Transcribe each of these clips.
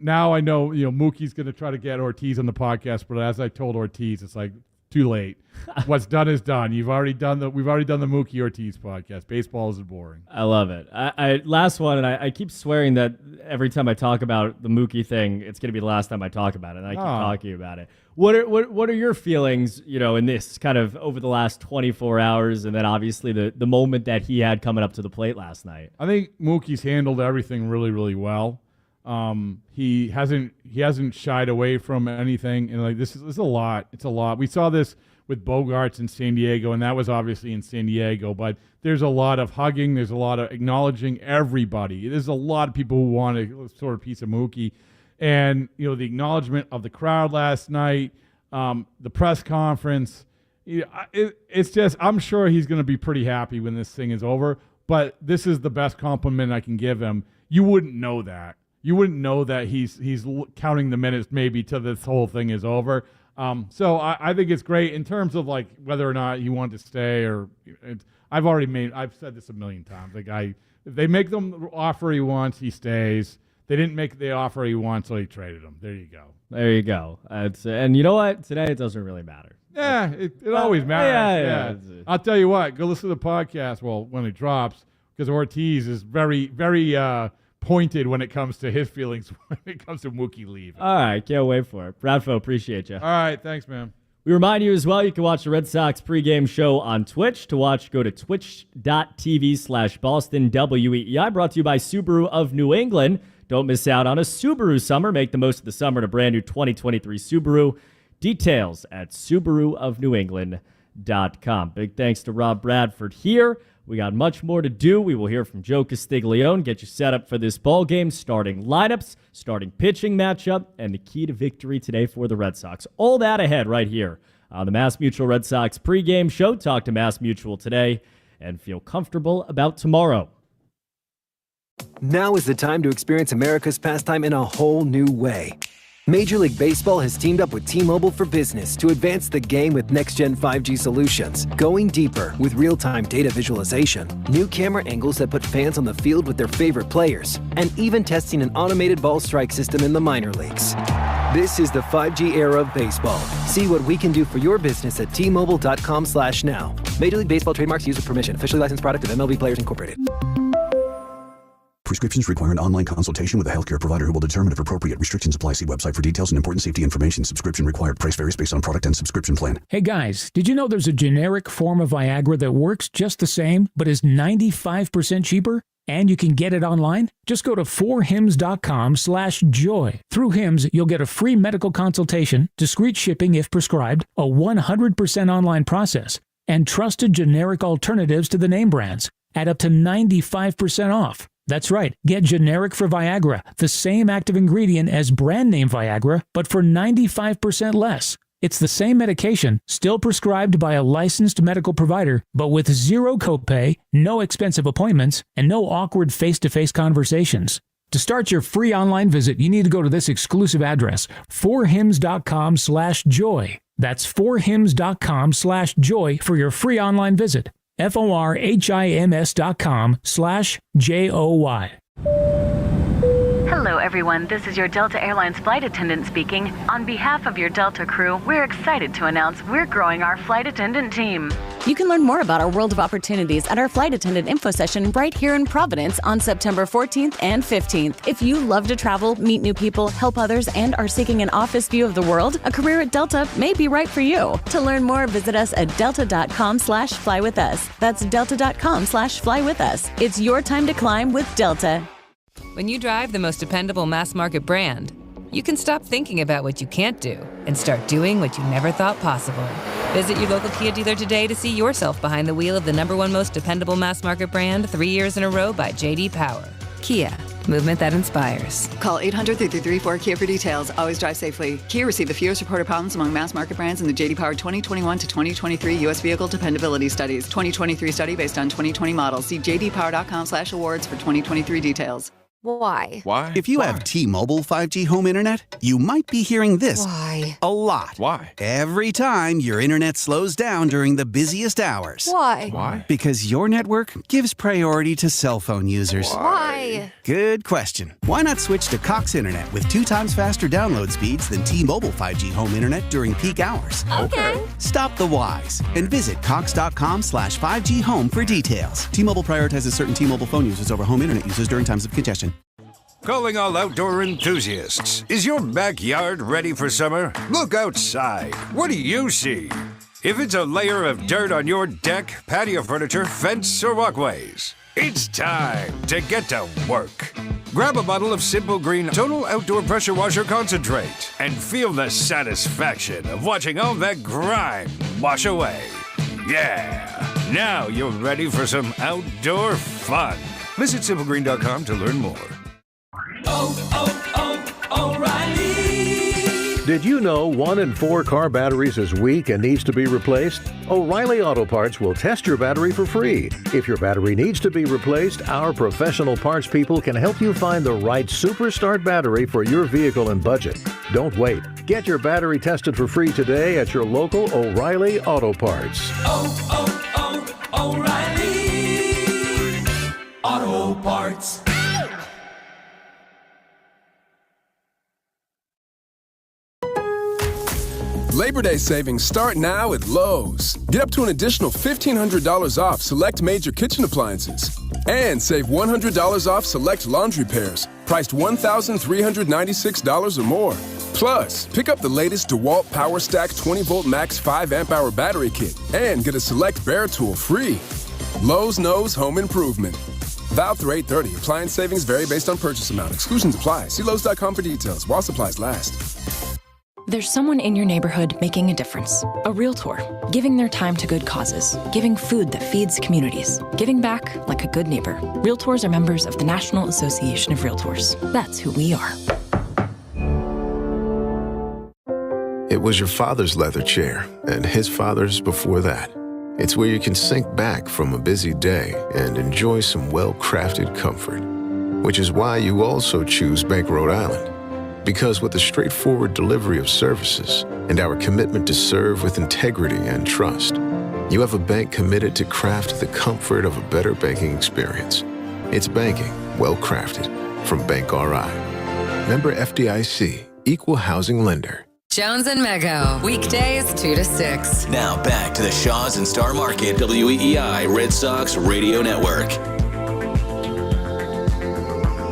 Now I know, Mookie's going to try to get Ortiz on the podcast, but as I told Ortiz, it's like too late. What's done is done. We've already done the Mookie Ortiz podcast. Baseball isn't boring. I love it. I last one, and I keep swearing that every time I talk about the Mookie thing, it's going to be the last time I talk about it, and I keep talking about it. What are your feelings, in this kind of over the last 24 hours, and then obviously the moment that he had coming up to the plate last night? I think Mookie's handled everything really, really well. He hasn't shied away from anything, and this is a lot. It's a lot. We saw this with Bogarts in San Diego, and that was obviously in San Diego. But there's a lot of hugging. There's a lot of acknowledging everybody. There's a lot of people who want a sort of piece of Mookie, and the acknowledgement of the crowd last night, the press conference. It's just, I'm sure he's going to be pretty happy when this thing is over. But this is the best compliment I can give him. You wouldn't know that. You wouldn't know that he's counting the minutes maybe till this whole thing is over. So I think it's great in terms of whether or not he wanted to stay I've said this a million times. If they make them the offer he wants, he stays. They didn't make the offer he wants, so he traded him. There you go. There you go. And you know what? Today it doesn't really matter. Yeah, it always matters. Yeah. I'll tell you what. Go listen to the podcast. Well, when it drops, because Ortiz is very, very pointed when it comes to his feelings when it comes to Mookie leaving. All right, can't wait for it. Bradfo, appreciate you. All right, thanks, man. We remind you as well, you can watch the Red Sox pregame show on Twitch. To watch, go to twitch.tv/Boston WEEI. Brought to you by Subaru of New England. Don't miss out on a Subaru summer. Make the most of the summer in a brand new 2023 Subaru. Details at SubaruofNewEngland.com. Big thanks to Rob Bradford here. We got much more to do. We will hear from Joe Castiglione, get you set up for this ball game, starting lineups, starting pitching matchup, and the key to victory today for the Red Sox. All that ahead right here on the Mass Mutual Red Sox pregame show. Talk to Mass Mutual today and feel comfortable about tomorrow. Now is the time to experience America's pastime in a whole new way. Major League Baseball has teamed up with T-Mobile for Business to advance the game with next-gen 5G solutions, going deeper with real-time data visualization, new camera angles that put fans on the field with their favorite players, and even testing an automated ball strike system in the minor leagues. This is the 5G era of baseball. See what we can do for your business at T-Mobile.com/now. Major League Baseball trademarks used with permission. Officially licensed product of MLB Players Incorporated. Prescriptions require an online consultation with a healthcare provider who will determine if appropriate. Restrictions apply. See website for details and important safety information. Subscription required. Price varies based on product and subscription plan. Hey guys, did you know there's a generic form of Viagra that works just the same, but is 95% cheaper? And you can get it online? Just go to 4hims.com/joy. Through Hims, you'll get a free medical consultation, discreet shipping if prescribed, a 100% online process, and trusted generic alternatives to the name brands at up to 95% off. That's right. Get generic for Viagra, the same active ingredient as brand name Viagra, but for 95% less. It's the same medication, still prescribed by a licensed medical provider, but with zero copay, no expensive appointments, and no awkward face-to-face conversations. To start your free online visit, you need to go to this exclusive address, 4hims.com/joy. That's 4hims.com/joy for your free online visit. FORHIMS.com/JOY. Hello, everyone. This is your Delta Airlines flight attendant speaking. On behalf of your Delta crew, we're excited to announce we're growing our flight attendant team. You can learn more about our world of opportunities at our flight attendant info session right here in Providence on September 14th and 15th. If you love to travel, meet new people, help others, and are seeking an office view of the world, a career at Delta may be right for you. To learn more, visit us at delta.com/flywithus. That's delta.com/flywithus. It's your time to climb with Delta. When you drive the most dependable mass market brand, you can stop thinking about what you can't do and start doing what you never thought possible. Visit your local Kia dealer today to see yourself behind the wheel of the #1 most dependable mass market brand 3 years in a row by J.D. Power. Kia, movement that inspires. Call 800-333-4KIA for details. Always drive safely. Kia received the fewest reported problems among mass market brands in the J.D. Power 2021 to 2023 U.S. Vehicle Dependability Studies. 2023 study based on 2020 models. See jdpower.com/awards for 2023 details. Why? Why? If you have T-Mobile 5G home internet, you might be hearing this Why? a lot. Why? Every time your internet slows down during the busiest hours. Why? Why? Because your network gives priority to cell phone users. Why? Good question. Why not switch to Cox Internet with 2 times faster download speeds than T-Mobile 5G home internet during peak hours? Okay. Stop the whys and visit cox.com/5G home for details. T-Mobile prioritizes certain T-Mobile phone users over home internet users during times of congestion. Calling all outdoor enthusiasts. Is your backyard ready for summer? Look outside. What do you see? If it's a layer of dirt on your deck, patio furniture, fence, or walkways, it's time to get to work. Grab a bottle of Simple Green Total Outdoor Pressure Washer Concentrate and feel the satisfaction of watching all that grime wash away. Yeah, now you're ready for some outdoor fun. Visit simplegreen.com to learn more. O'Reilly. Did you know 1 in 4 car batteries is weak and needs to be replaced? O'Reilly Auto Parts will test your battery for free. If your battery needs to be replaced, our professional parts people can help you find the right Superstart battery for your vehicle and budget. Don't wait. Get your battery tested for free today at your local O'Reilly Auto Parts. O'Reilly Auto Parts. Labor Day savings start now at Lowe's. Get up to an additional $1,500 off select major kitchen appliances. And save $100 off select laundry pairs, priced $1,396 or more. Plus, pick up the latest DeWalt PowerStack 20-volt max 5 amp hour battery kit and get a select Bear tool free. Lowe's knows home improvement. Valid through 8/30. Appliance savings vary based on purchase amount. Exclusions apply. See Lowe's.com for details. While supplies last. There's someone in your neighborhood making a difference. A realtor, giving their time to good causes, giving food that feeds communities, giving back like a good neighbor. Realtors are members of the National Association of Realtors. That's who we are. It was your father's leather chair, and his father's before that. It's where you can sink back from a busy day and enjoy some well-crafted comfort, which is why you also choose Bank Rhode Island. Because with the straightforward delivery of services and our commitment to serve with integrity and trust, you have a bank committed to craft the comfort of a better banking experience. It's banking well-crafted from Bank RI. Member FDIC, Equal Housing Lender. Jones and Mego, weekdays 2 to 6. Now back to the Shaws and Star Market WEEI Red Sox Radio Network.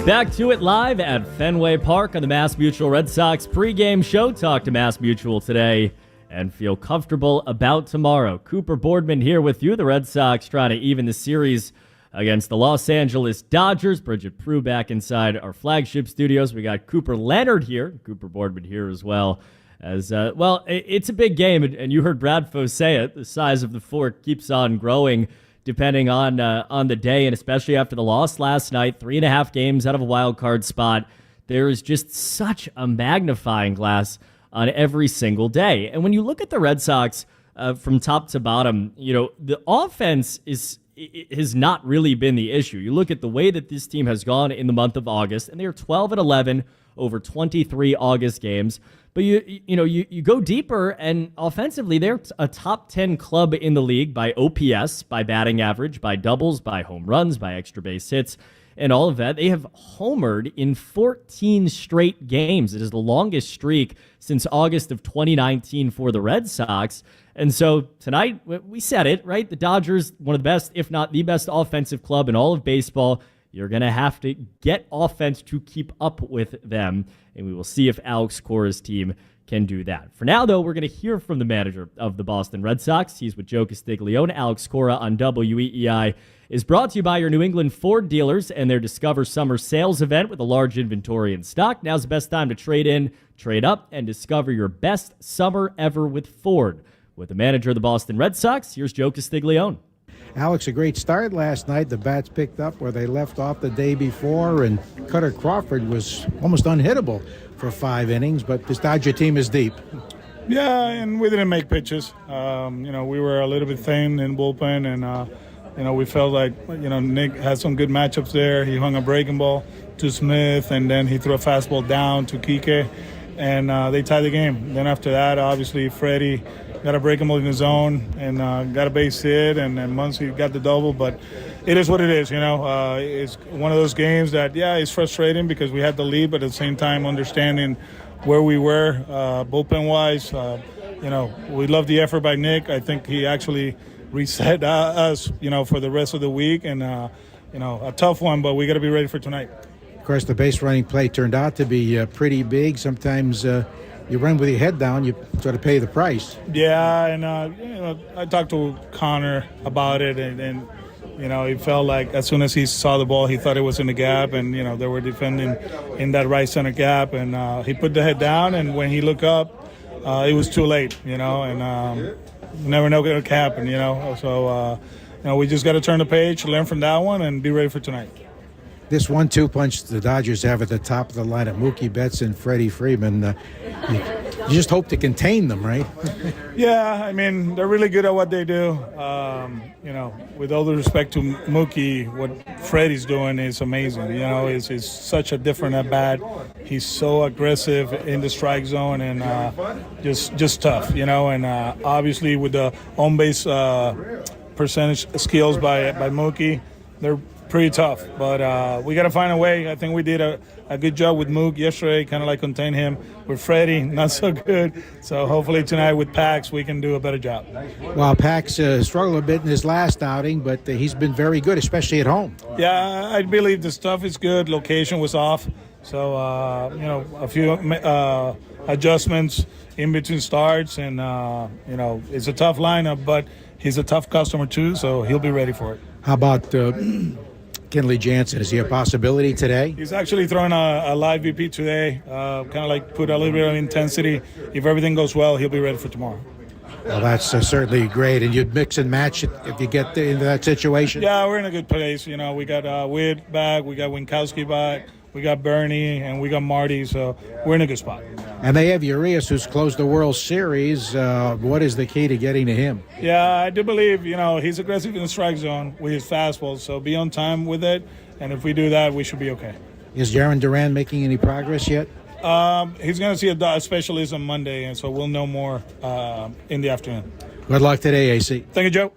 Back to it live at Fenway Park on the Mass Mutual Red Sox pregame show. Talk to Mass Mutual today and feel comfortable about tomorrow. Cooper Boardman here with you. The Red Sox trying to even the series against the Los Angeles Dodgers. Bridget Prue back inside our flagship studios. We got Cooper Leonard here. Cooper Boardman here as well. It's a big game, and you heard Bradfo say it. The size of the fort keeps on growing depending on the day, and especially after the loss last night, 3.5 games out of a wild card spot. There is just such a magnifying glass on every single day. And when you look at the Red Sox from top to bottom, the offense has not really been the issue. You look at the way that this team has gone in the month of August, and they are 12-11 over 23 August games. But you go deeper, and offensively, they're a top 10 club in the league by OPS, by batting average, by doubles, by home runs, by extra base hits, and all of that. They have homered in 14 straight games. It is the longest streak since August of 2019 for the Red Sox. And so tonight, we said it, right? The Dodgers, one of the best, if not the best offensive club in all of baseball. You're going to have to get offense to keep up with them, and we will see if Alex Cora's team can do that. For now, though, we're going to hear from the manager of the Boston Red Sox. He's with Joe Castiglione. Alex Cora on WEEI is brought to you by your New England Ford dealers and their Discover Summer Sales event with a large inventory in stock. Now's the best time to trade in, trade up, and discover your best summer ever with Ford. With the manager of the Boston Red Sox, here's Joe Castiglione. Alex, a great start last night. The bats picked up where they left off the day before, and Cutter Crawford was almost unhittable for 5 innings, but this Dodger team is deep. Yeah, and we didn't make pitches. We were a little bit thin in bullpen, and we felt like Nick had some good matchups there. He hung a breaking ball, to Smith, and then he threw a fastball down to Kike, and they tied the game. Then after that, obviously, Freddie got to break him in his zone and got a base hit, and Muncy got the double. But it is what it is, It's one of those games that, it's frustrating because we had the lead, but at the same time understanding where we were bullpen-wise. We love the effort by Nick. I think he actually reset us, for the rest of the week. And, a tough one, but we got to be ready for tonight. Of course, the base running play turned out to be pretty big. Sometimes you run with your head down, you sort of pay the price. Yeah, and I talked to Connor about it, and he felt like as soon as he saw the ball, he thought it was in the gap, and they were defending in that right center gap, and he put the head down, and when he looked up, it was too late, and you never know what can happen, So we just got to turn the page, learn from that one, and be ready for tonight. This 1-2 punch the Dodgers have at the top of the lineup, Mookie Betts and Freddie Freeman, you just hope to contain them, right? Yeah, I mean, they're really good at what they do. With all due respect to Mookie, what Freddie's doing is amazing. It's such a different at-bat. He's so aggressive in the strike zone and just tough, and obviously with the on-base percentage skills by Mookie, they're pretty tough, but we got to find a way. I think we did a good job with Mook yesterday, kind of like contain him. With Freddie, not so good. So hopefully tonight with Pax, we can do a better job. Well, Pax struggled a bit in his last outing, but he's been very good, especially at home. Yeah, I believe the stuff is good. Location was off. So, a few adjustments in between starts. And, it's a tough lineup, but he's a tough customer too, so he'll be ready for it. How about Kenley Jansen? Is he a possibility today? He's actually throwing a live VP today, kind of like put a little bit of intensity. If everything goes well, he'll be ready for tomorrow. Well, that's certainly great. And you'd mix and match it if you get into that situation? Yeah, we're in a good place. We got Witt back, we got Winkowski back, we got Bernie, and we got Marty, so we're in a good spot. And they have Urias, who's closed the World Series. What is the key to getting to him? Yeah, I do believe, he's aggressive in the strike zone with his fastball, so be on time with it. And if we do that, we should be okay. Is Jarren Duran making any progress yet? He's going to see a specialist on Monday, and so we'll know more in the afternoon. Good luck today, AC. Thank you, Joe.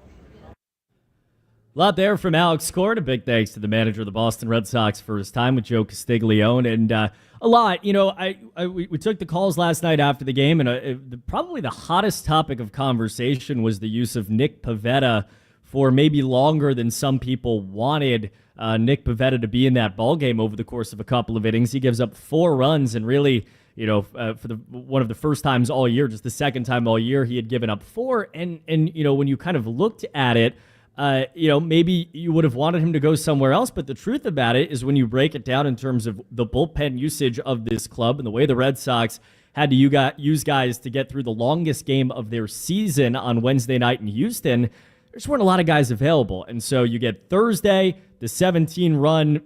A lot there from Alex Court. A big thanks to the manager of the Boston Red Sox for his time with Joe Castiglione. And a lot, we took the calls last night after the game, and probably the hottest topic of conversation was the use of Nick Pivetta for maybe longer than some people wanted Nick Pivetta to be in that ballgame over the course of a couple of innings. He gives up 4 runs, and really, for one of the first times all year, just the second time all year, he had given up 4. And when you kind of looked at it, maybe you would have wanted him to go somewhere else, but the truth about it is when you break it down in terms of the bullpen usage of this club and the way the Red Sox had to use guys to get through the longest game of their season on Wednesday night in Houston, there just weren't a lot of guys available. And so you get Thursday, the 17-run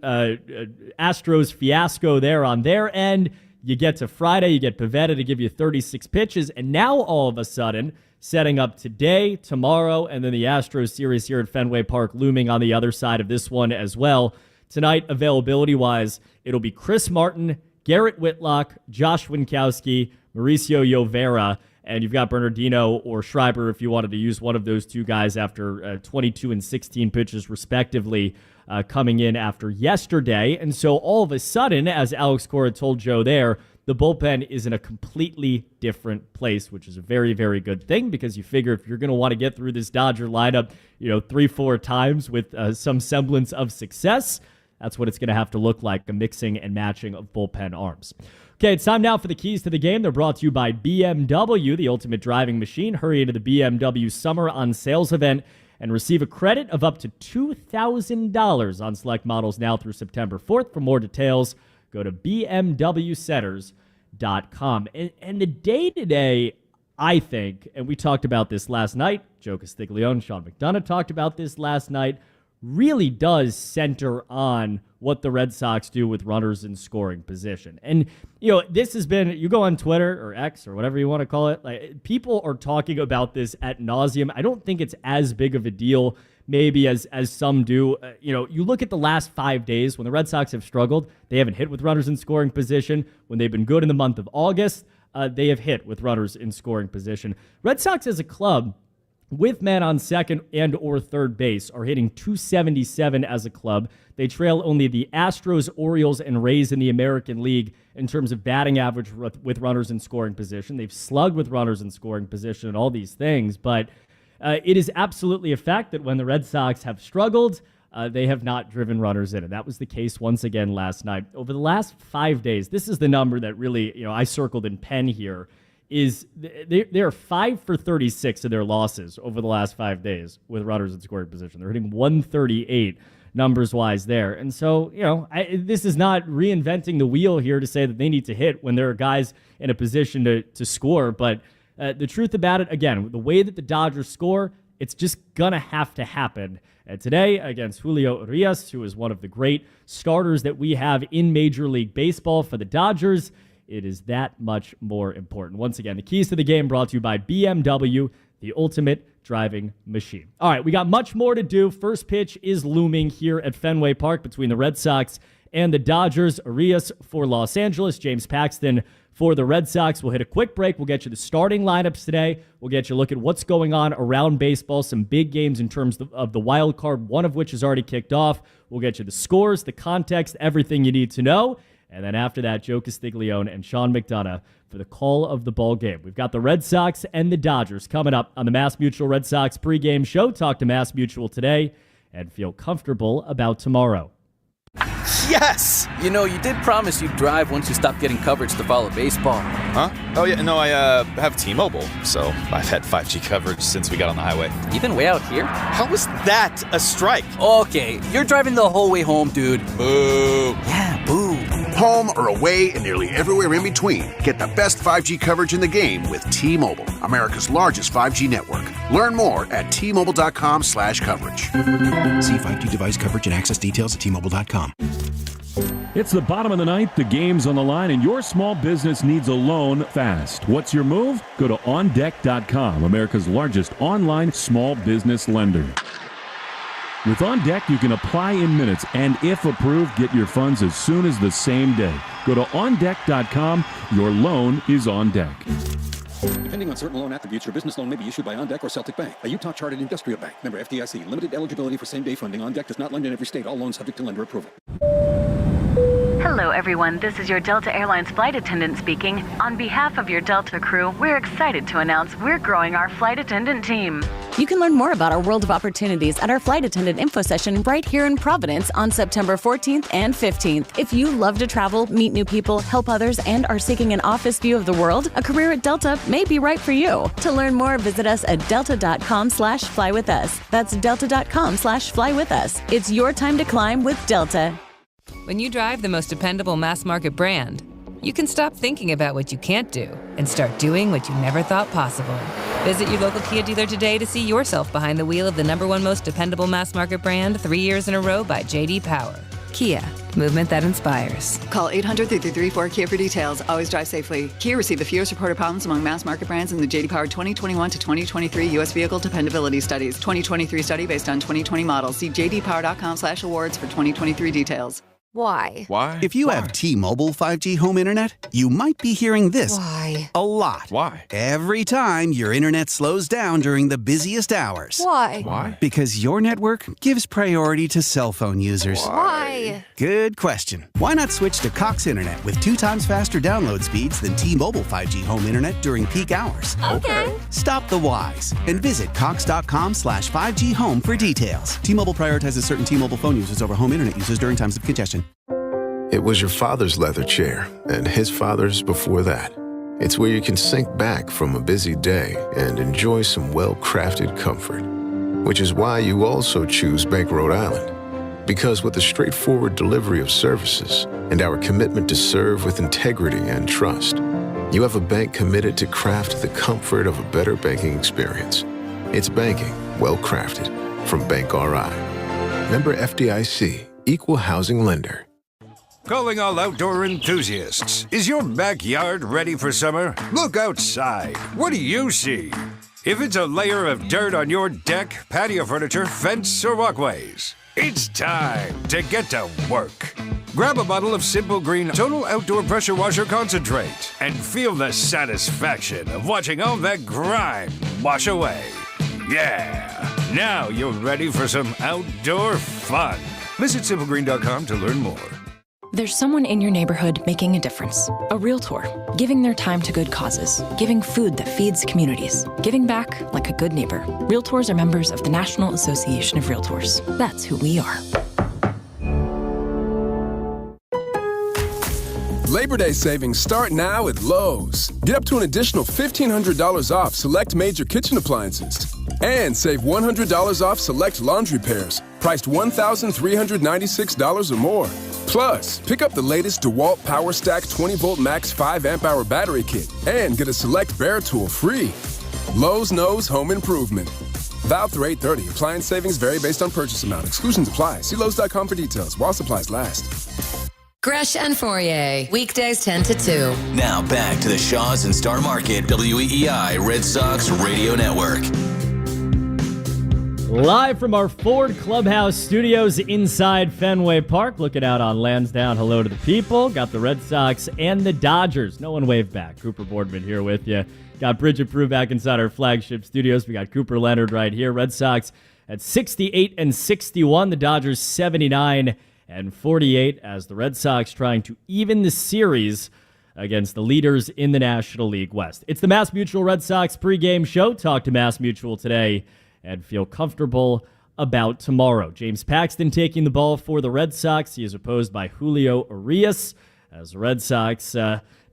Astros fiasco there on their end. You get to Friday, you get Pivetta to give you 36 pitches, and now all of a sudden, setting up today, tomorrow, and then the Astros series here at Fenway Park looming on the other side of this one as well. Tonight, availability-wise, it'll be Chris Martin, Garrett Whitlock, Josh Winkowski, Mauricio Llovera, and you've got Bernardino or Schreiber if you wanted to use one of those two guys after 22 and 16 pitches respectively coming in after yesterday. And so all of a sudden, as Alex Cora told Joe there, the bullpen is in a completely different place, which is a very, very good thing because you figure if you're going to want to get through this Dodger lineup, 3-4 times with some semblance of success, that's what it's going to have to look like, a mixing and matching of bullpen arms. Okay, it's time now for the keys to the game. They're brought to you by BMW, the ultimate driving machine. Hurry into the BMW Summer on Sales event and receive a credit of up to $2,000 on select models now through September 4th. For more details, go to bmwcenters.com. And the day today, I think, and we talked about this last night, Joe Castiglione, Sean McDonough talked about this last night, really does center on what the Red Sox do with runners in scoring position. And, this has been, you go on Twitter or X or whatever you want to call it, like people are talking about this ad nauseum. I don't think it's as big of a deal maybe as some do. You look at the last 5 days when the Red Sox have struggled, they haven't hit with runners in scoring position. When they've been good in the month of August, they have hit with runners in scoring position. Red Sox as a club, with men on second and or third base, are hitting .277 as a club. They trail only the Astros, Orioles, and Rays in the American League in terms of batting average with runners in scoring position. They've slugged with runners in scoring position and all these things, but it is absolutely a fact that when the Red Sox have struggled, they have not driven runners in. And that was the case once again last night. Over the last 5 days, this is the number that really, I circled in pen here, is they're 5 for 36 of their losses over the last 5 days with runners in scoring position. They're hitting 138 numbers-wise there. And so, this is not reinventing the wheel here to say that they need to hit when there are guys in a position to score. But the truth about it, again, the way that the Dodgers score, it's just going to have to happen. And today, against Julio Urias, who is one of the great starters that we have in Major League Baseball for the Dodgers, it is that much more important. Once again, the keys to the game brought to you by BMW, the ultimate driving machine. All right, we got much more to do. First pitch is looming here at Fenway Park between the Red Sox and the Dodgers. Urias for Los Angeles, James Paxton for the Red Sox. We'll hit a quick break. We'll get you the starting lineups today. We'll get you a look at what's going on around baseball, some big games in terms of the wild card, one of which has already kicked off. We'll get you the scores, the context, everything you need to know. And then after that, Joe Castiglione and Sean McDonough for the call of the ball game. We've got the Red Sox and the Dodgers coming up on the Mass Mutual Red Sox pregame show. Talk to Mass Mutual today and feel comfortable about tomorrow. Yes! You did promise you'd drive once you stopped getting coverage to follow baseball. Huh? Oh, yeah, no, I have T-Mobile, so I've had 5G coverage since we got on the highway. Even way out here? How was that a strike? Okay, you're driving the whole way home, dude. Boo. Yeah, boo. Home or away and nearly everywhere in between. Get the best 5G coverage in the game with T-Mobile, America's largest 5G network. Learn more at T-Mobile.com/coverage. See 5G device coverage and access details at T-Mobile.com. It's the bottom of the ninth, the game's on the line, and your small business needs a loan fast. What's your move? Go to OnDeck.com, America's largest online small business lender. With OnDeck, you can apply in minutes, and if approved, get your funds as soon as the same day. Go to OnDeck.com. Your loan is on deck. Depending on certain loan attributes, your business loan may be issued by OnDeck or Celtic Bank, a Utah chartered industrial bank. Member FDIC. Limited eligibility for same-day funding. OnDeck does not lend in every state. All loans subject to lender approval. Hello, everyone. This is your Delta Airlines flight attendant speaking. On behalf of your Delta crew, we're excited to announce we're growing our flight attendant team. You can learn more about our world of opportunities at our flight attendant info session right here in Providence on September 14th and 15th. If you love to travel, meet new people, help others, and are seeking an office view of the world, a career at Delta may be right for you. To learn more, visit us at delta.com/flywithus. That's delta.com/flywithus. It's your time to climb with Delta. When you drive the most dependable mass market brand, you can stop thinking about what you can't do and start doing what you never thought possible. Visit your local Kia dealer today to see yourself behind the wheel of the #1 most dependable mass market brand 3 years in a row by J.D. Power. Kia, movement that inspires. Call 800-333-4KIA for details. Always drive safely. Kia received the fewest reported problems among mass market brands in the J.D. Power 2021 to 2023 U.S. Vehicle Dependability Studies. 2023 study based on 2020 models. See jdpower.com/awards for 2023 details. Why? If you have T-Mobile 5G home internet, you might be hearing this Why? a lot. Why? Every time your internet slows down during the busiest hours. Why? Because your network gives priority to cell phone users. Why? Good question. Why not switch to Cox Internet with 2 times faster download speeds than T-Mobile 5G home internet during peak hours? Okay. Stop the whys and visit cox.com/5G home for details. T-Mobile prioritizes certain T-Mobile phone users over home internet users during times of congestion. It was your father's leather chair, and his father's before that. It's where you can sink back from a busy day and enjoy some well-crafted comfort. Which is why you also choose Bank Rhode Island. Because with the straightforward delivery of services and our commitment to serve with integrity and trust, you have a bank committed to craft the comfort of a better banking experience. It's banking well-crafted from Bank RI. Member FDIC, Equal Housing Lender. Calling all outdoor enthusiasts. Is your backyard ready for summer? Look outside. What do you see? If it's a layer of dirt on your deck, patio furniture, fence, or walkways, it's time to get to work. Grab a bottle of Simple Green Total Outdoor Pressure Washer Concentrate and feel the satisfaction of watching all that grime wash away. Yeah! Now you're ready for some outdoor fun. Visit simplegreen.com to learn more. There's someone in your neighborhood making a difference. A realtor, giving their time to good causes, giving food that feeds communities, giving back like a good neighbor. Realtors are members of the National Association of Realtors. That's who we are. Labor Day savings start now at Lowe's. Get up to an additional $1,500 off select major kitchen appliances. And save $100 off select laundry pairs, priced $1,396 or more. Plus, pick up the latest DeWalt PowerStack 20-volt max 5 amp hour battery kit and get a select Bear tool free. Lowe's knows home improvement. Valve through 8/30. Appliance savings vary based on purchase amount. Exclusions apply. See Lowe's.com for details while supplies last. Gresh and Fourier, weekdays 10 to 2. Now back to the Shaws and Star Market WEEI Red Sox Radio Network. Live from our Ford Clubhouse studios inside Fenway Park. Looking out on Lansdowne. Hello to the people. Got the Red Sox and the Dodgers. No one waved back. Cooper Boardman here with you. Got Bridget Prue back inside our flagship studios. We got Cooper Leonard right here. Red Sox at 68-61. The Dodgers 79-48 as the Red Sox trying to even the series against the leaders in the National League West. It's the Mass Mutual Red Sox pregame show. Talk to Mass Mutual today and feel comfortable about tomorrow. James Paxton taking the ball for the Red Sox. He is opposed by Julio Urias as the Red Sox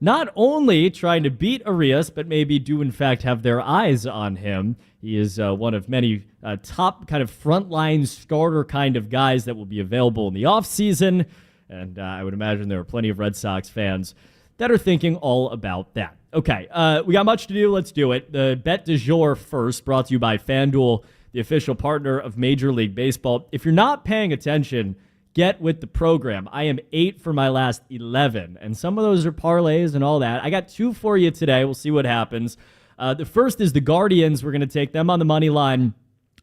not only trying to beat Urias, but maybe do in fact have their eyes on him. He is one of many top kind of frontline starter kind of guys that will be available in the offseason. And I would imagine there are plenty of Red Sox fans that are thinking all about that. Okay, we got much to do. Let's do it. The bet du jour first, brought to you by FanDuel, the official partner of Major League Baseball. If you're not paying attention, get with the program. I am 8 for my last 11, and some of those are parlays and all that. I got 2 for you today. We'll see what happens. The first is the Guardians. We're going to take them on the money line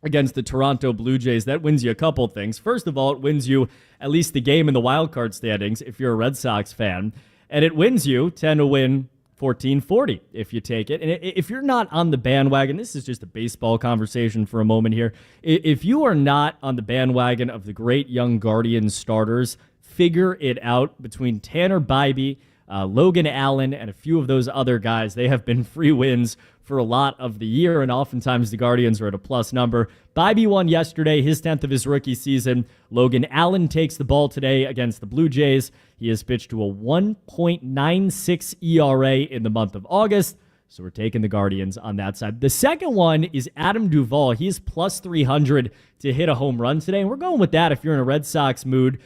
against the Toronto Blue Jays. That wins you a couple things. First of all, it wins you at least the game in the wildcard standings if you're a Red Sox fan, and it wins you 10 to win 14-40 if you take it. And if you're not on the bandwagon, this is just a baseball conversation for a moment here. If you are not on the bandwagon of the great young Guardians starters, figure it out. Between Tanner Bybee, Logan Allen, and a few of those other guys, they have been free wins for a lot of the year, and oftentimes the Guardians are at a plus number. Bybee won yesterday, his 10th of his rookie season. Logan Allen takes the ball today against the Blue Jays. He has pitched to a 1.96 ERA in the month of August, so we're taking the Guardians on that side. The second one is Adam Duvall. He's plus 300 to hit a home run today, and we're going with that if you're in a Red Sox mood.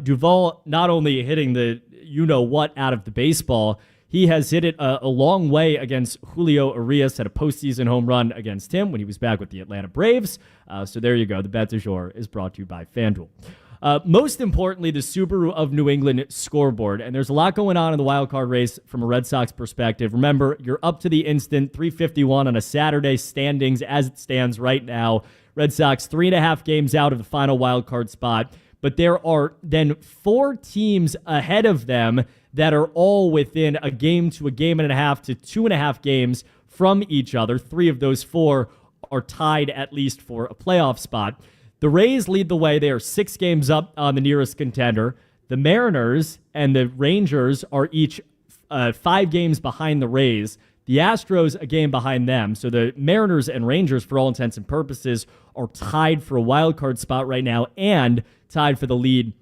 Duvall not only hitting the you-know-what out of the baseball, he has hit it a long way against Julio Urias, had a postseason home run against him when he was back with the Atlanta Braves. So there you go. The bet du jour is brought to you by FanDuel. Most importantly, the Subaru of New England scoreboard. And there's a lot going on in the wild card race from a Red Sox perspective. Remember, you're up to the instant, 351 on a Saturday standings as it stands right now. Red Sox 3.5 games out of the final wild card spot. But there are then 4 teams ahead of them that are all within a game to a game and a half to 2.5 games from each other. 3 of those 4 are tied at least for a playoff spot. The Rays lead the way. They are 6 games up on the nearest contender. The Mariners and the Rangers are each 5 games behind the Rays. The Astros a game behind them. So the Mariners and Rangers, for all intents and purposes, are tied for a wild card spot right now and tied for the lead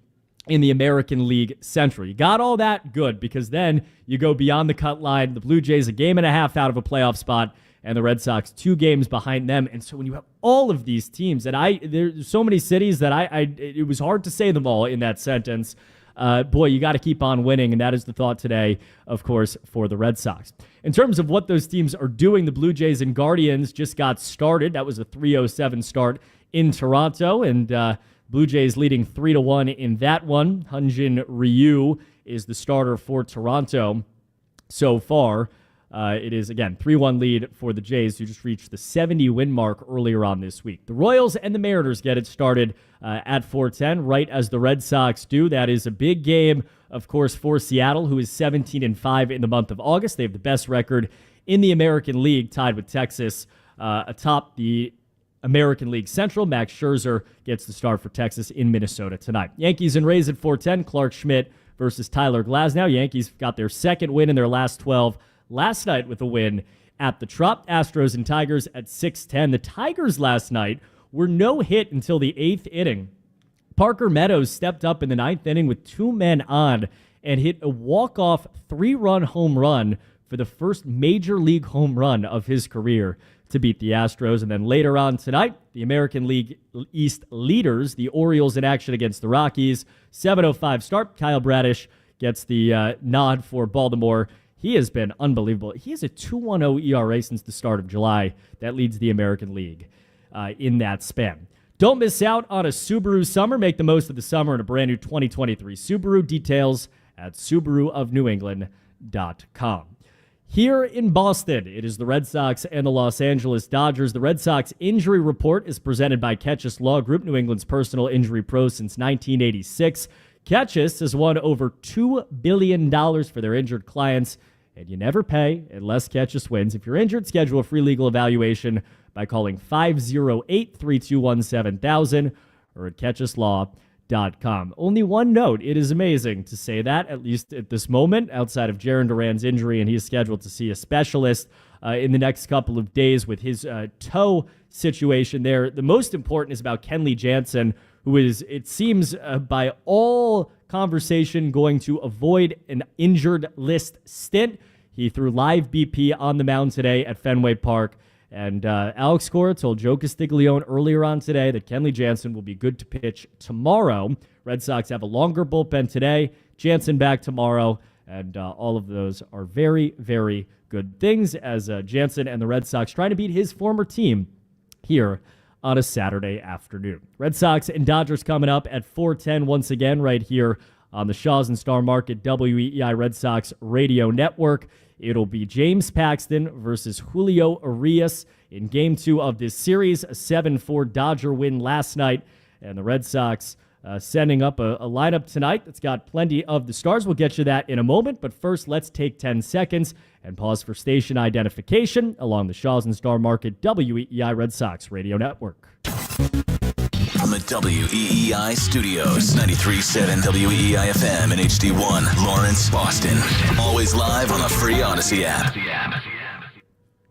in the American League Central. You got all that good, because then you go beyond the cut line. The Blue Jays a game and a half out of a playoff spot, and the Red Sox 2 games behind them. And so when you have all of these teams, and there's so many cities that it was hard to say them all in that sentence. Boy, you got to keep on winning, and that is the thought today, of course, for the Red Sox. In terms of what those teams are doing, the Blue Jays and Guardians just got started. That was a 3-0-7 start in Toronto, and Blue Jays leading 3-1 in that one. Hyunjin Ryu is the starter for Toronto so far. It is, again, 3-1 lead for the Jays, who just reached the 70-win mark earlier on this week. The Royals and the Mariners get it started at 4:10, right as the Red Sox do. That is a big game, of course, for Seattle, who is 17-5 in the month of August. They have the best record in the American League, tied with Texas atop the American League Central. Max Scherzer gets the start for Texas in Minnesota tonight. Yankees and Rays at 4:10. Clark Schmidt versus Tyler Glasnow. Yankees got their second win in their last 12 last night with a win at the Trop. Astros and Tigers at 6:10. The Tigers last night were no hit until the 8th inning. Parker Meadows stepped up in the 9th inning with 2 men on and hit a walk-off 3-run home run for the first major league home run of his career to beat the Astros. And then later on tonight, the American League East leaders, the Orioles, in action against the Rockies. 7:05 start. Kyle Bradish gets the nod for Baltimore. He has been unbelievable. He has a 2.10 ERA since the start of July. That leads the American League in that span. Don't miss out on a Subaru summer. Make the most of the summer in a brand new 2023 Subaru. Details at SubaruofNewEngland.com. Here in Boston, it is the Red Sox and the Los Angeles Dodgers. The Red Sox injury report is presented by Ketchus Law Group, New England's personal injury pro since 1986. Ketchus has won over $2 billion for their injured clients, and you never pay unless Ketchus wins. If you're injured, schedule a free legal evaluation by calling 508-321-7000 or at KetchusLaw.com. Only one note. It is amazing to say that, at least at this moment, outside of Jarren Duran's injury, and he is scheduled to see a specialist in the next couple of days with his toe situation there. The most important is about Kenley Jansen, who is, it seems, by all conversation, going to avoid an injured list stint. He threw live BP on the mound today at Fenway Park. And Alex Cora told Joe Castiglione earlier on today that Kenley Jansen will be good to pitch tomorrow. Red Sox have a longer bullpen today. Jansen back tomorrow. And all of those are very, very good things as Jansen and the Red Sox trying to beat his former team here on a Saturday afternoon. Red Sox and Dodgers coming up at 4:10 once again right here on the Shaws and Star Market WEEI Red Sox Radio Network. It'll be James Paxton versus Julio Urias in Game 2 of this series, a 7-4 Dodger win last night, and the Red Sox sending up a lineup tonight that's got plenty of the stars. We'll get you that in a moment, but first let's take 10 seconds and pause for station identification along the Shaws and Star Market WEEI Red Sox Radio Network. From the WEEI studios, 93.7 WEEI FM and HD1, Lawrence, Boston. Always live on the free Odyssey app.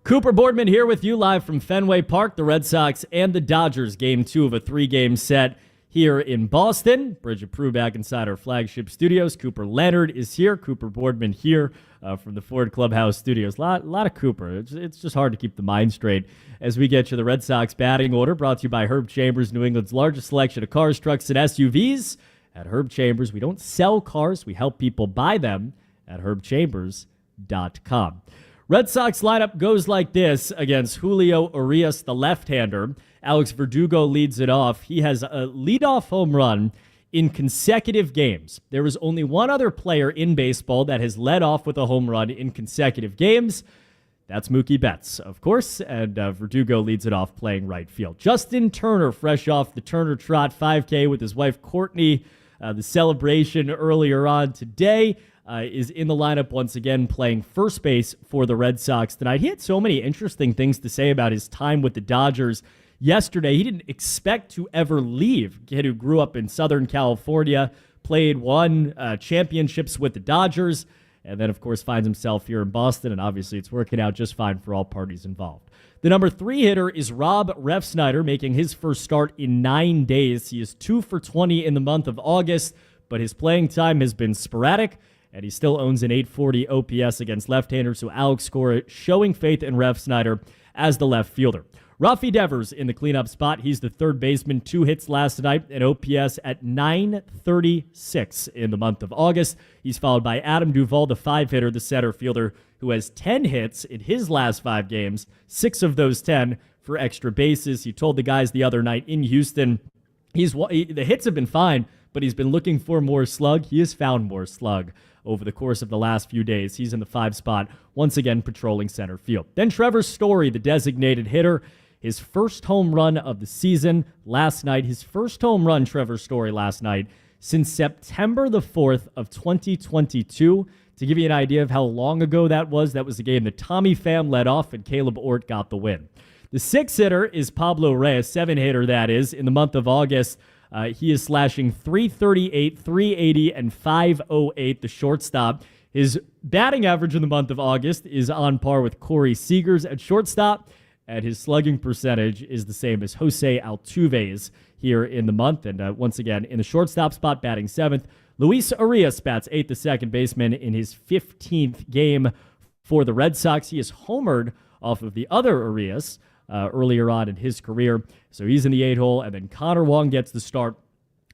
Cooper Boardman here with you live from Fenway Park. The Red Sox and the Dodgers, Game 2 of a 3-game set here in Boston. Bridget Prue back inside our flagship studios. Cooper Leonard is here. Cooper Boardman here from the Ford Clubhouse studios. A lot of Cooper. It's just hard to keep the mind straight as we get you the Red Sox batting order, brought to you by Herb Chambers, New England's largest selection of cars, trucks, and SUVs. At Herb Chambers, we don't sell cars. We help people buy them at herbchambers.com. Red Sox lineup goes like this against Julio Urias, the left-hander. Alex Verdugo leads it off. He has a leadoff home run in consecutive games. There is only one other player in baseball that has led off with a home run in consecutive games. That's Mookie Betts, of course, and Verdugo leads it off playing right field. Justin Turner, fresh off the Turner Trot 5K with his wife Courtney, the celebration earlier on today, is in the lineup once again playing first base for the Red Sox tonight. He had so many interesting things to say about his time with the Dodgers yesterday. He didn't expect to ever leave. A kid who grew up in Southern California, won championships with the Dodgers, and then, of course, finds himself here in Boston, and obviously it's working out just fine for all parties involved. The number 3 hitter is Rob Refsnyder, making his first start in 9 days. He is 2 for 20 in the month of August, but his playing time has been sporadic, and he still owns an 840 OPS against left-handers, so Alex Cora showing faith in Refsnyder as the left fielder. Rafi Devers in the cleanup spot. He's the third baseman, 2 hits last night, an OPS at 936 in the month of August. He's followed by Adam Duvall, the 5-hitter, the center fielder, who has 10 hits in his last 5 games, 6 of those 10 for extra bases. He told the guys the other night in Houston, the hits have been fine, but he's been looking for more slug. He has found more slug over the course of the last few days. He's in the 5 spot, once again patrolling center field. Then Trevor Story, the designated hitter, his first home run of the season last night. His first home run, Trevor Story, last night since September the 4th of 2022. To give you an idea of how long ago that was the game that Tommy Pham led off and Caleb Ort got the win. The 6th hitter is Pablo Reyes, 7-hitter that is. In the month of August, he is slashing .338, .380, and .508, the shortstop. His batting average in the month of August is on par with Corey Seager's at shortstop, and his slugging percentage is the same as Jose Altuve's here in the month. And once again, in the shortstop spot, batting 7th, Luis Urias bats 8th, the second baseman, in his 15th game for the Red Sox. He has homered off of the other Urias earlier on in his career. So he's in the 8-hole, and then Connor Wong gets the start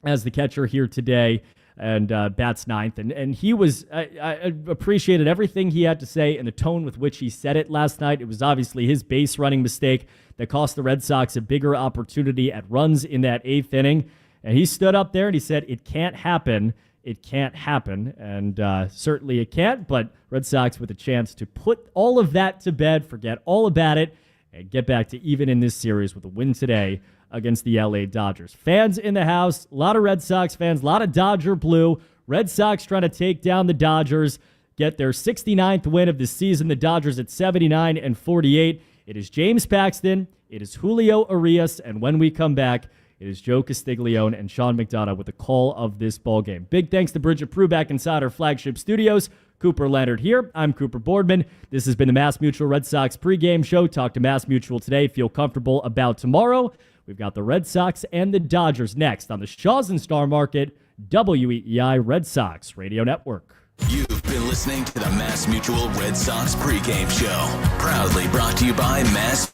as the catcher here today and bats 9th. And he was, I appreciated everything he had to say and the tone with which he said it last night. It was obviously his base running mistake that cost the Red Sox a bigger opportunity at runs in that 8th inning. And he stood up there and he said, it can't happen. It can't happen. And certainly it can't, but Red Sox with a chance to put all of that to bed, forget all about it, and get back to even in this series with a win today against the LA Dodgers. Fans in the house, a lot of Red Sox fans, a lot of Dodger blue. Red Sox trying to take down the Dodgers, get their 69th win of the season. The Dodgers at 79-48. It is James Paxton, it is Julio Urias, and when we come back, it is Joe Castiglione and Sean McDonough with the call of this ballgame. Big thanks to Bridget Prue back inside our flagship studios. Cooper Leonard here. I'm Cooper Boardman. This has been the MassMutual Red Sox pregame show. Talk to MassMutual today. Feel comfortable about tomorrow. We've got the Red Sox and the Dodgers next on the Shaws and Star Market, WEEI Red Sox Radio Network. You've been listening to the MassMutual Red Sox pregame show. Proudly brought to you by MassMutual.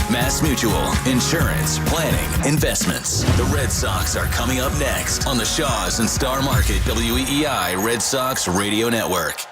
MassMutual. Insurance, planning, investments. The Red Sox are coming up next on the Shaws and Star Market WEEI Red Sox Radio Network.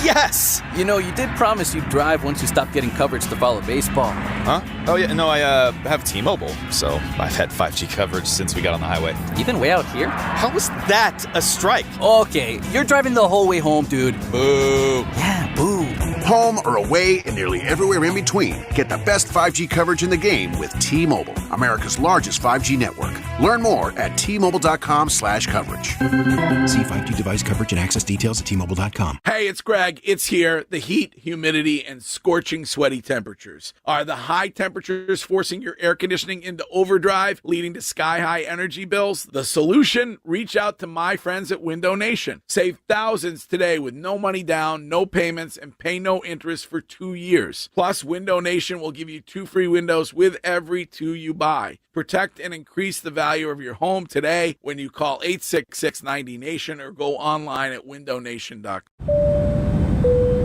Yes! You know, you did promise you'd drive once you stopped getting coverage to follow baseball. Huh? Oh, yeah, no, I have T-Mobile, so I've had 5G coverage since we got on the highway. Even way out here? How was that a strike? Okay, you're driving the whole way home, dude. Boo. Yeah, boo. Home or away and nearly everywhere in between. Get the best 5G coverage in the game with T-Mobile, America's largest 5G network. Learn more at T-Mobile.com/coverage. See 5G device coverage and access details at T-Mobile.com. Hey, it's Greg. It's here. The heat, humidity, and scorching sweaty temperatures. Are the high temperatures forcing your air conditioning into overdrive, leading to sky-high energy bills? The solution? Reach out to my friends at Window Nation. Save thousands today with no money down, no payments, and pay no interest for 2 years. Plus, Window Nation will give you 2 free windows with every 2 you buy. Protect and increase the value of your home today when you call 866-90-NATION or go online at windownation.com.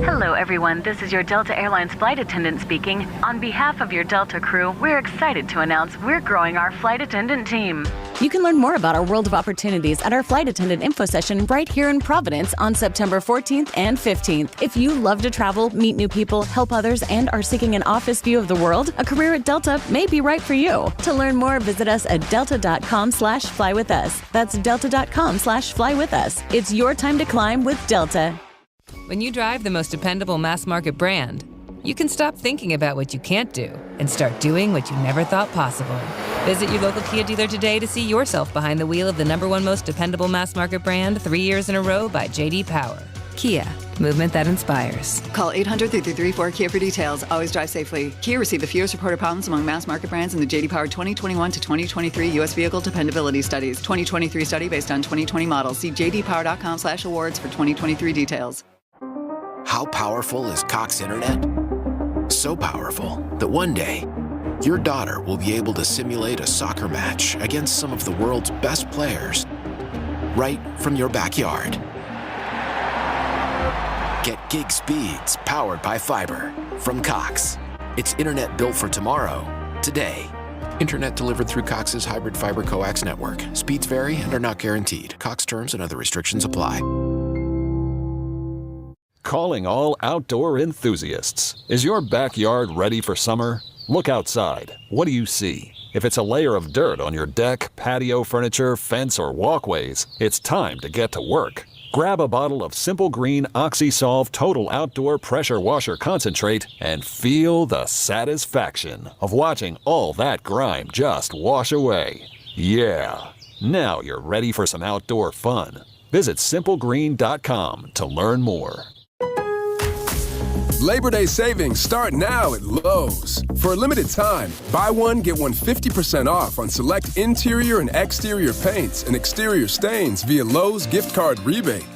Hello, everyone. This is your Delta Airlines flight attendant speaking. On behalf of your Delta crew, we're excited to announce we're growing our flight attendant team. You can learn more about our world of opportunities at our flight attendant info session right here in Providence on September 14th and 15th. If you love to travel, meet new people, help others, and are seeking an office view of the world, a career at Delta may be right for you. To learn more, visit us at delta.com/flywithus. That's delta.com/flywithus. It's your time to climb with Delta. When you drive the most dependable mass market brand, you can stop thinking about what you can't do and start doing what you never thought possible. Visit your local Kia dealer today to see yourself behind the wheel of the #1 most dependable mass market brand 3 years in a row by J.D. Power. Kia, movement that inspires. Call 800-334-KIA for details. Always drive safely. Kia received the fewest reported problems among mass market brands in the J.D. Power 2021 to 2023 U.S. Vehicle Dependability Studies. 2023 study based on 2020 models. See jdpower.com/awards for 2023 details. How powerful is Cox Internet? So powerful that one day, your daughter will be able to simulate a soccer match against some of the world's best players right from your backyard. Get gig speeds powered by fiber from Cox. It's internet built for tomorrow, today. Internet delivered through Cox's hybrid fiber coax network. Speeds vary and are not guaranteed. Cox terms and other restrictions apply. Calling all outdoor enthusiasts. Is your backyard ready for summer? Look outside. What do you see? If it's a layer of dirt on your deck, patio furniture, fence, or walkways, it's time to get to work. Grab a bottle of Simple Green OxySolve Total Outdoor Pressure Washer Concentrate and feel the satisfaction of watching all that grime just wash away. Yeah, now you're ready for some outdoor fun. Visit simplegreen.com to learn more. Labor Day savings start now at Lowe's. For a limited time, buy one, get one 50% off on select interior and exterior paints and exterior stains via Lowe's gift card rebate.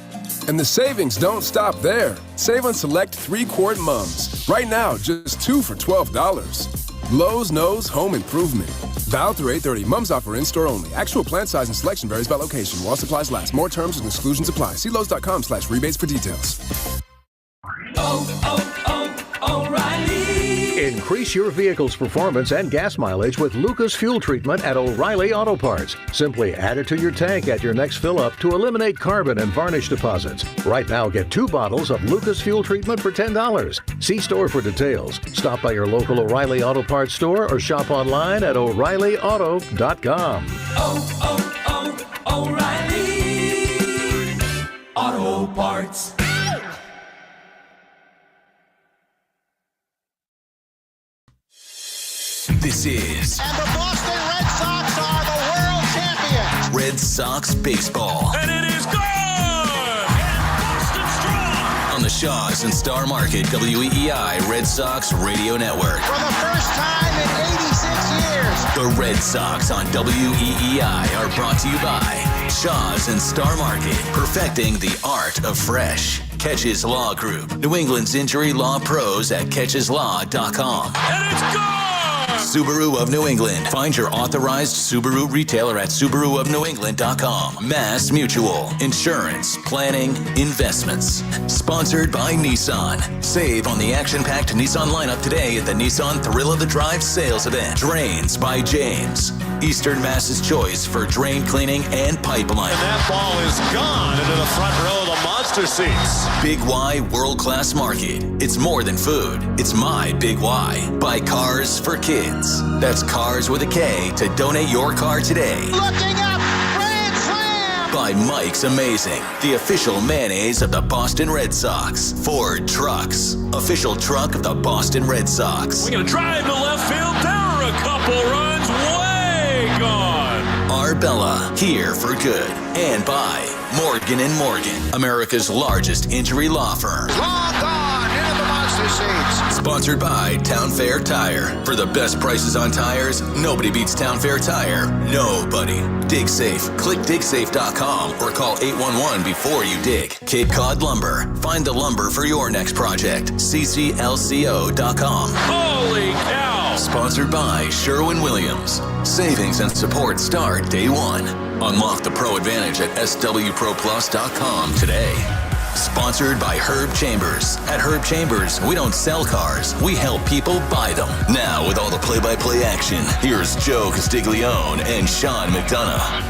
And the savings don't stop there. Save on select 3-quart mums. Right now, just 2 for $12. Lowe's knows home improvement. Valid through 8/30. Mums offer in-store only. Actual plant size and selection varies by location. While supplies last. More terms and exclusions apply. See Lowe's.com/rebates for details. O'Reilly. Increase your vehicle's performance and gas mileage with Lucas Fuel Treatment at O'Reilly Auto Parts. Simply add it to your tank at your next fill-up to eliminate carbon and varnish deposits. Right now, get 2 bottles of Lucas Fuel Treatment for $10. See store for details. Stop by your local O'Reilly Auto Parts store or shop online at O'ReillyAuto.com. O'Reilly Auto Parts. This is... And the Boston Red Sox are the world champions. Red Sox baseball. And it is gone! And Boston strong! On the Shaws and Star Market WEEI Red Sox Radio Network. For the first time in 86 years. The Red Sox on WEEI are brought to you by Shaws and Star Market. Perfecting the art of fresh. Catches Law Group. New England's injury law pros at catcheslaw.com. And it's gone! Subaru of New England. Find your authorized Subaru retailer at SubaruofNewEngland.com. Mass Mutual. Insurance, planning, investments. Sponsored by Nissan. Save on the action-packed Nissan lineup today at the Nissan Thrill of the Drive sales event. Drains by James. Eastern Mass's choice for drain cleaning and pipeline. And that ball is gone into the front row of the monster seats. Big Y World-Class Market. It's more than food. It's my Big Y. Buy cars for kids. That's Cars with a K to donate your car today. Looking up, Grand Slam! By Mike's Amazing, the official mayonnaise of the Boston Red Sox. Ford Trucks, official truck of the Boston Red Sox. We're going to drive to left field. There are a couple runs way gone. Arbella, here for good. And by Morgan & Morgan, America's largest injury law firm. Long gone into the monster seats. Sponsored by Town Fair Tire. For the best prices on tires, nobody beats Town Fair Tire. Nobody. Dig Safe. Click digsafe.com or call 811 before you dig. Cape Cod Lumber. Find the lumber for your next project. cclco.com. Holy cow! Sponsored by Sherwin-Williams. Savings and support start day one. Unlock the Pro Advantage at swproplus.com today. Sponsored by Herb Chambers. At Herb Chambers, we don't sell cars, we help people buy them. Now, with all the play-by-play action, here's Joe Castiglione and Sean McDonough.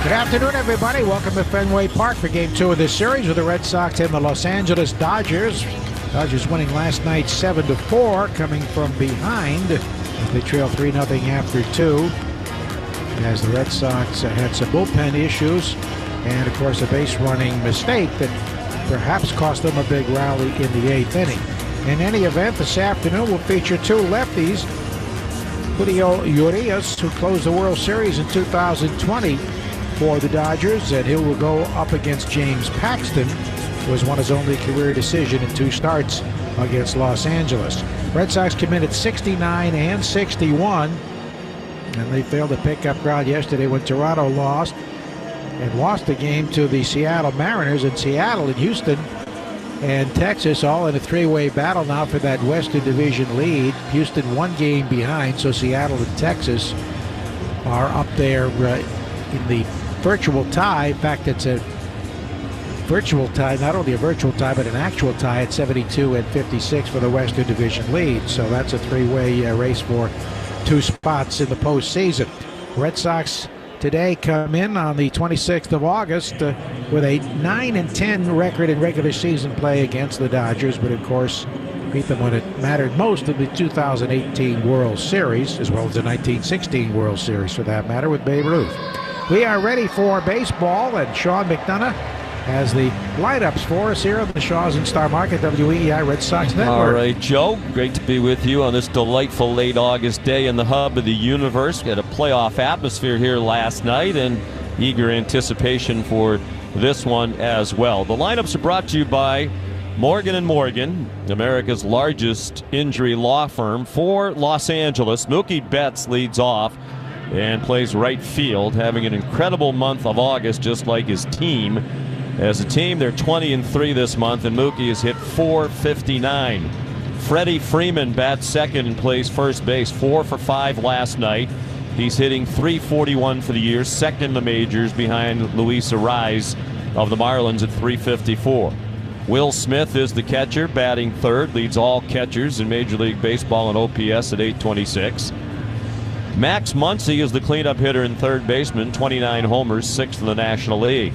Good afternoon, everybody. Welcome to Fenway Park for Game 2 of this series with the Red Sox and the Los Angeles Dodgers. Dodgers winning last night 7-4, coming from behind. They trail 3-0 after 2. As the Red Sox had some bullpen issues and, of course, a base-running mistake that perhaps cost them a big rally in the 8th inning. In any event, this afternoon we'll feature 2 lefties. Julio Urias, who closed the World Series in 2020 for the Dodgers, and he will go up against James Paxton, who has won his only career decision in 2 starts against Los Angeles. Red Sox committed 69 and 61. And they failed to pick up ground yesterday when Toronto lost the game to the Seattle Mariners. In Seattle and Houston and Texas all in a 3-way battle now for that Western Division lead. Houston 1 game behind, so Seattle and Texas are up there in the virtual tie. In fact, it's a virtual tie, not only a virtual tie, but an actual tie at 72 and 56 for the Western Division lead. So that's a 3-way race for 2 spots in the postseason. Red Sox today come in on the 26th of August with a 9-10 record in regular season play against the Dodgers, but of course beat them when it mattered most in the 2018 World Series, as well as the 1916 World Series, for that matter, with Babe Ruth. We are ready for baseball, and Sean McDonough has the lineups for us here on the Shaws and Star Market WEEI Red Sox Network. All right, Joe, great to be with you on this delightful late August day in the hub of the universe. We had a playoff atmosphere here last night and eager anticipation for this one as well. The lineups are brought to you by Morgan & Morgan, America's largest injury law firm for Los Angeles. Mookie Betts leads off and plays right field, having an incredible month of August, just like his team. As a team, they're 20-3 this month, and Mookie has hit .459. Freddie Freeman bats second and plays first base, 4 for 5 last night. He's hitting .341 for the year, second in the majors behind Luis Arraez of the Marlins at .354. Will Smith is the catcher, batting third, leads all catchers in Major League Baseball in OPS at .826. Max Muncy is the cleanup hitter and third baseman, 29 homers, 6th in the National League.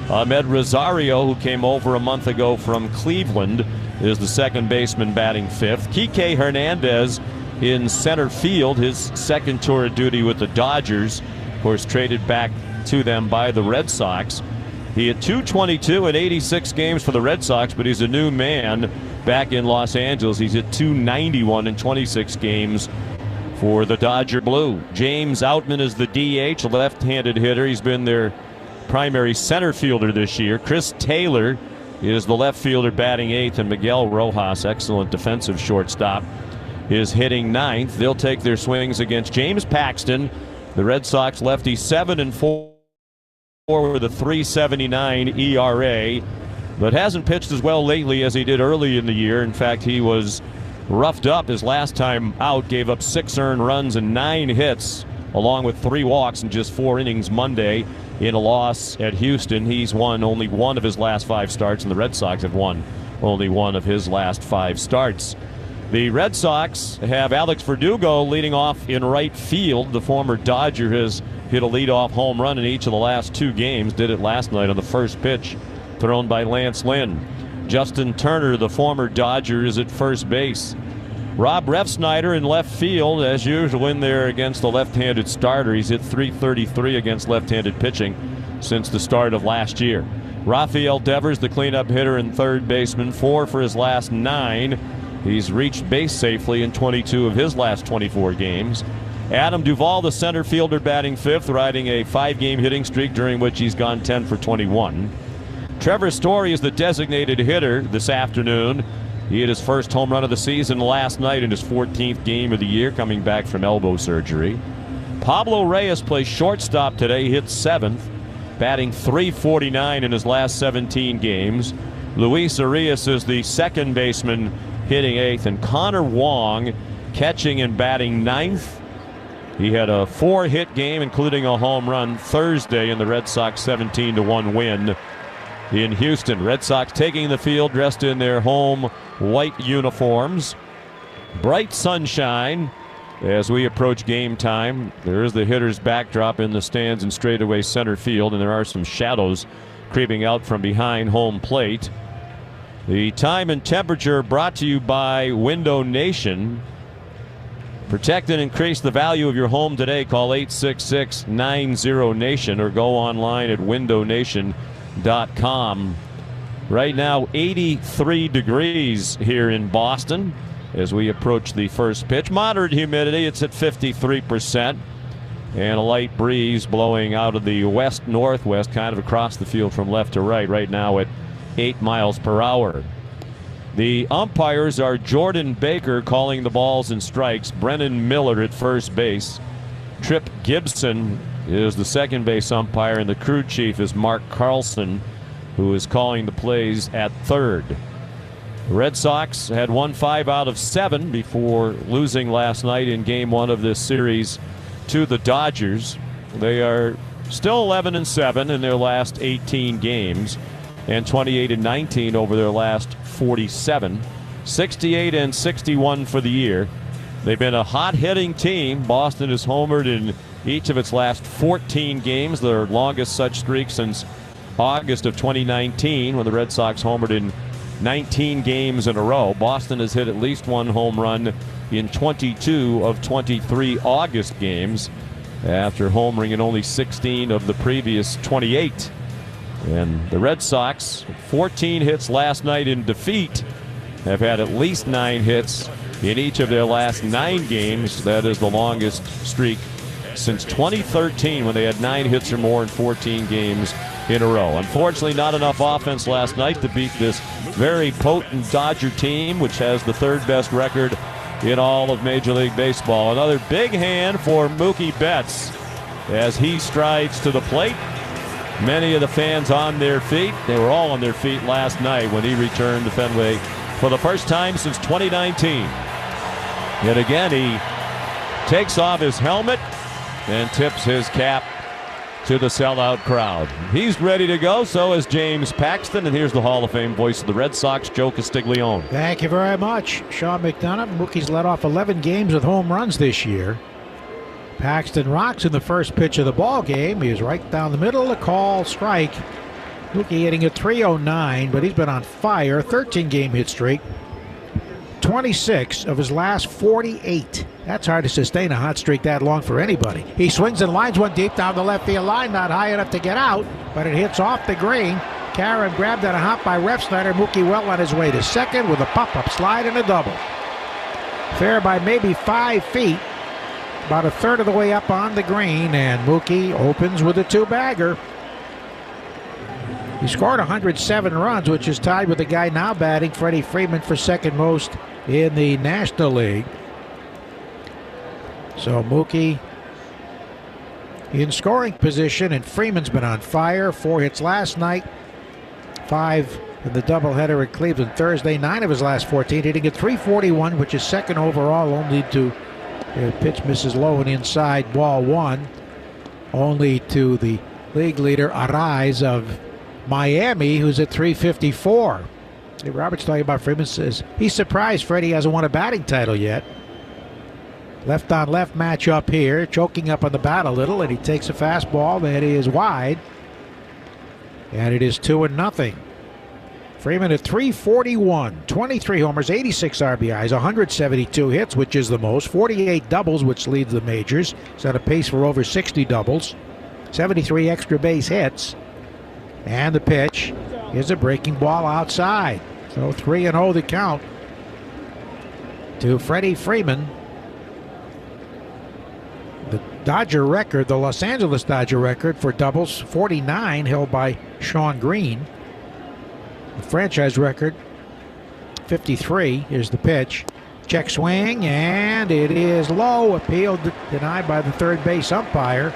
Ahmed Rosario, who came over a month ago from Cleveland, is the second baseman batting fifth. Kike Hernandez in center field, his second tour of duty with the Dodgers, of course traded back to them by the Red Sox. He had .222 in 86 games for the Red Sox, but he's a new man back in Los Angeles. He's at .291 in 26 games for the Dodger Blue. James Outman is the DH, a left-handed hitter. He's been their primary center fielder this year. Chris Taylor is the left fielder batting eighth, and Miguel Rojas, excellent defensive shortstop, is hitting ninth. They'll take their swings against James Paxton, the Red Sox lefty, 7-4 with a .379 ERA, but hasn't pitched as well lately as he did early in the year. In fact, he was roughed up his last time out, gave up 6 earned runs and 9 hits, along with 3 walks in just 4 innings Monday in a loss at Houston. He's won only 1 of his last 5 starts, and the Red Sox have won only 1 of his last 5 starts. The Red Sox have Alex Verdugo leading off in right field. The former Dodger has hit a leadoff home run in each of the last 2 games. Did it last night on the first pitch thrown by Lance Lynn. Justin Turner, the former Dodger, is at first base. Rob Refsnyder in left field, as usual, in there against the left-handed starter. He's hit .333 against left-handed pitching since the start of last year. Rafael Devers, the cleanup hitter and third baseman, 4 for his last 9. He's reached base safely in 22 of his last 24 games. Adam Duvall, the center fielder, batting fifth, riding a 5-game hitting streak during which he's gone 10 for 21. Trevor Story is the designated hitter this afternoon. He hit his first home run of the season last night in his 14th game of the year, coming back from elbow surgery. Pablo Reyes plays shortstop today. He hit 7th, batting .349 in his last 17 games. Luis Arias is the second baseman, hitting 8th, and Connor Wong catching and batting 9th. He had a 4-hit game, including a home run Thursday in the Red Sox 17-1 win in Houston. Red Sox taking the field dressed in their home white uniforms. Bright sunshine as we approach game time. There is the hitter's backdrop in the stands in straightaway center field, and there are some shadows creeping out from behind home plate. The time and temperature brought to you by Window Nation. Protect and increase the value of your home today. Call 866-90-NATION or go online at windownation.com. Right now, 83 degrees here in Boston as we approach the first pitch. Moderate humidity, it's at 53%. And a light breeze blowing out of the west-northwest, kind of across the field from left to right, right now at 8 miles per hour. The umpires are Jordan Baker calling the balls and strikes, Brennan Miller at first base. Trip Gibson is the second base umpire, and the crew chief is Mark Carlson, who is calling the plays at third. The Red Sox had won 5 out of 7 before losing last night in Game 1 of this series to the Dodgers. They are still 11-7 in their last 18 games and 28-19 over their last 47. 68-61 for the year. They've been a hot-hitting team. Boston has homered in each of its last 14 games, their longest such streak since August of 2019, when the Red Sox homered in 19 games in a row. Boston has hit at least one home run in 22 of 23 August games, after homering in only 16 of the previous 28. And the Red Sox, 14 hits last night in defeat, have had at least 9 hits in each of their last 9 games. That is the longest streak since 2013, when they had 9 hits or more in 14 games in a row. Unfortunately, not enough offense last night to beat this very potent Dodger team, which has the 3rd best record in all of Major League Baseball. Another big hand for Mookie Betts as he strides to the plate. Many of the fans on their feet. They were all on their feet last night when he returned to Fenway for the first time since 2019. Yet again, he takes off his helmet and tips his cap to the sellout crowd. He's ready to go, so is James Paxton, and here's the Hall of Fame voice of the Red Sox, Joe Castiglione. Thank you very much, Sean McDonough. Mookie's led off 11 games with home runs this year. Paxton rocks in the first pitch of the ball game. He was right down the middle, a call, strike. Mookie hitting at .309, but he's been on fire. 13-game hit streak. 26 of his last 48. That's hard to sustain a hot streak that long for anybody. He swings and lines one deep down the left field line, not high enough to get out, but it hits off the green. Karen grabbed on a hop by Refsnyder. Mookie well on his way to second with a pop-up slide and a double. Fair by maybe 5 feet, about a third of the way up on the green, and Mookie opens with a 2-bagger. He scored 107 runs, which is tied with the guy now batting, Freddie Freeman, for second most in the National League. So Mookie in scoring position, and Freeman's been on fire. 4 hits last night, 5 in the doubleheader at Cleveland Thursday. 9 of his last 14, hitting at .341, which is second overall, only to pitch misses low and inside, ball 1, only to the league leader Arraez of Miami, who's at .354. Hey, Robert's talking about Freeman, says he's surprised Freddie hasn't won a batting title yet. Left on left match up here, choking up on the bat a little, and he takes a fastball that is wide, and it is 2-0. Freeman at .341, 23 homers, 86 RBIs, 172 hits, which is the most, 48 doubles, which leads the majors. He's on a pace for over 60 doubles, 73 extra base hits, and the pitch is a breaking ball outside. So 3-0 the count to Freddie Freeman. The Dodger record, the Los Angeles Dodger record for doubles, 49, held by Sean Green. The franchise record, 53. Here's the pitch. Check swing, and it is low. Appeal denied by the third base umpire.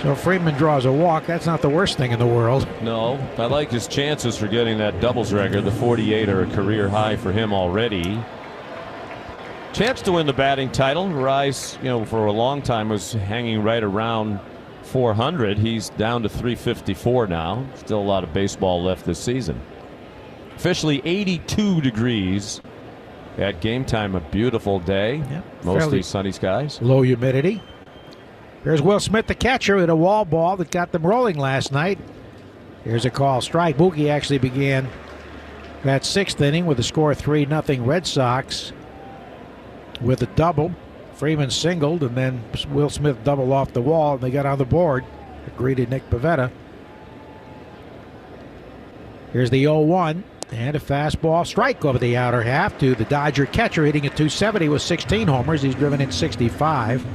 So Freeman draws a walk. That's not the worst thing in the world. No, I like his chances for getting that doubles record. The 48 are a career high for him already. Chance to win the batting title. Rice, for a long time was hanging right around 400. He's down to 354 now. Still a lot of baseball left this season. Officially 82 degrees at game time. A beautiful day. Yep, mostly sunny skies. Low humidity. Here's Will Smith, the catcher, with a wall ball that got them rolling last night. Here's a call strike. Mookie actually began that 6th inning with a score 3-0 Red Sox with a double. Freeman singled, and then Will Smith doubled off the wall, and they got on the board. Greeted Nick Pivetta. Here's the 0-1, and a fastball strike over the outer half to the Dodger catcher, hitting at .270 with 16 homers. He's driven in 65.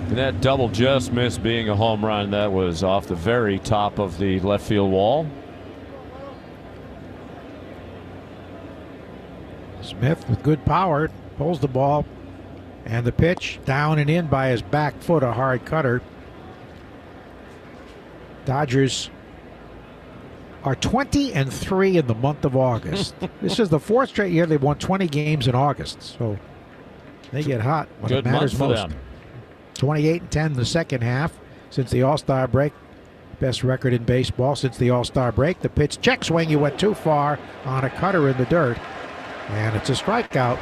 And that double just missed being a home run. That was off the very top of the left field wall. Smith with good power pulls the ball, and the pitch down and in by his back foot, a hard cutter. Dodgers are 20-3 in the month of August. This is the 4th straight year they've won 20 games in August, so they get hot when good it matters month for most. them. 28-10 in the second half since the All-Star break. Best record in baseball since the All-Star break. The pitch, check swing, he went too far on a cutter in the dirt, and it's a strikeout.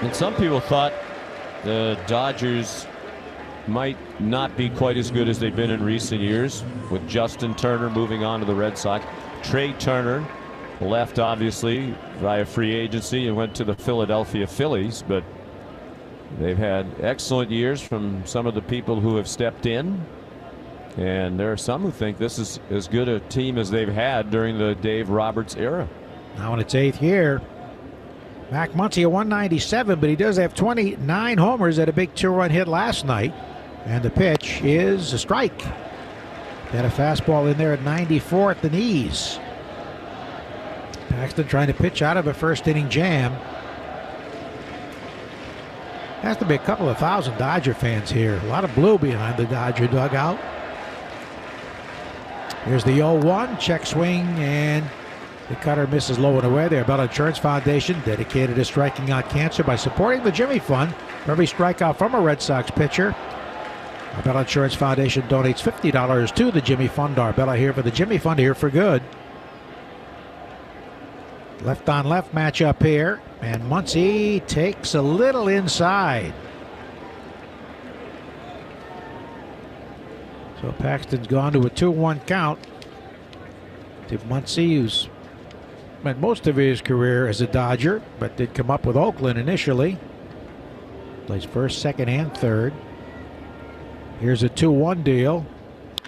And some people thought the Dodgers might not be quite as good as they've been in recent years, with Justin Turner moving on to the Red Sox. Trey Turner left, obviously, via free agency and went to the Philadelphia Phillies, but they've had excellent years from some of the people who have stepped in. And there are some who think this is as good a team as they've had during the Dave Roberts era. Now in its 8th year, Mac Muncy at 197, but he does have 29 homers at a big 2-run hit last night. And the pitch is a strike. Got a fastball in there at 94 at the knees. Paxton trying to pitch out of a first inning jam. Has to be a couple of thousand Dodger fans here. A lot of blue behind the Dodger dugout. Here's the 0-1, check swing, and the cutter misses low and away there. Bell Insurance Foundation dedicated to striking out cancer by supporting the Jimmy Fund. For every strikeout from a Red Sox pitcher, Arbella Insurance Foundation donates $50 to the Jimmy Fund. Arbella here for the Jimmy Fund, here for good. Left on left matchup here, and Muncy takes a little inside. So Paxton's gone to a 2-1 count to Muncy, who's spent most of his career as a Dodger, but did come up with Oakland initially. Plays first, second, and third. Here's a 2-1 deal.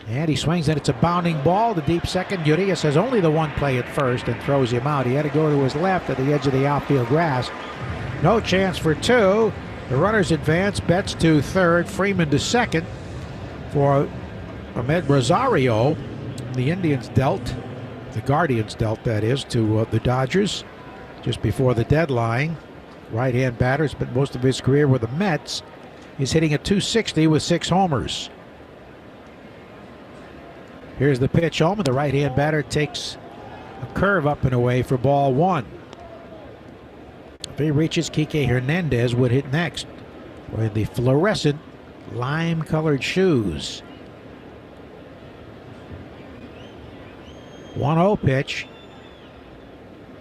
And he swings, and it's a bounding ball to deep second. Urias has only the one play at first and throws him out. He had to go to his left at the edge of the outfield grass. No chance for two. The runners advance. Betts to third. Freeman to second for Ahmed Rosario. The Indians dealt, the Guardians dealt, that is, to the Dodgers just before the deadline. Right-hand batter, spent most of his career with the Mets. He's hitting at .260 with 6 homers. Here's the pitch home, and the right-hand batter takes a curve up and away for ball 1. If he reaches, Kike Hernandez would hit next with the fluorescent lime-colored shoes. 1-0 pitch.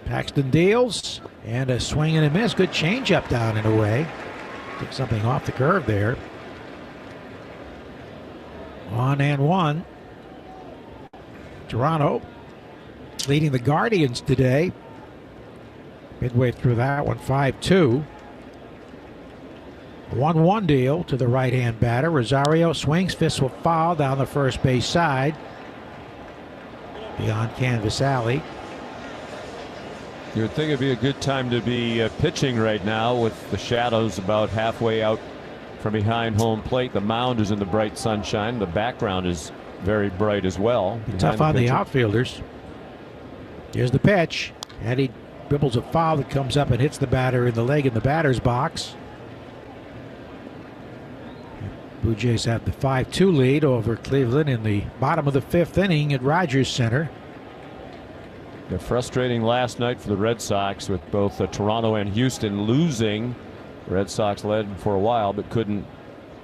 Paxton deals, and a swing and a miss. Good changeup down and away. Took something off the curve there. 1-1. Toronto leading the Guardians today. Midway through that one, 5-2. 1-1 deal to the right-hand batter. Rosario swings, fist will foul down the first base side. Beyond Canvas Alley. You would think it'd be a good time to be pitching right now with the shadows about halfway out from behind home plate. The mound is in the bright sunshine. The background is very bright as well. Tough on the outfielders. Here's the pitch, and he dribbles a foul that comes up and hits the batter in the leg in the batter's box. Blue Jays have the 5-2 lead over Cleveland in the bottom of the 5th inning at Rogers Center. They're frustrating last night for the Red Sox with both Toronto and Houston losing. The Red Sox led for a while but couldn't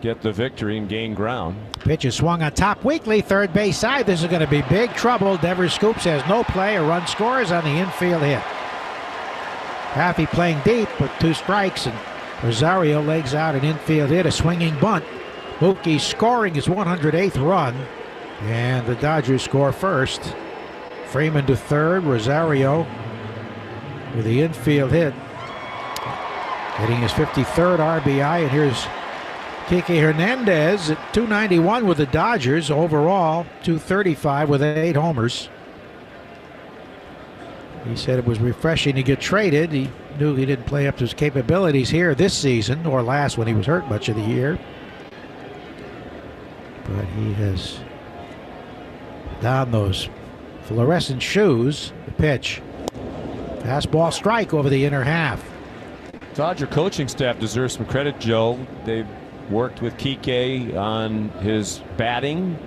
get the victory and gain ground. Pitch is swung on top weakly, third base side. This is going to be big trouble. Devers Scoops has no play. A run scores on the infield hit. Haffey playing deep with 2 strikes, and Rosario legs out an infield hit, a swinging bunt. Mookie scoring his 108th run, and the Dodgers score first. Freeman to third, Rosario with the infield hit, hitting his 53rd RBI, and here's Kike Hernandez at 291 with the Dodgers. Overall, 235 with 8 homers. He said it was refreshing to get traded. He knew he didn't play up to his capabilities here this season, or last when he was hurt much of the year. But he has donned those fluorescent shoes. The pitch. Fastball strike over the inner half. Dodger coaching staff deserves some credit, Joe. They've worked with Kike on his batting.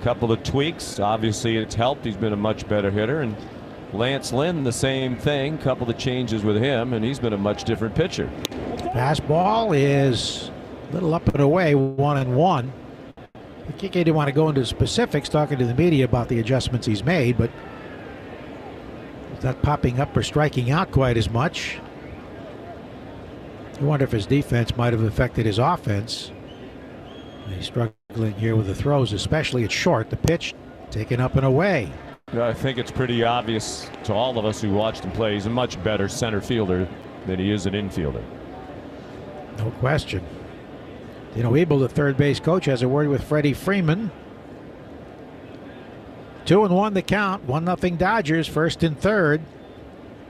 A couple of tweaks. Obviously, it's helped. He's been a much better hitter. And Lance Lynn, the same thing. A couple of changes with him, and he's been a much different pitcher. Fastball is a little up and away, 1-1. Kike didn't want to go into specifics, talking to the media about the adjustments he's made, but he's not popping up or striking out quite as much. You wonder if his defense might have affected his offense. He's struggling here with the throws, especially at short. The pitch taken up and away. I think it's pretty obvious to all of us who watched him play. He's a much better center fielder than he is an infielder. No question. Dino Ebel, the third base coach, has a word with Freddie Freeman. 2-1 the count. 1-0 Dodgers, first and third.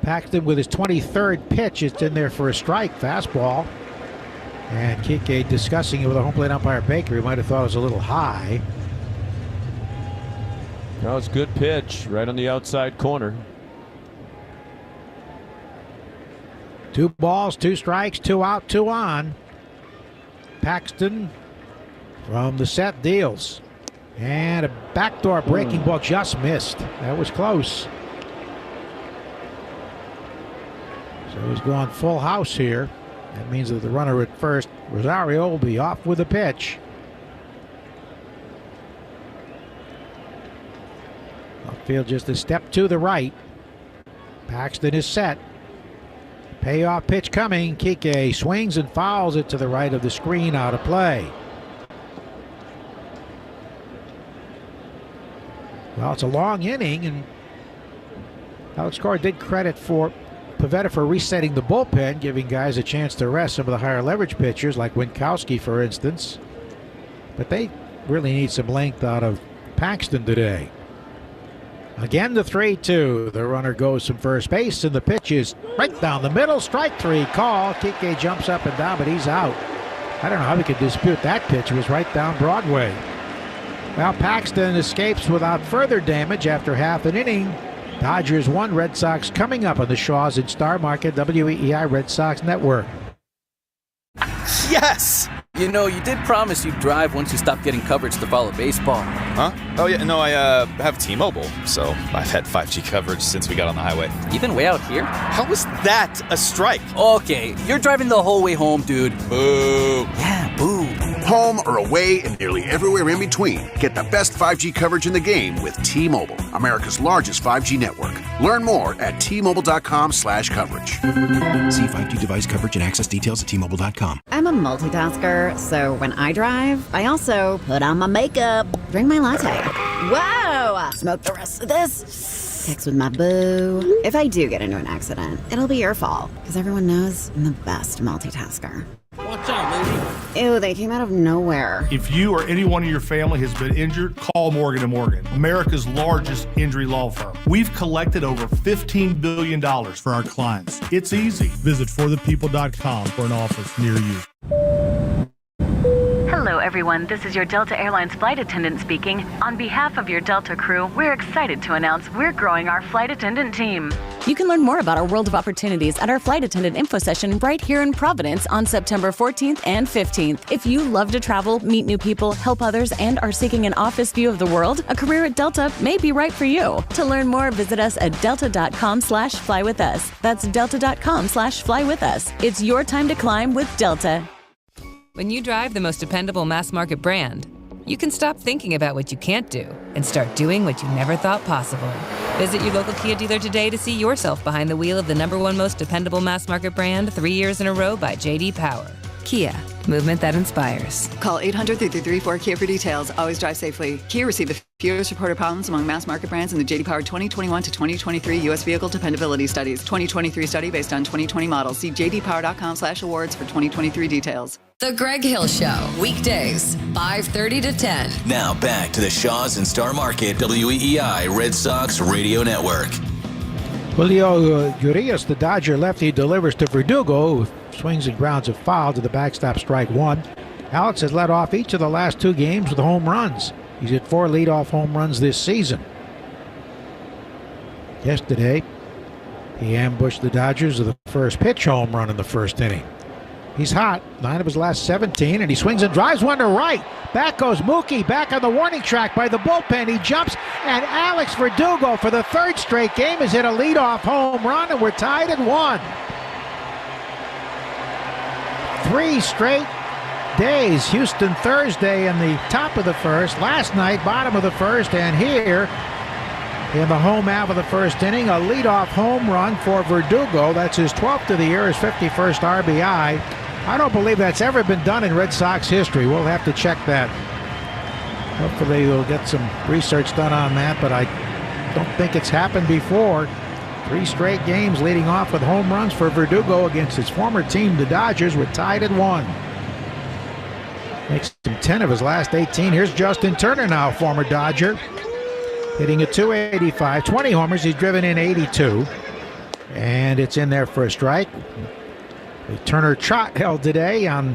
Paxton with his 23rd pitch. It's in there for a strike. Fastball. And Kike discussing it with a home plate umpire Baker. He might have thought it was a little high. That was a good pitch right on the outside corner. 2 balls, 2 strikes, 2 out, 2 on. Paxton from the set deals. And a backdoor breaking ball just missed. That was close. So he's going full house here. That means that the runner at first, Rosario, will be off with a pitch. Outfield just a step to the right. Paxton is set. Payoff pitch coming. Kike swings and fouls it to the right of the screen, out of play. Well, it's a long inning, and Alex Cora did credit for Pivetta for resetting the bullpen, giving guys a chance to rest some of the higher leverage pitchers like Winkowski, for instance. But they really need some length out of Paxton today. Again, the 3-2. The runner goes from first base, and the pitch is right down the middle. Strike 3 call. Kike jumps up and down, but he's out. I don't know how we could dispute that pitch. It was right down Broadway. Well, Paxton escapes without further damage after half an inning. Dodgers 1, Red Sox coming up on the Shaws and Star Market WEEI Red Sox Network. Yes! You know, you did promise you'd drive once you stopped getting coverage to follow baseball. Huh? Oh, yeah, no, I have T-Mobile, so I've had 5G coverage since we got on the highway. Even way out here? How was that a strike? Okay, you're driving the whole way home, dude. Boo. Yeah, boo. Home or away and nearly everywhere in between. Get the best 5G coverage in the game with T-Mobile, America's largest 5G network. Learn more at T-Mobile.com/coverage. See 5G device coverage and access details at T-Mobile.com. I'm a multitasker, so when I drive, I also put on my makeup, drink my latte. Whoa! Smoke the rest of this. Text with my boo. If I do get into an accident, it'll be your fault, because everyone knows I'm the best multitasker. Watch out, lady. Ew, they came out of nowhere. If you or anyone in your family has been injured, call Morgan & Morgan, America's largest injury law firm. We've collected over $15 billion for our clients. It's easy. Visit forthepeople.com for an office near you. Hello, everyone. This is your Delta Airlines flight attendant speaking. On behalf of your Delta crew, we're excited to announce we're growing our flight attendant team. You can learn more about our world of opportunities at our flight attendant info session right here in Providence on September 14th and 15th. If you love to travel, meet new people, help others, and are seeking an office view of the world, a career at Delta may be right for you. To learn more, visit us at delta.com/flywithus. That's delta.com/flywithus. It's your time to climb with Delta. When you drive the most dependable mass market brand, you can stop thinking about what you can't do and start doing what you never thought possible. Visit your local Kia dealer today to see yourself behind the wheel of the #1 most dependable mass market brand 3 years in a row by J.D. Power. Kia, movement that inspires. Call 800-333-4KIA for details. Always drive safely. Kia received the fewest reported problems among mass market brands in the J.D. Power 2021 to 2023 U.S. Vehicle Dependability Studies. 2023 study based on 2020 models. See jdpower.com/awards for 2023 details. The Greg Hill Show, weekdays, 5:30 to 10. Now back to the Shaws and Star Market WEEI Red Sox Radio Network. Julio Urias, the Dodger lefty, delivers to Verdugo, who swings and grounds a foul to the backstop, strike 1. Alex has led off each of the last 2 games with home runs. He's hit 4 leadoff home runs this season. Yesterday, he ambushed the Dodgers with the first pitch home run in the first inning. He's hot, 9 of his last 17, and he swings and drives one to right. Back goes Mookie, back on the warning track by the bullpen. He jumps, and Alex Verdugo, for the 3rd straight game, has hit a leadoff home run, and we're tied at 1. 3 straight days. Houston Thursday in the top of the first. Last night, bottom of the first, and here in the home half of the first inning, a leadoff home run for Verdugo. That's his 12th of the year, his 51st RBI. I don't believe that's ever been done in Red Sox history. We'll have to check that. Hopefully we'll get some research done on that, but I don't think it's happened before. 3 straight games leading off with home runs for Verdugo against his former team, the Dodgers, were tied at 1. Makes him 10 of his last 18. Here's Justin Turner now, former Dodger, hitting a .285, 20 homers. He's driven in 82, and it's in there for a strike. The Turner trot held today on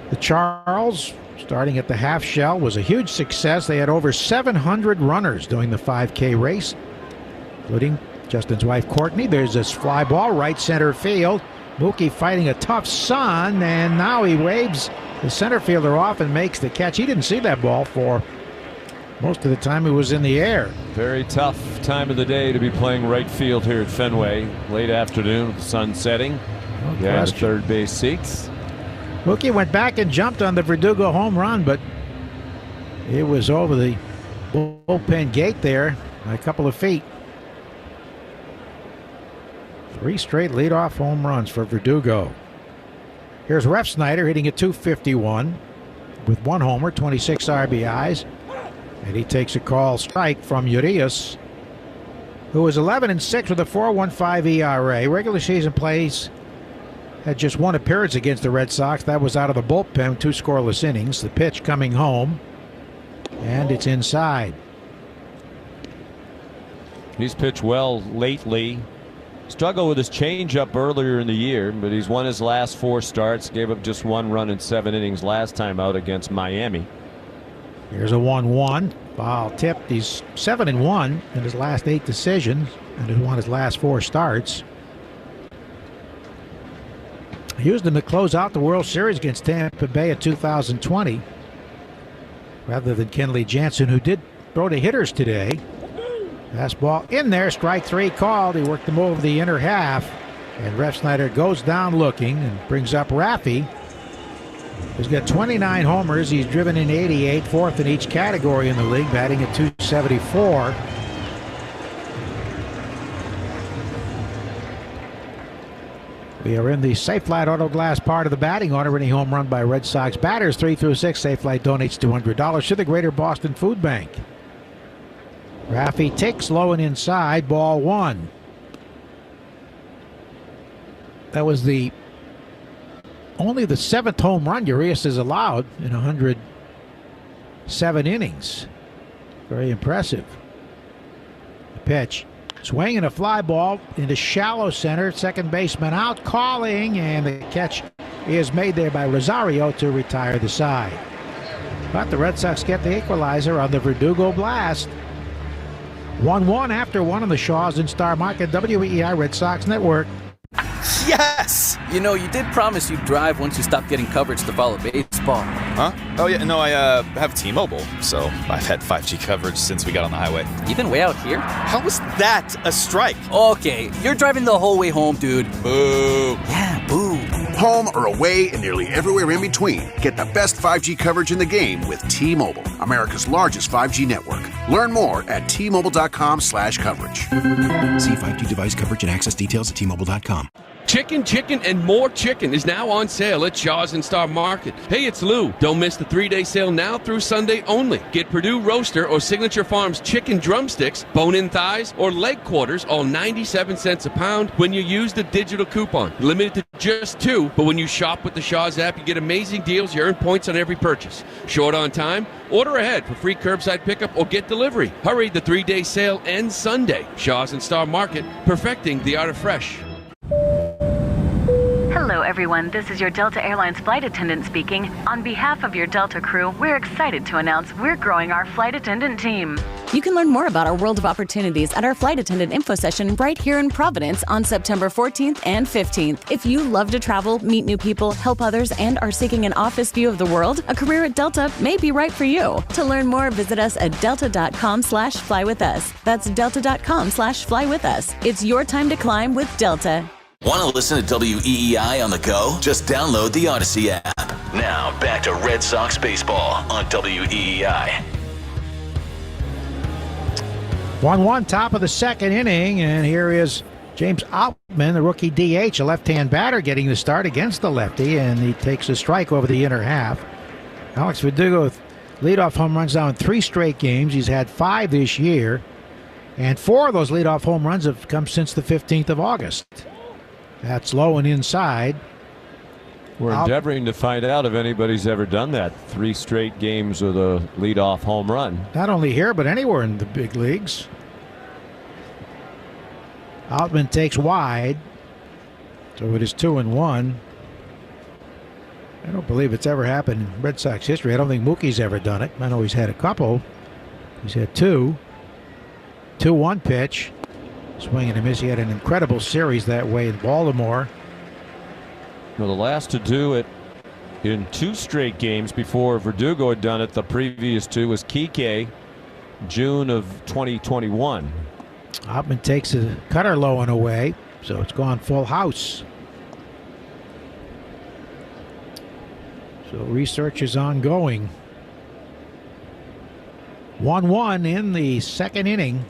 the Charles, starting at the half shell, was a huge success. They had over 700 runners doing the 5K race, including Justin's wife, Courtney. There's this fly ball, right center field. Mookie fighting a tough sun, and now he waves the center fielder off and makes the catch. He didn't see that ball for most of the time it was in the air. Very tough time of the day to be playing right field here at Fenway. Late afternoon, the sun setting. The third base seats. Mookie went back and jumped on the Verdugo home run, but it was over the bullpen gate there by a couple of feet. 3 straight leadoff home runs for Verdugo. Here's Refsnyder hitting a .251 with 1 homer, 26 RBIs. And he takes a call strike from Urias, who is 11-6 with a 4.15 ERA. Regular season plays had just 1 appearance against the Red Sox. That was out of the bullpen, 2 scoreless innings. The pitch coming home, and it's inside. He's pitched well lately. Struggled with his changeup earlier in the year, but he's won his last 4 starts. Gave up just 1 run in 7 innings last time out against Miami. Here's a 1-1. Foul tipped. He's 7-1 in his last 8 decisions and has won his last 4 starts. He used him to close out the World Series against Tampa Bay in 2020 rather than Kenley Jansen, who did throw to hitters today. Fastball in there, strike 3 called. He worked him over the inner half, and Refsnyder goes down looking and brings up Raffy. He's got 29 homers. He's driven in 88, 4th in each category in the league, batting at .274. We are in the Safelite Auto Glass part of the batting order. Any home run by Red Sox batters 3 through 6. Safelite donates $200 to the Greater Boston Food Bank. Raffy takes low and inside, ball 1. That was only the 7th home run Urias has allowed in 107 innings. Very impressive. The pitch. Swing and a fly ball into shallow center. Second baseman out, calling, and the catch is made there by Rosario to retire the side. But the Red Sox get the equalizer on the Verdugo blast. 1-1 after 1 on the Shaws and Star Market, WEEI Red Sox Network. Yes! You know, you did promise you'd drive once you stopped getting coverage to follow baseball. Huh? Oh, yeah, no, I have T-Mobile, so I've had 5G coverage since we got on the highway. You've been way out here? How was that a strike? Okay, you're driving the whole way home, dude. Boo. Yeah, boo. Home or away and nearly everywhere in between. Get the best 5G coverage in the game with T-Mobile, America's largest 5G network. Learn more at T-Mobile.com/coverage. See 5G device coverage and access details at T-Mobile.com. Chicken, and more chicken is now on sale at Shaw's and Star Market. Hey, it's Lou. Don't miss the 3-day sale now through Sunday only. Get Purdue Roaster or Signature Farms chicken drumsticks, bone-in thighs, or leg quarters, all 97 cents a pound when you use the digital coupon. Limited to just 2, but when you shop with the Shaw's app, you get amazing deals. You earn points on every purchase. Short on time? Order ahead for free curbside pickup or get delivery. Hurry, the 3-day sale ends Sunday. Shaw's and Star Market, perfecting the art of fresh. Hello, everyone. This is your Delta Airlines flight attendant speaking. On behalf of your Delta crew, we're excited to announce we're growing our flight attendant team. You can learn more about our world of opportunities at our flight attendant info session right here in Providence on September 14th and 15th. If you love to travel, meet new people, help others, and are seeking an office view of the world, a career at Delta may be right for you. To learn more, visit us at delta.com/flywithus. That's delta.com/flywithus. It's your time to climb with Delta. Want to listen to WEEI on the go? Just download the Odyssey app. Now, back to Red Sox baseball on WEEI. 1-1, top of the 2nd inning, and here is James Outman, the rookie DH, a left-hand batter, getting the start against the lefty, and he takes a strike over the inner half. Alex Verdugo with leadoff home runs now in 3 straight games. He's had 5 this year, and 4 of those leadoff home runs have come since the 15th of August. That's low and inside. We're endeavoring to find out if anybody's ever done that. 3 straight games with a leadoff home run. Not only here, but anywhere in the big leagues. Outman takes wide, so it is 2-1. I don't believe it's ever happened in Red Sox history. I don't think Mookie's ever done it. I know he's had a couple. He's had 2. 2-1 pitch. Swing and a miss. He had an incredible series that way in Baltimore. Well, the last to do it in 2 straight games before Verdugo had done it the previous 2 was Kike, June of 2021. Outman takes a cutter low and away, so it's gone full house. So research is ongoing. 1-1 in the second inning.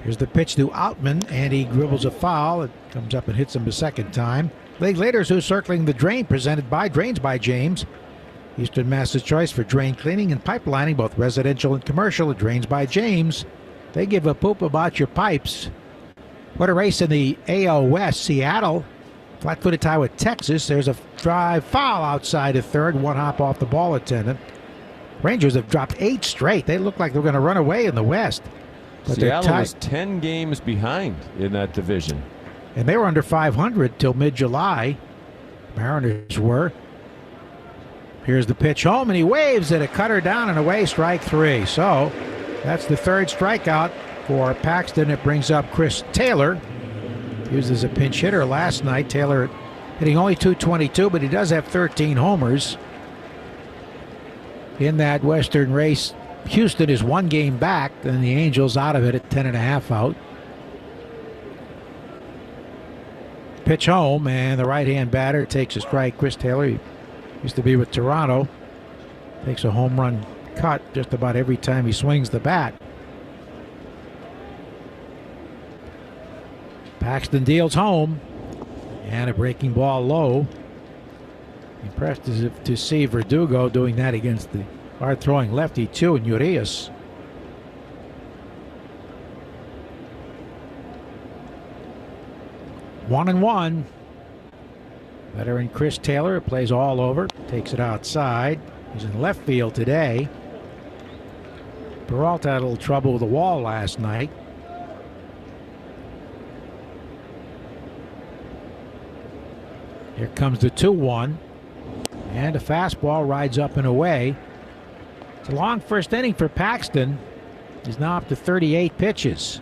Here's the pitch to Outman, and he dribbles a foul. It comes up and hits him the second time. League leaders who circling the drain, presented by Drains by James. Eastern Mass's choice for drain cleaning and pipelining, both residential and commercial. Drains by James. They give a poop about your pipes. What a race in the AL West. Seattle, flat-footed tie with Texas. There's a drive foul outside of third. 1 hop off the ball attendant. Rangers have dropped 8 straight. They look like they're going to run away in the West. But Seattle was 10 games behind in that division. And they were under 500 till mid-July. Mariners were. Here's the pitch home, and he waves at a cutter down and away, strike 3. So that's the 3rd strikeout for Paxton. It brings up Chris Taylor. He was as a pinch hitter last night. Taylor hitting only .222, but he does have 13 homers. In that Western race, Houston is 1 game back, and the Angels out of it at 10.5 out. Pitch home, and the right-hand batter takes a strike. Chris Taylor, he used to be with Toronto, takes a home run cut just about every time he swings the bat. Paxton deals home, and a breaking ball low. Impressed to see Verdugo doing that against the hard-throwing lefty, too, and Urias. One and one. Veteran Chris Taylor plays all over, takes it outside. He's in left field today. Peralta had a little trouble with the wall last night. Here comes the 2-1. And a fastball rides up and away. It's a long first inning for Paxton. He's now up to 38 pitches.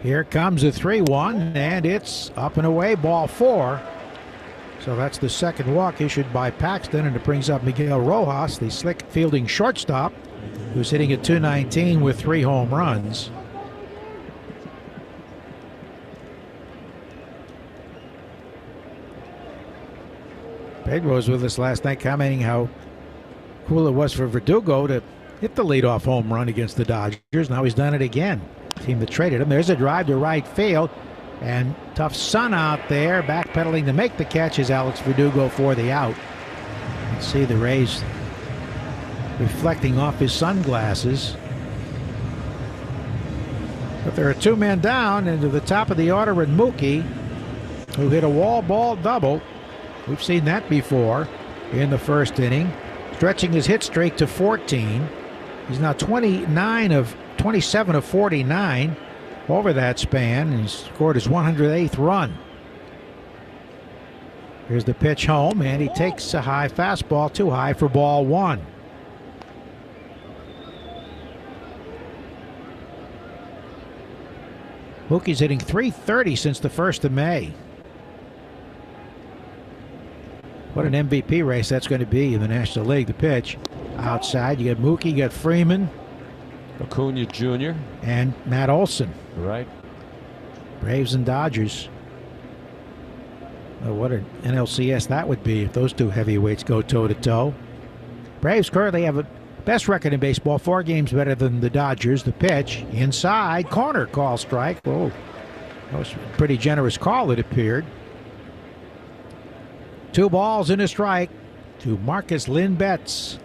Here comes a 3-1, and it's up and away, ball 4. So that's the second walk issued by Paxton, and it brings up Miguel Rojas, the slick fielding shortstop, who's hitting at .219 with 3 home runs. Pedro was with us last night commenting how cool it was for Verdugo to hit the leadoff home run against the Dodgers. Now he's done it again. Team that traded him. There's a drive to right field, and tough sun out there. Backpedaling to make the catch is Alex Verdugo for the out. You can see the rays reflecting off his sunglasses. But there are 2 men down, and to the top of the order in Mookie, who hit a wall ball double. We've seen that before in the first inning, stretching his hit streak to 14. He's now 27 of 49 over that span, and he's scored his 108th run. Here's the pitch home, and he takes a high fastball, too high for ball 1. Mookie's hitting .330 since the 1st of May. What an MVP race that's going to be in the National League. The pitch outside. You got Mookie, you got Freeman, Acuna Jr. and Matt Olson. Right. Braves and Dodgers. What an NLCS that would be if those two heavyweights go toe-to-toe. Braves currently have a best record in baseball, 4 games better than the Dodgers. The pitch, inside, corner, call strike. Oh, that was a pretty generous call, it appeared. 2 balls and a strike to Marcus Lynn Betts.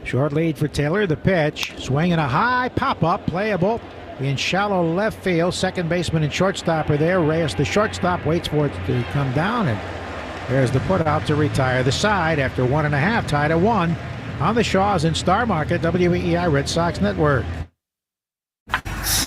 Short lead for Taylor. The pitch, swinging a high pop-up, playable in shallow left field. Second baseman and shortstop are there. Reyes, the shortstop, waits for it to come down, and there's the put-out to retire the side after 1.5, tied at 1 on the Shaws in Star Market, WEEI Red Sox Network.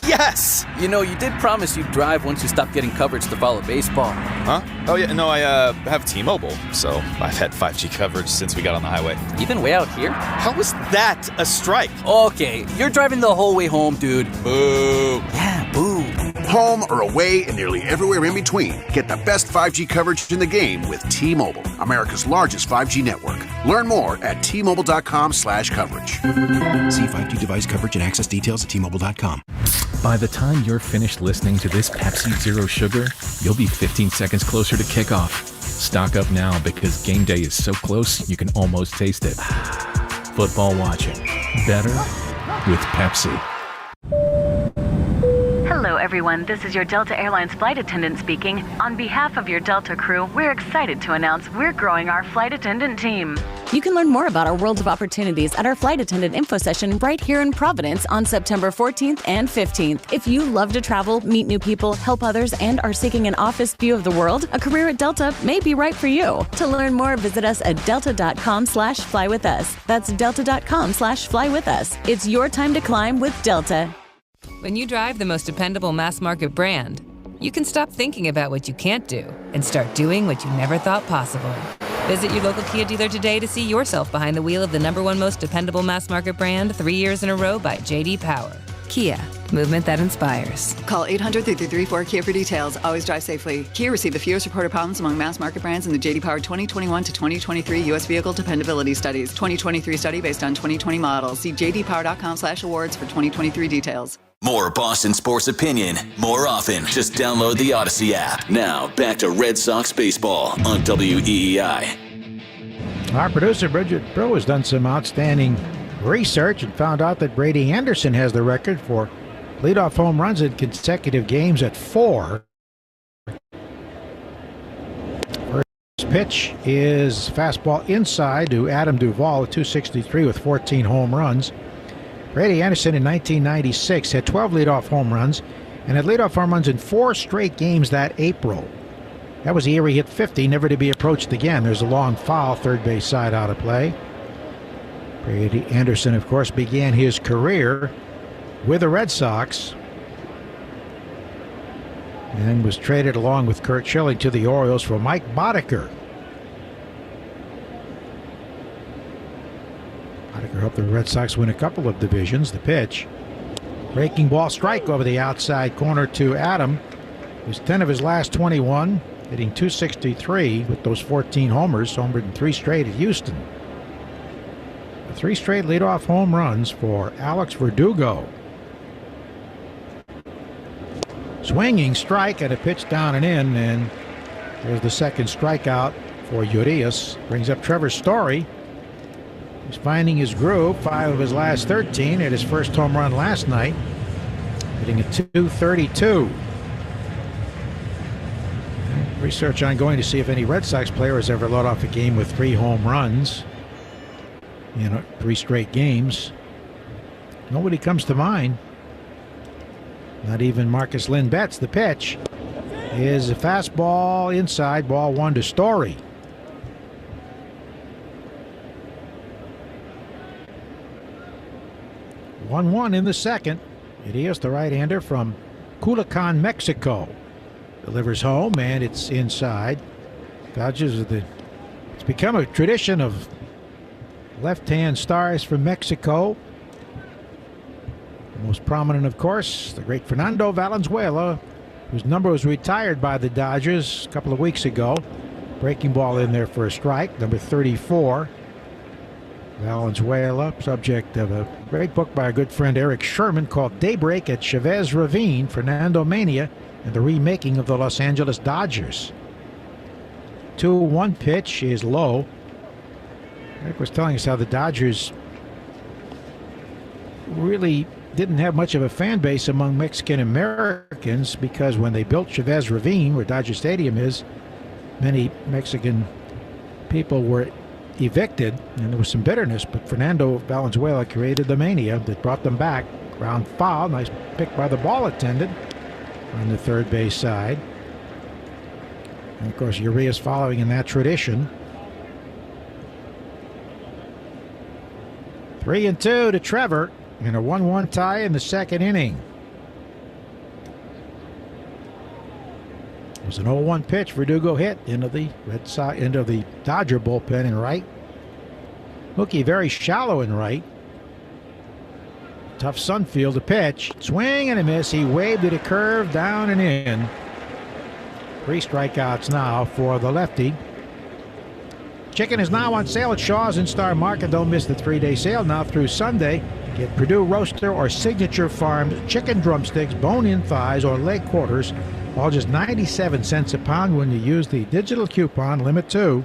Yes! You know, you did promise you'd drive once you stopped getting coverage to follow baseball. Huh? Oh, yeah, no, I have T-Mobile, so I've had 5G coverage since we got on the highway. Even way out here? How was that a strike? Okay, you're driving the whole way home, dude. Boo. Yeah, boo. Home or away and nearly everywhere in between. Get the best 5G coverage in the game with T-Mobile, America's largest 5G network. Learn more at T-Mobile.com/coverage. See 5G device coverage and access details at T-Mobile.com. By the time you're finished listening to this Pepsi Zero Sugar, you'll be 15 seconds closer to kickoff. Stock up now because game day is so close you can almost taste it. Football watching. Better with Pepsi. Hello, everyone. This is your Delta Airlines flight attendant speaking. On behalf of your Delta crew, we're excited to announce we're growing our flight attendant team. You can learn more about our world of opportunities at our flight attendant info session right here in Providence on September 14th and 15th. If you love to travel, meet new people, help others, and are seeking an office view of the world, a career at Delta may be right for you. To learn more, visit us at delta.com/flywithus. That's delta.com/flywithus. It's your time to climb with Delta. When you drive the most dependable mass market brand, you can stop thinking about what you can't do and start doing what you never thought possible. Visit your local Kia dealer today to see yourself behind the wheel of the #1 most dependable mass market brand 3 years in a row by J.D. Power. Kia, movement that inspires. Call 800-334-KIA for details. Always drive safely. Kia received the fewest reported problems among mass market brands in the J.D. Power 2021 to 2023 U.S. Vehicle Dependability Studies. 2023 study based on 2020 models. See jdpower.com/awards for 2023 details. More Boston sports opinion, more often. Just download the Odyssey app. Now, back to Red Sox baseball on WEEI. Our producer, Bridget Brew, has done some outstanding research and found out that Brady Anderson has the record for leadoff home runs in consecutive games at 4. First pitch is fastball inside to Adam Duvall at .263 with 14 home runs. Brady Anderson in 1996 had 12 leadoff home runs and had leadoff home runs in 4 straight games that April. That was the year he hit 50, never to be approached again. There's a long foul, third base side out of play. Brady Anderson, of course, began his career with the Red Sox and was traded along with Curt Schilling to the Orioles for Mike Boddicker. Boddicker helped the Red Sox win a couple of divisions. The pitch, breaking ball, strike over the outside corner to Adam. It was 10 of his last 21, hitting .263 with those 14 homers, homered in 3 straight at Houston. 3 straight leadoff home runs for Alex Verdugo. Swinging strike and a pitch down and in, and there's the second strikeout for Urias. Brings up Trevor Story. He's finding his groove. 5 of his last 13 at his first home run last night, hitting a .232. Research ongoing to see if any Red Sox player has ever led off a game with 3 home runs in 3 straight games. Nobody comes to mind. Not even Marcus Lynn Betts. The pitch is a fastball inside, ball 1 to Story. (1-1) in the second. Urias, the right-hander from Culiacan, Mexico, delivers home, and it's inside. Dodgers it's become a tradition of left-hand stars from Mexico. The most prominent, of course, the great Fernando Valenzuela, whose number was retired by the Dodgers a couple of weeks ago. Breaking ball in there for a strike, number 34. Valenzuela, subject of a great book by our good friend Eric Sherman called Daybreak at Chavez Ravine, Fernando Mania. and the remaking of the Los Angeles Dodgers. 2-1 pitch is low. Rick was telling us how the Dodgers really didn't have much of a fan base among Mexican Americans because when they built Chavez Ravine, where Dodger Stadium is, many Mexican people were evicted, and there was some bitterness, but Fernando Valenzuela created the mania that brought them back. Ground foul, nice pick by the ball attendant on the third base side. And of course, Urias following in that tradition. 3-2 to Trevor in a 1-1 tie in the second inning. It was an 0-1 pitch. Verdugo hit into the Dodger bullpen in right. Mookie very shallow in right. Tough Sunfield to pitch. Swing and a miss. He waved it a curve down and in. 3 strikeouts now for the lefty. Chicken is now on sale at Shaw's in Star Market. Don't miss the 3-day sale now through Sunday. Get Purdue Roaster or Signature Farms chicken drumsticks, bone-in thighs, or leg quarters, all just 97 cents a pound when you use the digital coupon Limit 2.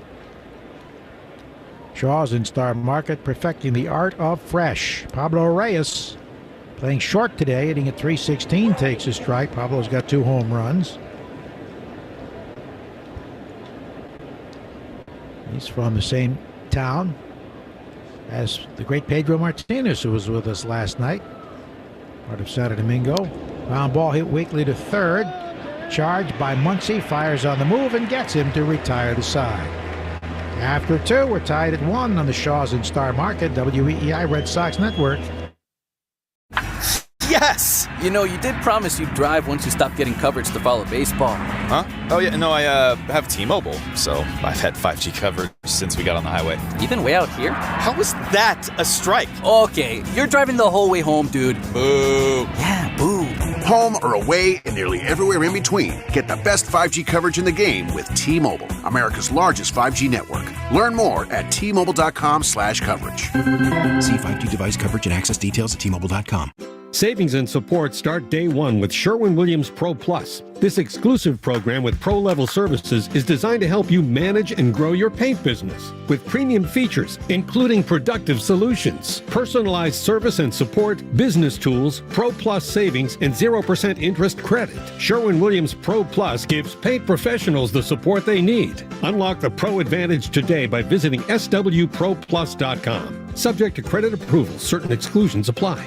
Shaw's in Star Market, perfecting the art of fresh. Pablo Reyes playing short today, hitting at .316, takes a strike. Pablo's got 2 home runs. He's from the same town as the great Pedro Martinez, who was with us last night, part of Santo Domingo. Ground ball hit weakly to third. Charged by Muncy, fires on the move and gets him to retire the side. After 2, we're tied at 1 on the Shaw's in Star Market, WEEI Red Sox Network. Yes! You know, you did promise you'd drive once you stopped getting coverage to follow baseball. Huh? Oh, yeah, no, I have T-Mobile, so I've had 5G coverage since we got on the highway. Even way out here? How was that a strike? Okay, you're driving the whole way home, dude. Boo. Yeah, boo. Home or away and nearly everywhere in between. Get the best 5G coverage in the game with T-Mobile, America's largest 5G network. Learn more at T-Mobile.com/coverage. See 5G device coverage and access details at T-Mobile.com. Savings and support start day 1 with Sherwin-Williams Pro Plus. This exclusive program with pro-level services is designed to help you manage and grow your paint business. With premium features, including productive solutions, personalized service and support, business tools, Pro Plus savings, and 0% interest credit. Sherwin-Williams Pro Plus gives paint professionals the support they need. Unlock the Pro Advantage today by visiting swproplus.com. Subject to credit approval, certain exclusions apply.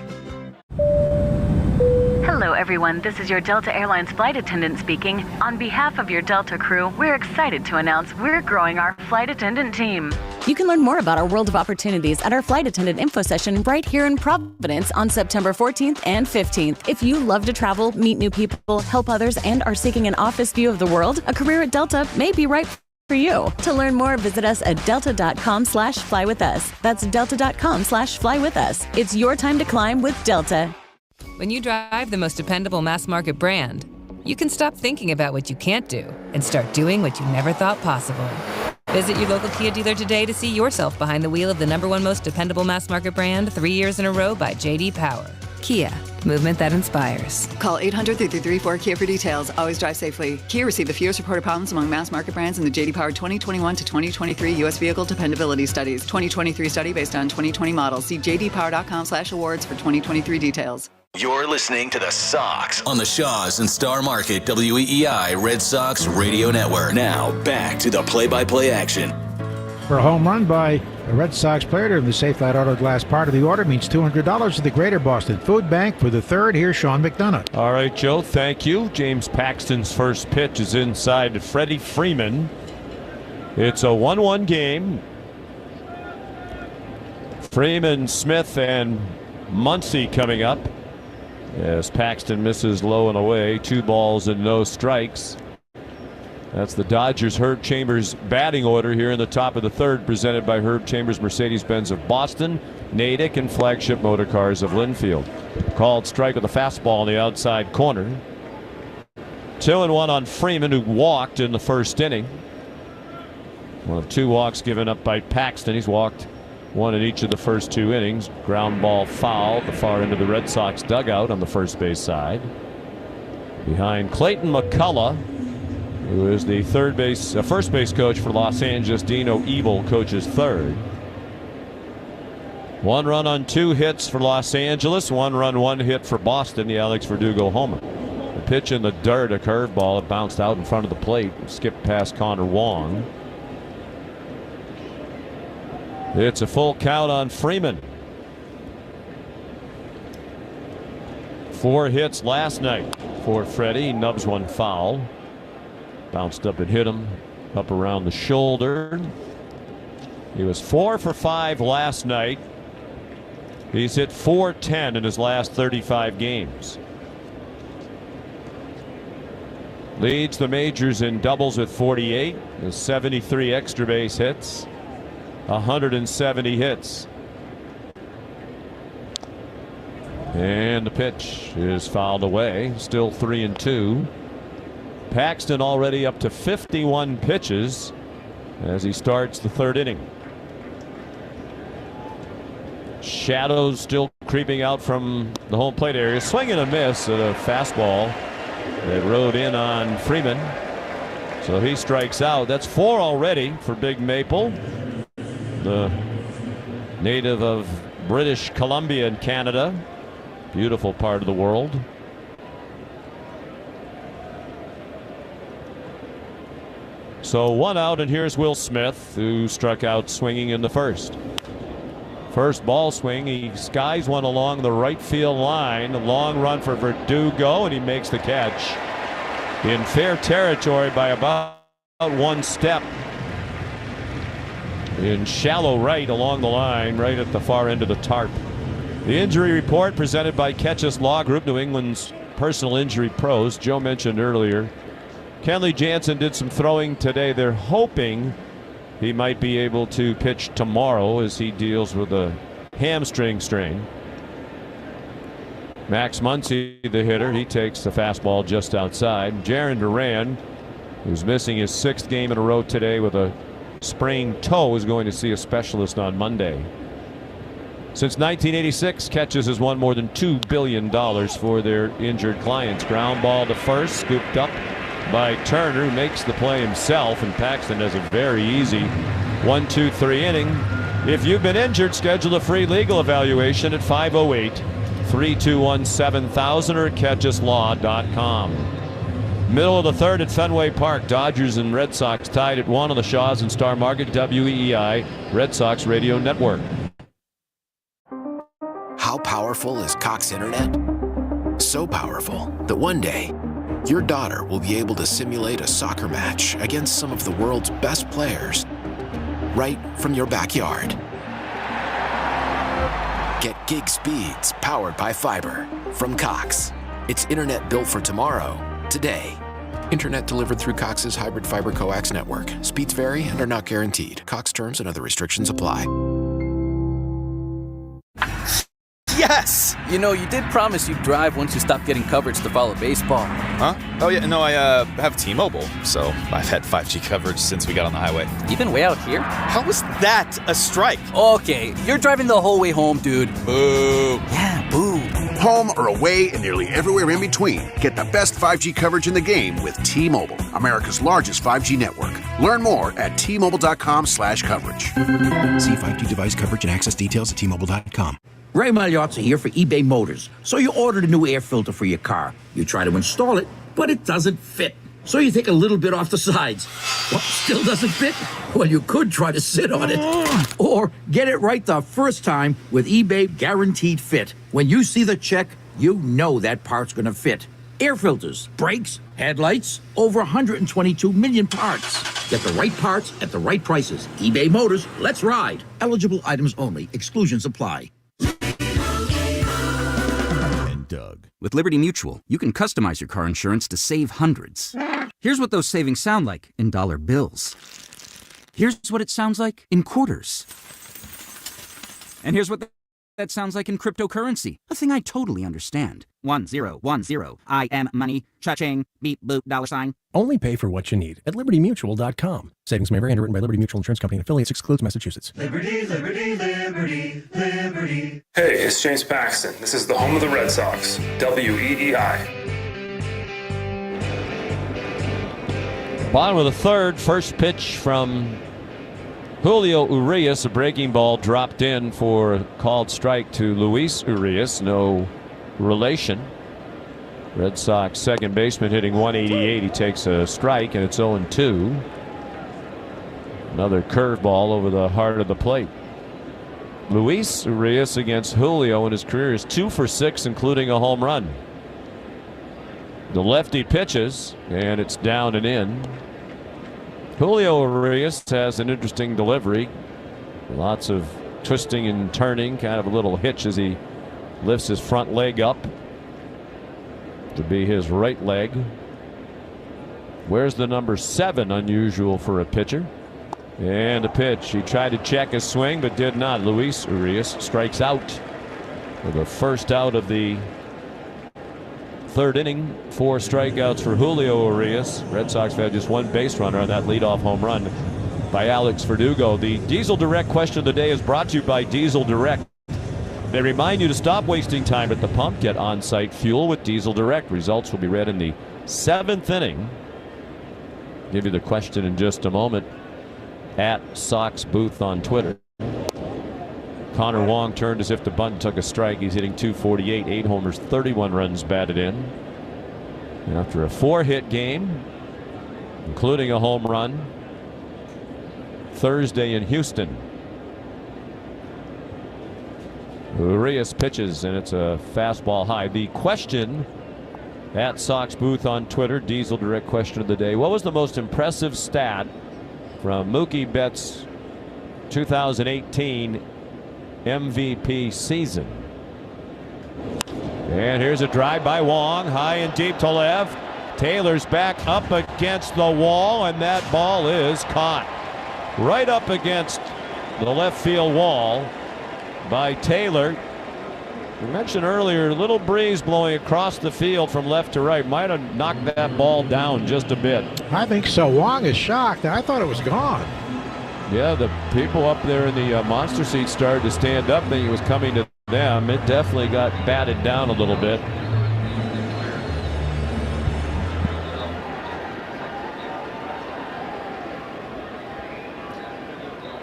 Hello, everyone. This is your Delta Airlines flight attendant speaking. On behalf of your Delta crew, we're excited to announce we're growing our flight attendant team. You can learn more about our world of opportunities at our flight attendant info session right here in Providence on September 14th and 15th. If you love to travel, meet new people, help others, and are seeking an office view of the world, a career at Delta may be right for you. To learn more, visit us at delta.com/flywithus. That's delta.com/flywithus. It's your time to climb with Delta. When you drive the most dependable mass market brand, you can stop thinking about what you can't do and start doing what you never thought possible. Visit your local Kia dealer today to see yourself behind the wheel of the #1 most dependable mass market brand 3 years in a row by J.D. Power. Kia, movement that inspires. Call 800-334-KIA for details. Always drive safely. Kia received the fewest reported problems among mass market brands in the J.D. Power 2021 to 2023 U.S. Vehicle Dependability Studies. 2023 study based on 2020 models. See jdpower.com/awards for 2023 details. You're listening to the Sox on the Shaw's and Star Market WEEI Red Sox Radio Network. Now, back to the play-by-play action. For a home run by a Red Sox player in the Safe Light Auto Glass part of the order means $200 to the Greater Boston Food Bank. For the third, here's Sean McDonough. All right, Joe, thank you. James Paxton's first pitch is inside Freddie Freeman. It's a 1-1 game. Freeman, Smith, and Muncy coming up. As Paxton misses low and away, 2 balls and no strikes. That's the Dodgers' Herb Chambers batting order here in the top of the third, presented by Herb Chambers Mercedes-Benz of Boston, Natick, and Flagship Motor Cars of Linfield. Called strike with a fastball on the outside corner. 2-1 on Freeman, who walked in the first inning. One of 2 walks given up by Paxton. He's walked 1 in each of the first 2 innings. Ground ball foul at the far end of the Red Sox dugout on the first base side. behind Clayton McCullough, who is the first base coach for Los Angeles. Dino Ebel coaches third. 1 run on 2 hits for Los Angeles. 1 run, 1 hit for Boston. The Alex Verdugo homer. The pitch in the dirt, a curveball. It bounced out in front of the plate. Skipped past Connor Wong. It's a full count on Freeman. 4 hits last night for Freddie. He nubs one foul. Bounced up and hit him up around the shoulder. He was 4 for 5 last night. He's hit .410 in his last 35 games. Leads the majors in doubles with 48. Has 73 extra base hits. 170 hits. And the pitch is fouled away. Still 3-2. Paxton already up to 51 pitches as he starts the 3rd inning. Shadows still creeping out from the home plate area. Swing and a miss at a fastball that rode in on Freeman. So he strikes out. That's 4 already for Big Maple, the native of British Columbia in Canada. Beautiful part of the world. So 1 out, and here's Will Smith, who struck out swinging in the first. First ball swing, he skies one along the right field line. A long run for Verdugo, and he makes the catch in fair territory by about 1 step. In shallow right along the line, right at the far end of the tarp. The injury report presented by Ketchus Law Group, New England's personal injury pros. Joe mentioned earlier, Kenley Jansen did some throwing today. They're hoping he might be able to pitch tomorrow as he deals with a hamstring strain. Max Muncy, the hitter, he takes the fastball just outside. Jarren Duran, who's missing his 6th game in a row today with a sprained toe, is going to see a specialist on Monday. Since 1986, Ketchus has won more than $2 billion for their injured clients. Ground ball to first, scooped up by Turner, who makes the play himself, and Paxton has a very easy 1-2-3 inning. If you've been injured, schedule a free legal evaluation at 508-321-7000 or at KetchusLaw.com. Middle of the 3rd at Fenway Park. Dodgers and Red Sox tied at 1 on the Shaws and Star Market. WEEI Red Sox Radio Network. How powerful is Cox Internet? So powerful that one day, your daughter will be able to simulate a soccer match against some of the world's best players right from your backyard. Get gig speeds powered by fiber from Cox. It's internet built for tomorrow, today. Internet delivered through Cox's hybrid fiber coax network. Speeds vary and are not guaranteed. Cox terms and other restrictions apply. Yes! You know, you did promise you'd drive once you stopped getting coverage to follow baseball. Huh? Oh, yeah, no, I have T-Mobile, so I've had 5G coverage since we got on the highway. You've been way out here? How was that a strike? Okay, you're driving the whole way home, dude. Boo. Yeah, boo. Home or away and nearly everywhere in between. Get the best 5G coverage in the game with T-Mobile, America's largest 5G network. Learn more at T-Mobile.com/coverage. See 5G device coverage and access details at T-Mobile.com. Ray Magliozzi here for eBay Motors. So you ordered a new air filter for your car. You try to install it, but it doesn't fit. So you take a little bit off the sides. What, still doesn't fit? Well, you could try to sit on it. Or get it right the first time with eBay Guaranteed Fit. When you see the check, you know that part's going to fit. Air filters, brakes, headlights, over 122 million parts. Get the right parts at the right prices. eBay Motors, let's ride. Eligible items only. Exclusions apply. Doug. With Liberty Mutual, you can customize your car insurance to save hundreds. Here's what those savings sound like in dollar bills. Here's what it sounds like in quarters. And here's what that sounds like in cryptocurrency, a thing I totally understand. 1010, I am money, cha-ching, beep boop, $sign. Only pay for what you need at LibertyMutual.com. Savings may vary. Underwritten by Liberty Mutual Insurance Company and affiliates. Excludes Massachusetts. Liberty, liberty, liberty, liberty. Hey, it's James Paxton. This is the home of the Red Sox, WEEI. Bottom of the third, first pitch from Julio Urias. A breaking ball dropped in for a called strike to Luis Urias. No relation. Red Sox second baseman hitting 188. He takes a strike, and it's 0-2. Another curveball over the heart of the plate. Luis Urias against Julio in his career is 2 for 6, including a home run. The lefty pitches, and it's down and in. Julio Urias has an interesting delivery. Lots of twisting and turning, kind of a little hitch as he lifts his front leg up to be his right leg. Where's the number 7? Unusual for a pitcher. And a pitch. He tried to check his swing but did not. Luis Urias strikes out for the first out of the third inning. 4 strikeouts for Julio Urias. Red Sox have had just 1 base runner on that leadoff home run by Alex Verdugo. The Diesel Direct question of the day is brought to you by Diesel Direct. They remind you to stop wasting time at the pump. Get on-site fuel with Diesel Direct. Results will be read in the 7th inning. Give you the question in just a moment. At Sox Booth on Twitter. Connor Wong turned as if the bunt took a strike. He's hitting .248, 8 homers, 31 runs batted in. And after a 4-hit game, including a home run Thursday in Houston. Urias pitches, and it's a fastball high. The question at Sox Booth on Twitter, Diesel Direct question of the day. What was the most impressive stat from Mookie Betts' 2018 MVP season? And here's a drive by Wong, high and deep to left. Taylor's back up against the wall, and that ball is caught right up against the left field wall by Taylor. We mentioned earlier, a little breeze blowing across the field from left to right might have knocked that ball down just a bit. I think so. Wong is shocked. I thought it was gone. Yeah, the people up there in the monster seat started to stand up, thinking it was coming to them. It definitely got batted down a little bit.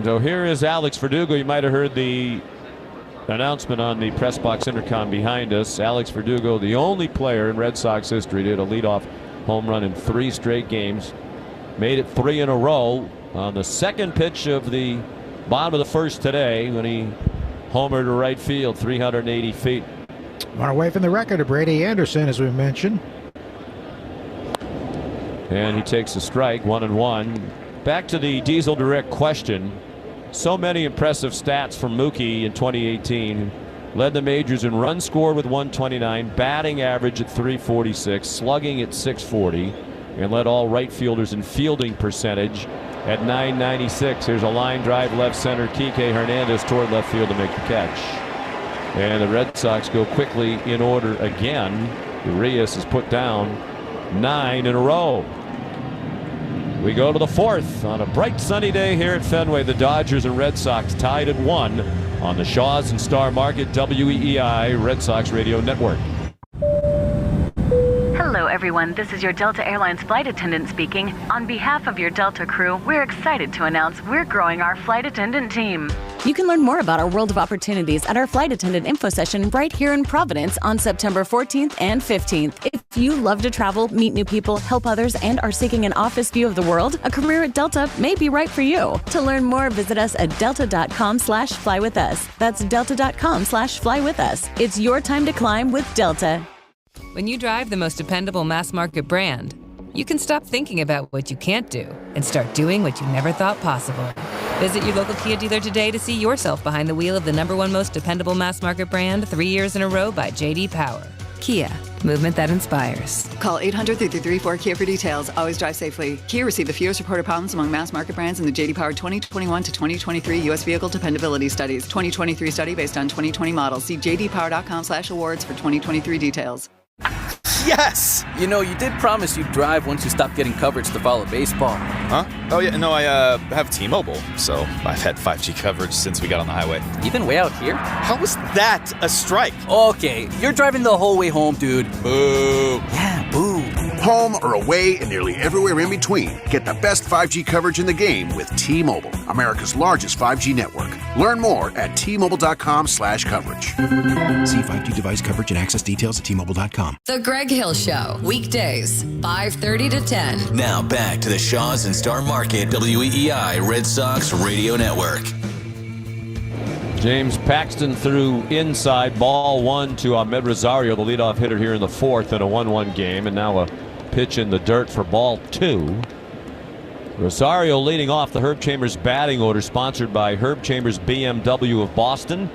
So here is Alex Verdugo. You might have heard the announcement on the press box intercom behind us. Alex Verdugo, the only player in Red Sox history to hit a leadoff home run in 3 straight games. Made it 3 in a row on the second pitch of the bottom of the first today when he homered to right field, 380 feet. One away from the record of Brady Anderson, as we mentioned. And he takes a strike, 1-1. Back to the Diesel Direct question. So many impressive stats from Mookie in 2018. Led the majors in run score with 129, batting average at 346, slugging at 640, and led all right fielders in fielding percentage at 996. Here's a line drive left center. Kike Hernandez toward left field to make the catch. And the Red Sox go quickly in order again. Urias is put down 9 in a row. We go to the 4th on a bright sunny day here at Fenway. The Dodgers and Red Sox tied at 1 on the Shaws and Star Market WEEI Red Sox Radio Network. Hello, everyone. This is your Delta Airlines flight attendant speaking. On behalf of your Delta crew, we're excited to announce we're growing our flight attendant team. You can learn more about our world of opportunities at our flight attendant info session right here in Providence on September 14th and 15th. If you love to travel, meet new people, help others, and are seeking an office view of the world, a career at Delta may be right for you. To learn more, visit us at delta.com/flywithus. That's delta.com/flywithus. It's your time to climb with Delta. When you drive the most dependable mass market brand, you can stop thinking about what you can't do and start doing what you never thought possible. Visit your local Kia dealer today to see yourself behind the wheel of the #1 most dependable mass market brand 3 years in a row by J.D. Power. Kia, movement that inspires. Call 800-334-KIA for details. Always drive safely. Kia received the fewest reported problems among mass market brands in the J.D. Power 2021 to 2023 U.S. Vehicle Dependability Studies. 2023 study based on 2020 models. See jdpower.com/awards for 2023 details. Yes! You know, you did promise you'd drive once you stopped getting coverage to follow baseball. Huh? Oh, yeah, no, I have T-Mobile, so I've had 5G coverage since we got on the highway. Even way out here? How was that a strike? Okay, you're driving the whole way home, dude. Boo. Yeah, boo. home or away and nearly everywhere in between, get the best 5G coverage in the game with T-Mobile, America's largest 5G network. Learn more at T-Mobile.com/coverage. See 5G device coverage and access details at T-Mobile.com. The Greg Hill Show, weekdays, 5:30 to 10. Now back to the Shaws and Star Market WEEI Red Sox Radio Network. James Paxton threw inside, ball one to Ahmed Rosario, the leadoff hitter here in the fourth in a 1-1 game, and now a pitch in the dirt for ball two. Rosario leading off the Herb Chambers batting order, sponsored by Herb Chambers BMW of Boston,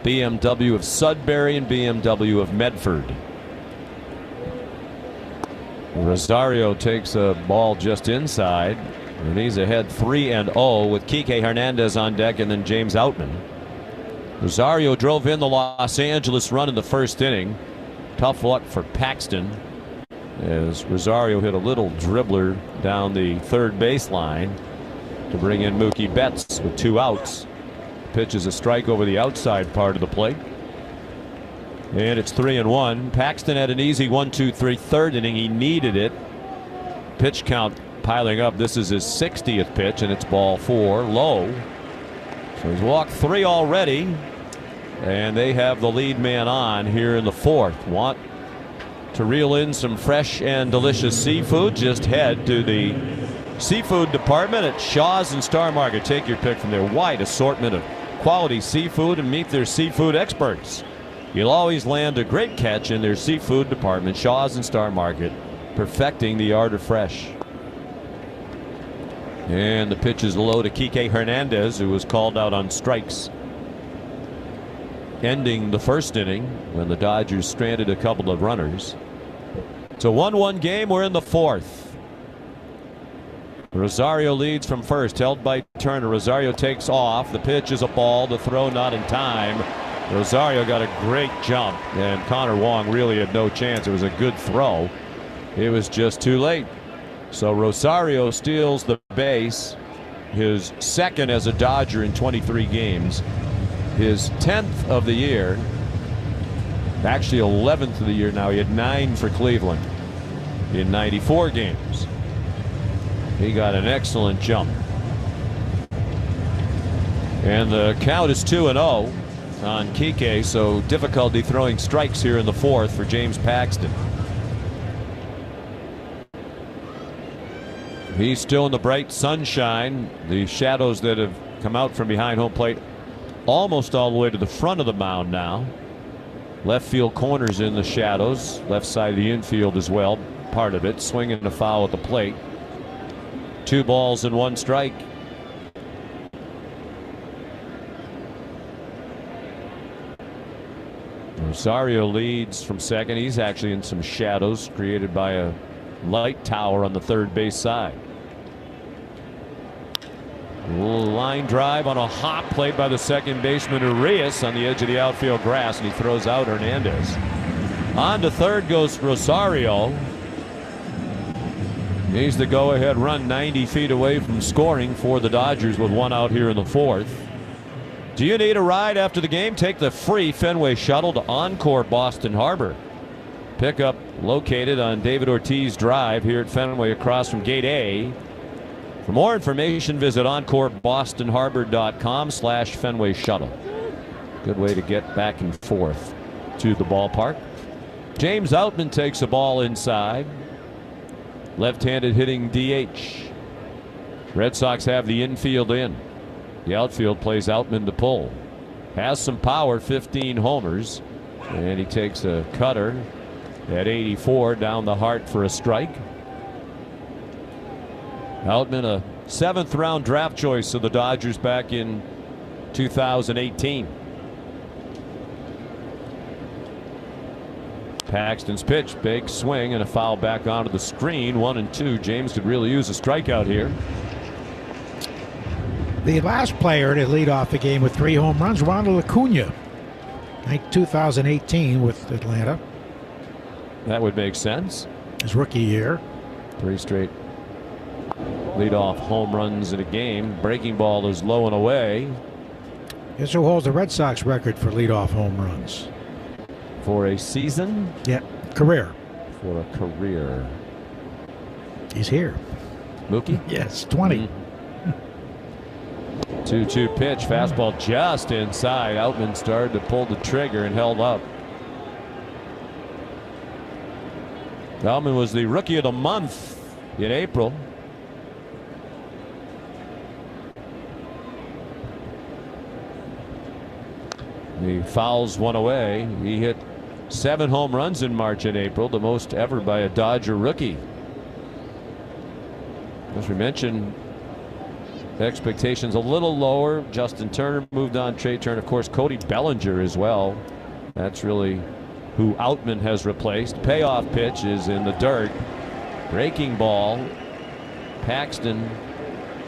BMW of Sudbury, and BMW of Medford. Rosario takes a ball just inside, and he's ahead 3-0 with Kike Hernandez on deck and then James Outman. Rosario drove in the Los Angeles run in the first inning. Tough luck for Paxton as Rosario hit a little dribbler down the third baseline to bring in Mookie Betts with 2 outs. Pitch is a strike over the outside part of the plate. And it's 3-1. Paxton had an easy 1-2-3 third inning. He needed it. Pitch count piling up. This is his 60th pitch, and it's ball 4, low. So he's walked 3 already, and they have the lead man on here in the fourth. Want to reel in some fresh and delicious seafood? Just head to the seafood department at Shaw's and Star Market. Take your pick from their wide assortment of quality seafood and meet their seafood experts. You'll always land a great catch in their seafood department. Shaw's and Star Market, perfecting the art of fresh. And the pitch is low to Kike Hernandez, who was called out on strikes, ending the first inning when the Dodgers stranded a couple of runners. It's a 1-1 game. We're in the fourth. Rosario leads from first, held by Turner. Rosario takes off. The pitch is a ball. The throw not in time. Rosario got a great jump, and Connor Wong really had no chance. It was a good throw. It was just too late. So Rosario steals the base, his second as a Dodger in 23 games, his 10th of the year, actually 11th of the year now. He had 9 for Cleveland in 94 games. He got an excellent jump. And the count is 2-0 on Kike, so difficulty throwing strikes here in the fourth for James Paxton. He's still in the bright sunshine. The shadows that have come out from behind home plate almost all the way to the front of the mound now. Left field corners in the shadows. Left side of the infield as well. Part of it. Swinging a foul at the plate. 2 balls and 1 strike. Rosario leads from second. He's actually in some shadows created by a light tower on the third base side. Line drive on a hop played by the second baseman Urias on the edge of the outfield grass, and he throws out Hernandez. On to third goes Rosario. He's the go-ahead run 90 feet away from scoring for the Dodgers with 1 out here in the fourth. Do you need a ride after the game? Take the free Fenway shuttle to Encore Boston Harbor. Pickup located on David Ortiz Drive here at Fenway across from Gate A. For more information, visit EncoreBostonHarbor.com/Fenway Shuttle. Good way to get back and forth to the ballpark. James Outman takes a ball inside. Left-handed hitting DH. Red Sox have the infield in. The outfield plays Outman to pull. Has some power, 15 homers. And he takes a cutter at 84 down the heart for a strike. Outman, a 7th round draft choice of the Dodgers back in 2018. Paxton's pitch, big swing and a foul back onto the screen. 1-2. James could really use a strikeout here. The last player to lead off the game with 3 home runs, Ronald Acuna, 2018 with Atlanta. That would make sense. His rookie year. 3 straight leadoff home runs in a game. Breaking ball is low and away. Guess who holds the Red Sox record for leadoff home runs? For a season? Yeah, career. For a career. He's here. Mookie? Yes, 20. 2-2 pitch, fastball just inside. Outman started to pull the trigger and held up. Outman was the Rookie of the Month in April. He fouls one away. He hit 7 home runs in March and April, the most ever by a Dodger rookie. As we mentioned, expectations a little lower. Justin Turner moved on. Trey Turner, of course, Cody Bellinger as well. That's really who Outman has replaced. Payoff pitch is in the dirt. Breaking ball. Paxton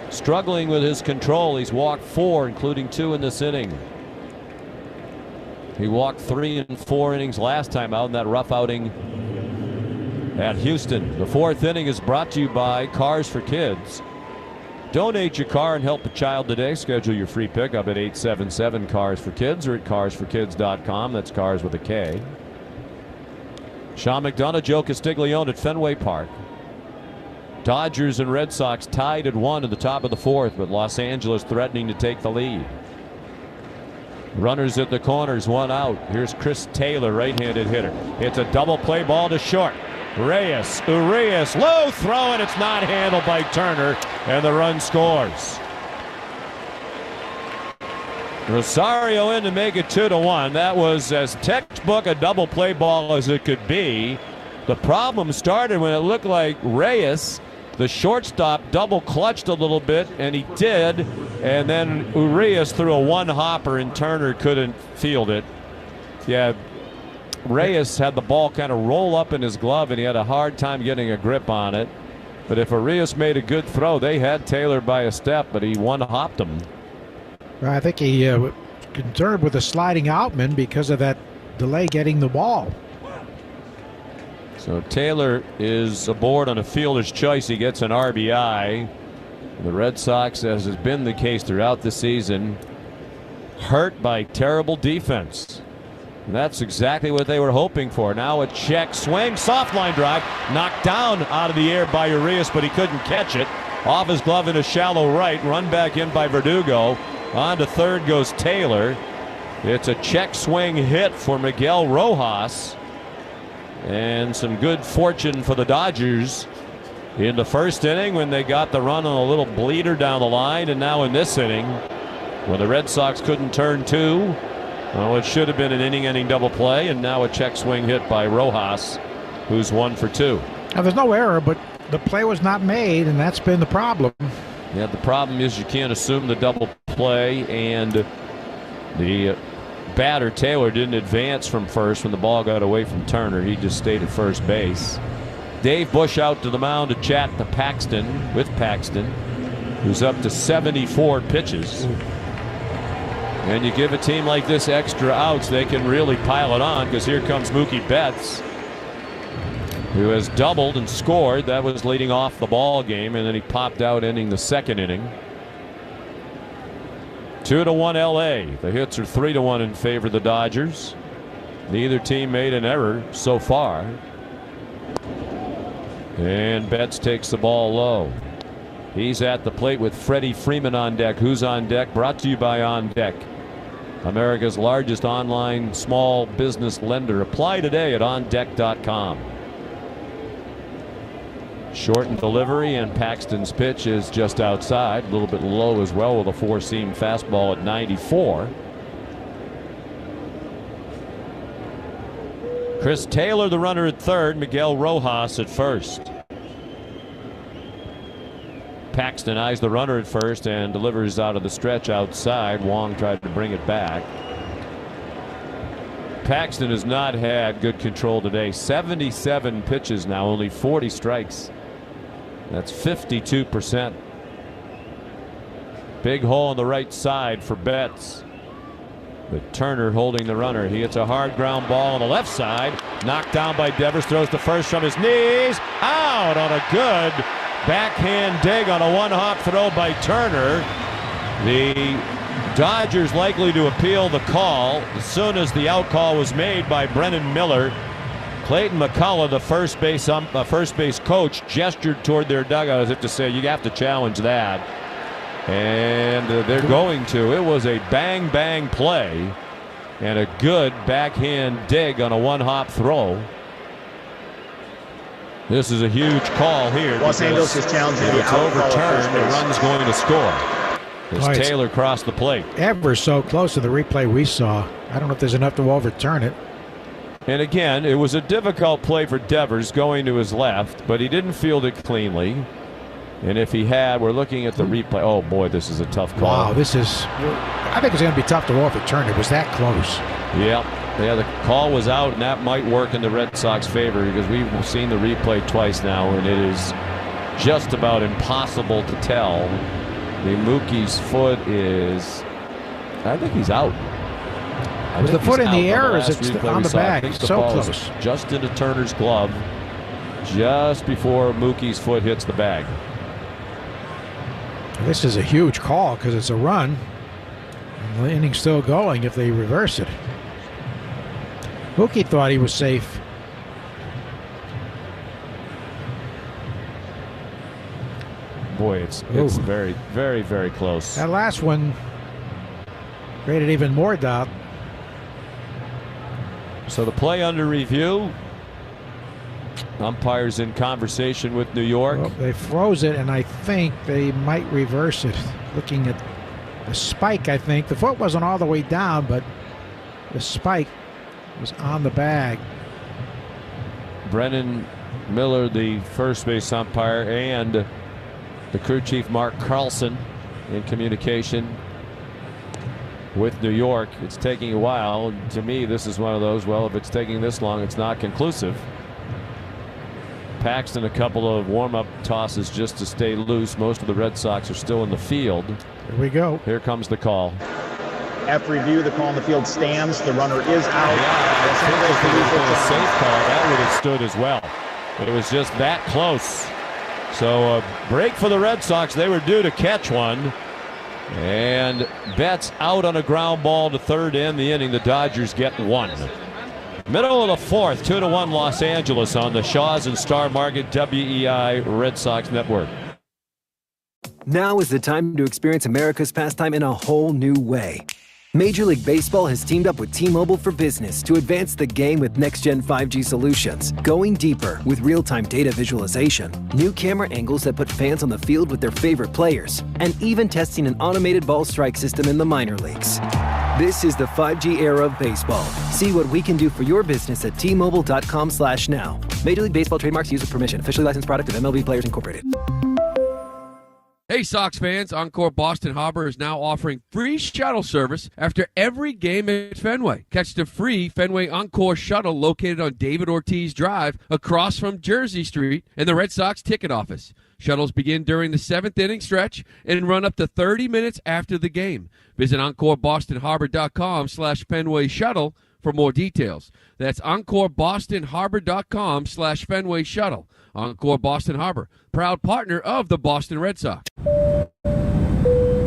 struggling with his control. He's walked 4, including 2 in this inning. He walked 3 in 4 innings last time out in that rough outing at Houston. The 4th inning is brought to you by Cars for Kids. Donate your car and help a child today. Schedule your free pickup at 877 Cars for Kids or at carsforkids.com. That's cars with a K. Sean McDonough, Joe Castiglione at Fenway Park. Dodgers and Red Sox tied at 1 at the top of the 4th, but Los Angeles threatening to take the lead. Runners at the corners, 1 out. Here's Chris Taylor, right-handed hitter. It's a double play ball to short. Urias, low throw, and it's not handled by Turner, and the run scores. Rosario in to make it 2-1. That was as textbook a double play ball as it could be. The problem started when it looked like Reyes, the shortstop, double clutched a little bit, and he did, and then Urias threw a 1-hopper and Turner couldn't field it. Yeah, Reyes had the ball kind of roll up in his glove, and he had a hard time getting a grip on it. But if Urias made a good throw, they had Taylor by a step, but he 1-hopped him. I think he was concerned with the sliding Outman because of that delay getting the ball. So Taylor is aboard on a fielder's choice. He gets an RBI. The Red Sox, as has been the case throughout the season, hurt by terrible defense. And that's exactly what they were hoping for. Now a check swing, soft line drive, knocked down out of the air by Urias, but he couldn't catch it. Off his glove in a shallow right, run back in by Verdugo. On to third goes Taylor. It's a check swing hit for Miguel Rojas. And some good fortune for the Dodgers in the first inning when they got the run on a little bleeder down the line, and now in this inning when the Red Sox couldn't turn 2. Well, it should have been an inning-ending double play, and now a check swing hit by Rojas, who's 1 for 2. Now, there's no error, but the play was not made, and that's been the problem. Yeah, the problem is you can't assume the double play, and the batter Taylor didn't advance from first when the ball got away from Turner. He just stayed at first base. Dave Bush out to the mound to chat to Paxton, who's up to 74 pitches. And you give a team like this extra outs, they can really pile it on, because here comes Mookie Betts, who has doubled and scored. That was leading off the ball game, and then he popped out ending the second inning. 2-1 LA. The hits are 3-1 in favor of the Dodgers. Neither team made an error so far. And Betts takes the ball low. He's at the plate with Freddie Freeman on deck. Who's on deck? Brought to you by On Deck, America's largest online small business lender. Apply today at ondeck.com. Shortened delivery, and Paxton's pitch is just outside, a little bit low as well, with a 4-seam fastball at 94. Chris Taylor, the runner at third, Miguel Rojas at first. Paxton eyes the runner at first and delivers out of the stretch outside. Wong tried to bring it back. Paxton has not had good control today. 77 pitches now, only 40 strikes. That's 52%. Big hole on the right side for Betts. But Turner holding the runner. He hits a hard ground ball on the left side. Knocked down by Devers. Throws the first from his knees. Out on a good backhand dig on a 1-hop throw by Turner. The Dodgers likely to appeal the call as soon as the out call was made by Brennan Miller. Clayton McCullough, the first base coach, gestured toward their dugout as if to say, you have to challenge that. And they're going to. It was a bang play and a good backhand dig on a one-hop throw. This is a huge call here. Los Angeles is challenging. If it's overturned, the run's going to score. As Taylor crossed the plate. Ever so close to the replay we saw. I don't know if there's enough to overturn it. And again, it was a difficult play for Devers going to his left, but he didn't field it cleanly. And if he had, we're looking at the replay. Oh boy, this is a tough call. Wow, I think it's going to be tough to overturn. It was that close. Yep. Yeah, the call was out, and that might work in the Red Sox favor because we've seen the replay twice now, and it is just about impossible to tell. The Mookie's foot is, I think he's out. Was the foot in the air or is it on the bag? So close. Just into Turner's glove, just before Mookie's foot hits the bag. This is a huge call because it's a run. And the inning's still going if they reverse it. Mookie thought he was safe. Boy, it's very, very, very close. That last one created even more doubt. So the play under review. Umpires in conversation with New York. Well, they froze it, and I think they might reverse it. Looking at the spike, I think. The foot wasn't all the way down, but the spike was on the bag. Brennan Miller, the first base umpire, and the crew chief Mark Carlson in communication with New York. It's taking a while. To me, this is one of those, well, if it's taking this long, it's not conclusive. Paxton, a couple of warm-up tosses just to stay loose. Most of the Red Sox are still in the field. Here we go. Here comes the call. After review, the call on the field stands. The runner is out. Yeah, I think if it was a safe call, that would have stood as well. But it was just that close. So a break for the Red Sox. They were due to catch one. And Betts out on a ground ball to third in the inning. The Dodgers get one. Middle of the fourth, 2-1 Los Angeles on the Shaws and Star Market WEI Red Sox Network. Now is the time to experience America's pastime in a whole new way. Major League Baseball has teamed up with T-Mobile for Business to advance the game with next-gen 5G solutions, going deeper with real-time data visualization, new camera angles that put fans on the field with their favorite players, and even testing an automated ball strike system in the minor leagues. This is the 5G era of baseball. See what we can do for your business at T-Mobile.com/now. Major League Baseball trademarks used with permission. Officially licensed product of MLB Players Incorporated. Hey, Sox fans, Encore Boston Harbor is now offering free shuttle service after every game at Fenway. Catch the free Fenway Encore shuttle located on David Ortiz Drive across from Jersey Street and the Red Sox ticket office. Shuttles begin during the 7th inning stretch and run up to 30 minutes after the game. Visit EncoreBostonHarbor.com/Fenway Shuttle for more details. That's EncoreBostonHarbor.com/Fenway Shuttle. Encore Boston Harbor, proud partner of the Boston Red Sox.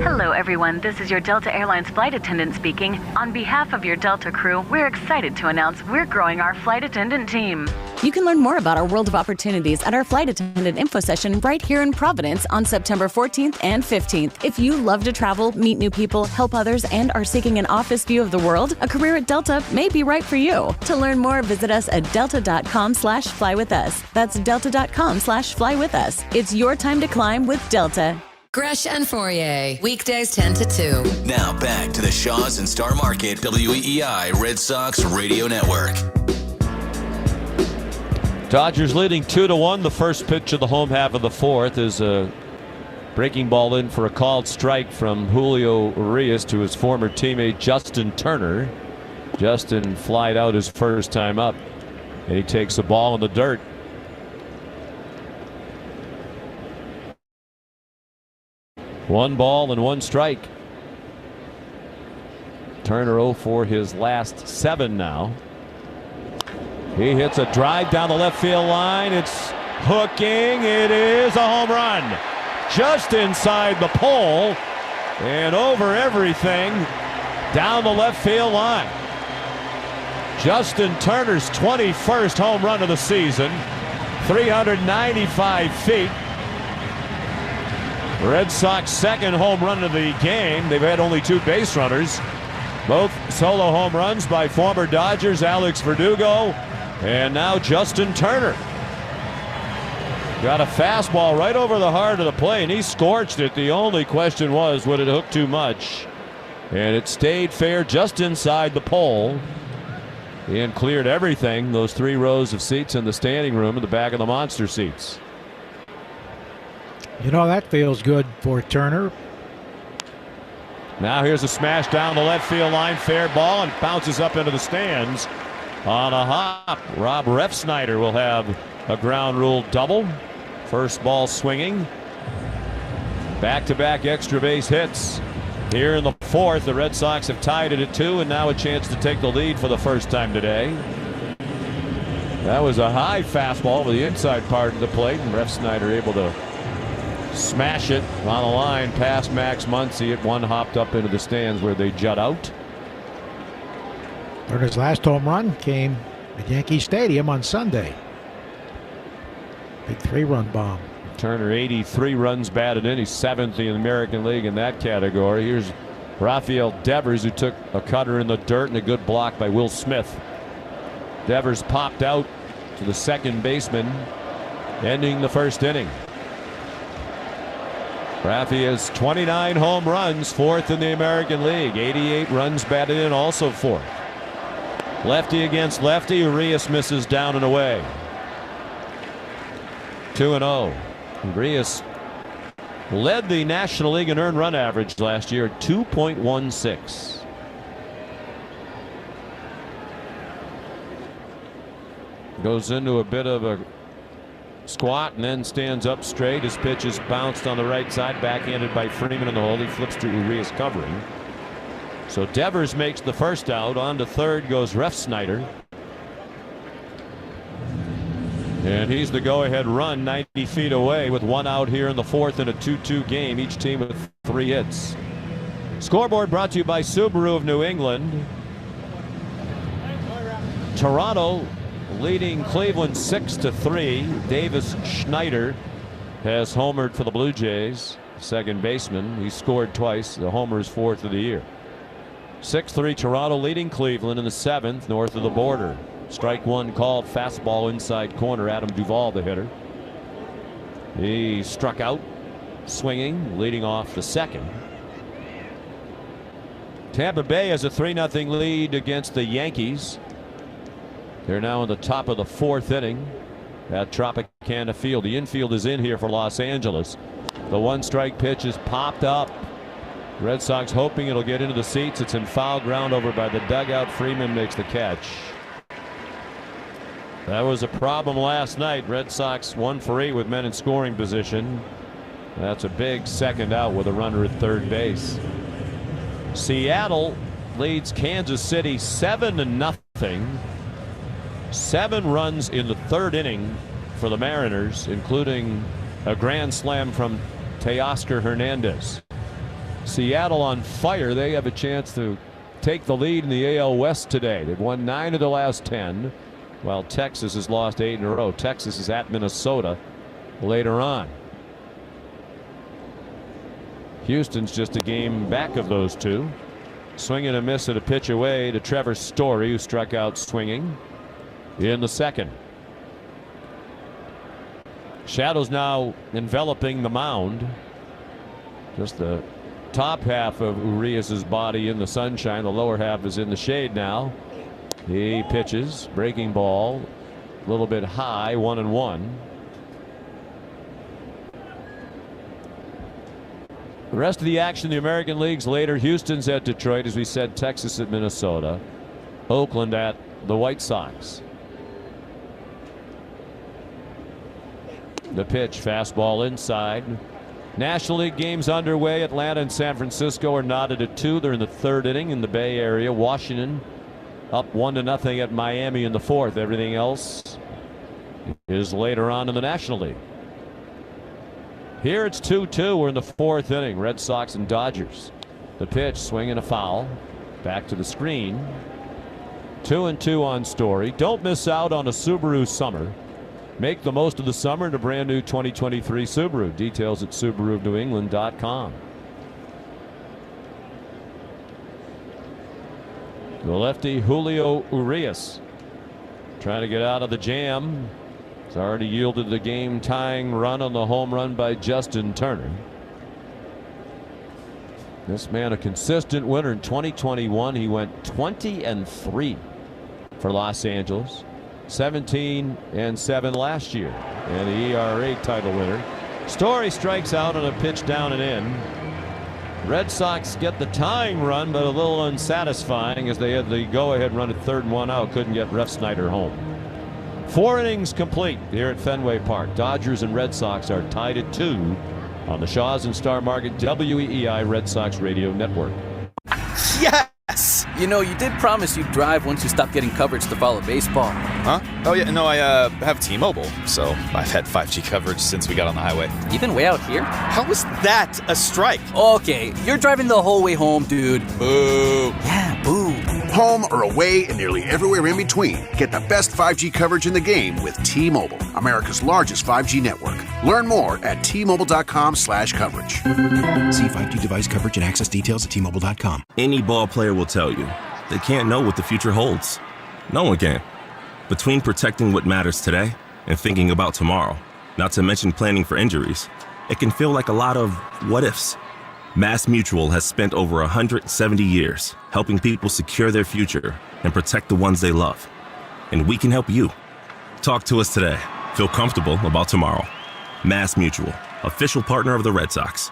Hello, everyone. This is your Delta Airlines flight attendant speaking. On behalf of your Delta crew, we're excited to announce we're growing our flight attendant team. You can learn more about our world of opportunities at our flight attendant info session right here in Providence on September 14th and 15th. If you love to travel, meet new people, help others, and are seeking an office view of the world, a career at Delta may be right for you. To learn more, visit us at delta.com/flywithus. That's delta.com/flywithus. It's your time to climb with Delta. Gresh and Fourier, weekdays 10 to 2. Now back to the Shaws and Star Market WEI Red Sox Radio Network. Dodgers leading 2-1. The first pitch of the home half of the fourth is a breaking ball in for a called strike from Julio Urias to his former teammate Justin Turner. Justin flied out his first time up, and he takes the ball in the dirt. One ball and one strike. Turner 0 for his last 7 now. He hits a drive down the left field line. It's hooking. It is a home run. Just inside the pole and over everything down the left field line. Justin Turner's 21st home run of the season, 395 feet. Red Sox second home run of the game. They've had only 2 base runners. Both solo home runs by former Dodgers Alex Verdugo and now Justin Turner. Got a fastball right over the heart of the plate, and he scorched it. The only question was, would it hook too much? And it stayed fair just inside the pole and cleared everything, those 3 rows of seats in the standing room in the back of the monster seats. You know, that feels good for Turner. Now here's a smash down the left field line, fair ball, and bounces up into the stands on a hop. Rob Refsnyder will have a ground rule double. First ball swinging. Back-to-back extra base hits. Here in the 4th, the Red Sox have tied it at 2, and now a chance to take the lead for the first time today. That was a high fastball with the inside part of the plate, and Refsnyder able to smash it on the line past Max Muncy. It one hopped up into the stands where they jut out. Turner's last home run came at Yankee Stadium on Sunday. Big 3-run bomb. Turner 83 runs batted in. He's 7th in the American League in that category. Here's Rafael Devers, who took a cutter in the dirt and a good block by Will Smith. Devers popped out to the second baseman, ending the first inning. Rafi has 29 home runs, 4th in the American League. 88 runs batted in, also 4th. Lefty against lefty. Urias misses down and away. 2-0. Urias led the National League in earned run average last year at 2.16. Goes into a bit of a squat and then stands up straight. His pitch is bounced on the right side, backhanded by Freeman in the hole. He flips to Urias covering. So Devers makes the first out. On to third goes Refsnyder. And he's the go-ahead run 90 feet away with 1 out here in the 4th in a 2-2 game. Each team with 3 hits. Scoreboard brought to you by Subaru of New England. Toronto leading Cleveland 6-3. Davis Schneider has homered for the Blue Jays. Second baseman. He scored twice. The homer is 4th of the year. 6-3 Toronto leading Cleveland in the 7th north of the border. Strike 1 called, fastball inside corner. Adam Duvall the hitter. He struck out swinging, leading off the 2nd. Tampa Bay has a 3-0 lead against the Yankees. They're now in the top of the 4th inning at Tropicana Field. The infield is in here for Los Angeles. The 1-strike pitch is popped up. Red Sox hoping it'll get into the seats. It's in foul ground over by the dugout. Freeman makes the catch. That was a problem last night. Red Sox 1 for 8 with men in scoring position. That's a big second out with a runner at third base. Seattle leads Kansas City 7-0. 7 runs in the 3rd inning for the Mariners, including a grand slam from Teoscar Hernandez. Seattle on fire. They have a chance to take the lead in the AL West today. They've won 9 of the last 10, while Texas has lost 8 in a row. Texas is at Minnesota later on. Houston's just a game back of those 2. Swing and a miss at a pitch away to Trevor Story, who struck out swinging in the 2nd. Shadows now enveloping the mound. Just the top half of Urias's body in the sunshine. The lower half is in the shade now. He pitches, breaking ball, a little bit high, 1-1. The rest of the action in the American Leagues later. Houston's at Detroit, as we said. Texas at Minnesota. Oakland at the White Sox. The pitch, fastball inside. National League games underway. Atlanta and San Francisco are knotted at 2. They're in the 3rd inning in the Bay Area. Washington up 1-0 at Miami in the 4th. Everything else is later on in the National League. Here it's 2-2. We're in the 4th inning. Red Sox and Dodgers. The pitch, swing and a foul. Back to the screen. 2-2 on Story. Don't miss out on a Subaru summer. Make the most of the summer in a brand new 2023 Subaru. Details at SubaruofNewEngland.com. The lefty Julio Urias trying to get out of the jam. It's already yielded the game-tying run on the home run by Justin Turner. This man a consistent winner. In 2021 he went 20-3 for Los Angeles, 17-7 last year, and the ERA title winner. Story strikes out on a pitch down and in. Red Sox get the tying run, but a little unsatisfying as they had the go-ahead run at 3rd and 1 out. Couldn't get Ref Snyder home. 4 innings complete here at Fenway Park. Dodgers and Red Sox are tied at 2 on the Shaws and Star Market WEEI Red Sox Radio Network. Yes! You know, you did promise you'd drive once you stopped getting coverage to follow baseball. Huh? Oh, yeah, no, I have T-Mobile, so I've had 5G coverage since we got on the highway. Even way out here? How is that a strike? Okay, you're driving the whole way home, dude. Boo. Yeah, boo. Home or away and nearly everywhere in between. Get the best 5G coverage in the game with T-Mobile, America's largest 5G network. Learn more at T-Mobile.com/coverage. See 5G device coverage and access details at T-Mobile.com. Any ball player will tell you they can't know what the future holds. No one can. Between protecting what matters today and thinking about tomorrow, not to mention planning for injuries, it can feel like a lot of what ifs. Mass Mutual has spent over 170 years helping people secure their future and protect the ones they love. And we can help you. Talk to us today. Feel comfortable about tomorrow. Mass Mutual, official partner of the Red Sox.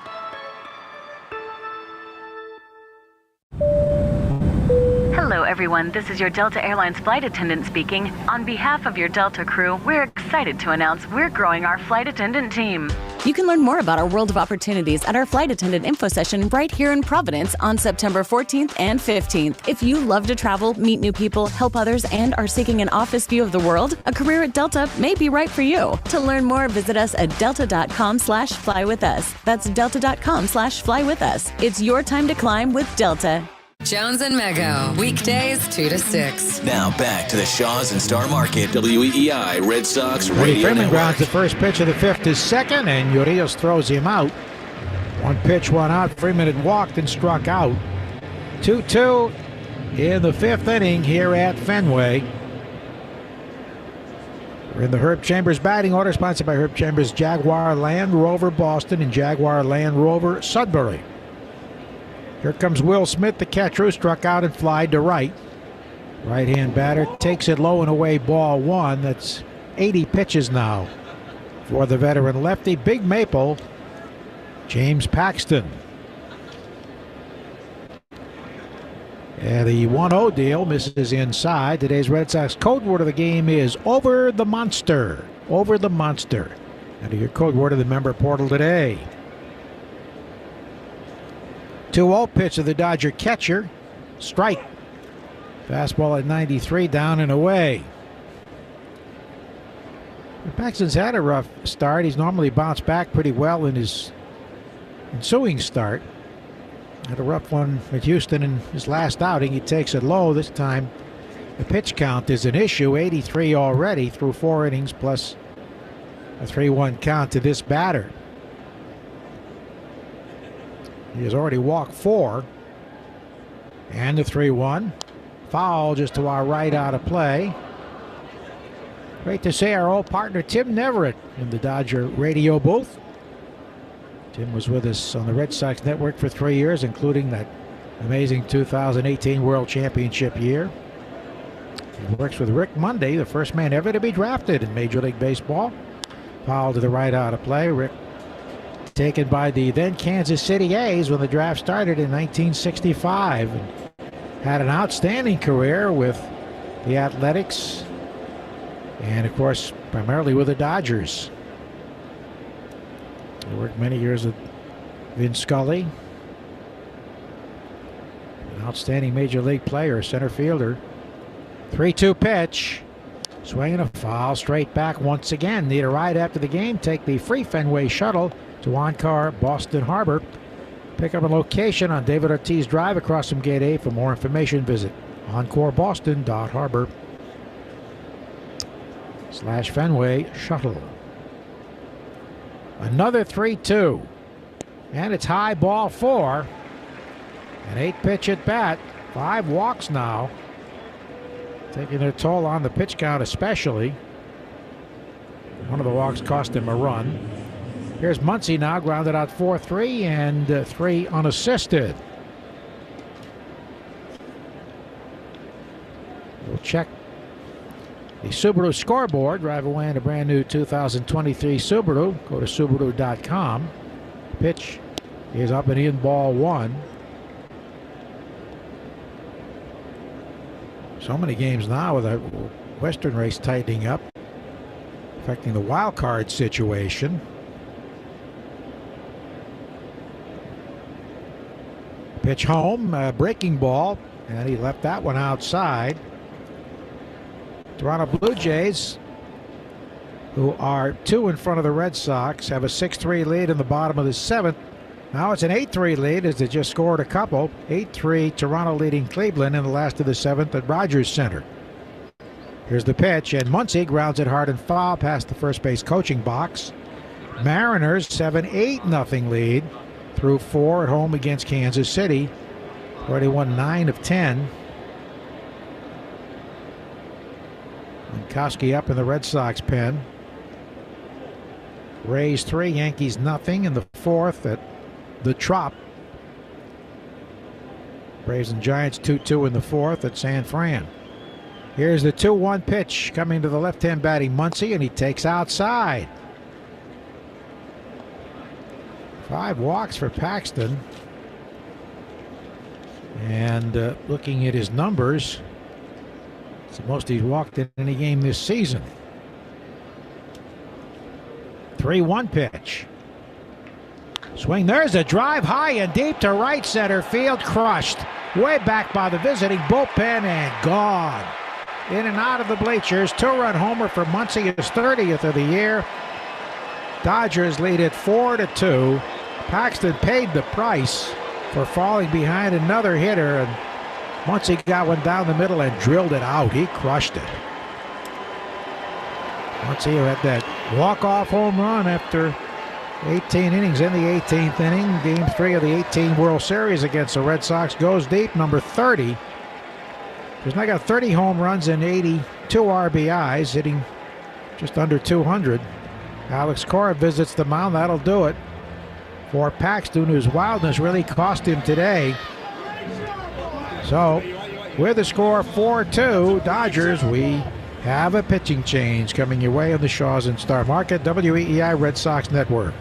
Hello, everyone. This is your Delta Airlines flight attendant speaking. On behalf of your Delta crew, we're excited to announce we're growing our flight attendant team. You can learn more about our world of opportunities at our flight attendant info session right here in Providence on September 14th and 15th. If you love to travel, meet new people, help others, and are seeking an office view of the world, a career at Delta may be right for you. To learn more, visit us at delta.com/flywithus. That's delta.com/flywithus. It's your time to climb with Delta. Jones and Mego, weekdays 2 to 6. Now back to the Shaws and Star Market WEEI Red Sox Radio Freeman Network. grounds the first pitch of the 5th is second, and Urias throws him out. 1 pitch, 1 out. Freeman had walked and struck out. 2-2 in the 5th inning here at Fenway. We're in the Herb Chambers batting order, sponsored by Herb Chambers Jaguar Land Rover Boston and Jaguar Land Rover Sudbury. Here comes Will Smith, the catcher, who struck out and flied to right. Right-hand batter takes it low and away, ball 1. That's 80 pitches now for the veteran lefty. Big Maple, James Paxton. And the 1-0 deal misses inside. Today's Red Sox code word of the game is over the monster. Over the monster. Enter your code word of the member portal today. 2-0 pitch of the Dodger catcher. Strike. Fastball at 93, down and away. Paxton's had a rough start. He's normally bounced back pretty well in his ensuing start. Had a rough one at Houston in his last outing. He takes it low. This time the pitch count is an issue. 83 already through 4 innings plus a 3-1 count to this batter. He has already walked 4. And the 3-1. Foul just to our right, out of play. Great to see our old partner Tim Neverett in the Dodger radio booth. Tim was with us on the Red Sox network for 3 years, including that amazing 2018 World Championship year. He works with Rick Monday, the first man ever to be drafted in Major League Baseball. Foul to the right, out of play. Rick taken by the then Kansas City A's when the draft started in 1965. And had an outstanding career with the Athletics and, of course, primarily with the Dodgers. He worked many years with Vin Scully. An outstanding Major League player, center fielder. 3-2 pitch. Swinging a foul straight back once again. Need a ride after the game. Take the free Fenway shuttle to Wildcard, Boston Harbor. Pick up a location on David Ortiz Drive across from Gate A. For more information, visit Encore Boston.Harbor /Fenway shuttle. Another 3-2. And it's high ball 4. An 8-pitch at bat. 5 walks now. Taking their toll on the pitch count especially. One of the walks cost him a run. Here's Muncy now, grounded out 4-3 and 3 unassisted. We'll check the Subaru scoreboard. Drive away in a brand new 2023 Subaru. Go to Subaru.com. Pitch is up and in, ball 1. So many games now with a Western race tightening up, affecting the wild card situation. Pitch home, breaking ball, and he left that one outside. Toronto Blue Jays, who are 2 in front of the Red Sox, have a 6-3 lead in the bottom of the 7th. Now it's an 8-3 lead as they just scored a couple. 8-3, Toronto leading Cleveland in the last of the 7th at Rogers Center. Here's the pitch, and Muncy grounds it hard and foul past the first base coaching box. Mariners 7-8-0 lead through 4 at home against Kansas City. Already won 9 of 10. Winkowski up in the Red Sox pen. Rays 3, Yankees nothing in the 4th at the Trop. Braves and Giants 2-2 in the 4th at San Fran. Here's the 2-1 pitch coming to the left-hand batting Muncy, and he takes outside. 5 walks for Paxton. And looking at his numbers, it's the most he's walked in any game this season. 3-1 pitch. Swing, there's a drive high and deep to right center field, crushed. Way back by the visiting bullpen and gone. In and out of the bleachers, 2-run homer for Muncy, his 30th of the year. Dodgers lead it 4-2. Paxton paid the price for falling behind another hitter, and Muncy got one down the middle and drilled it out. He crushed it. Muncy had that walk-off home run after 18 innings in the 18th inning. Game 3 of the 18 World Series against the Red Sox goes deep, number 30. He's now got 30 home runs and 82 RBIs, hitting just under 200. Alex Cora visits the mound. That'll do it for Paxton, whose wildness really cost him today. So, with the score 4-2, Dodgers, we have a pitching change coming your way on the Shaws and Star Market, WEEI Red Sox Network.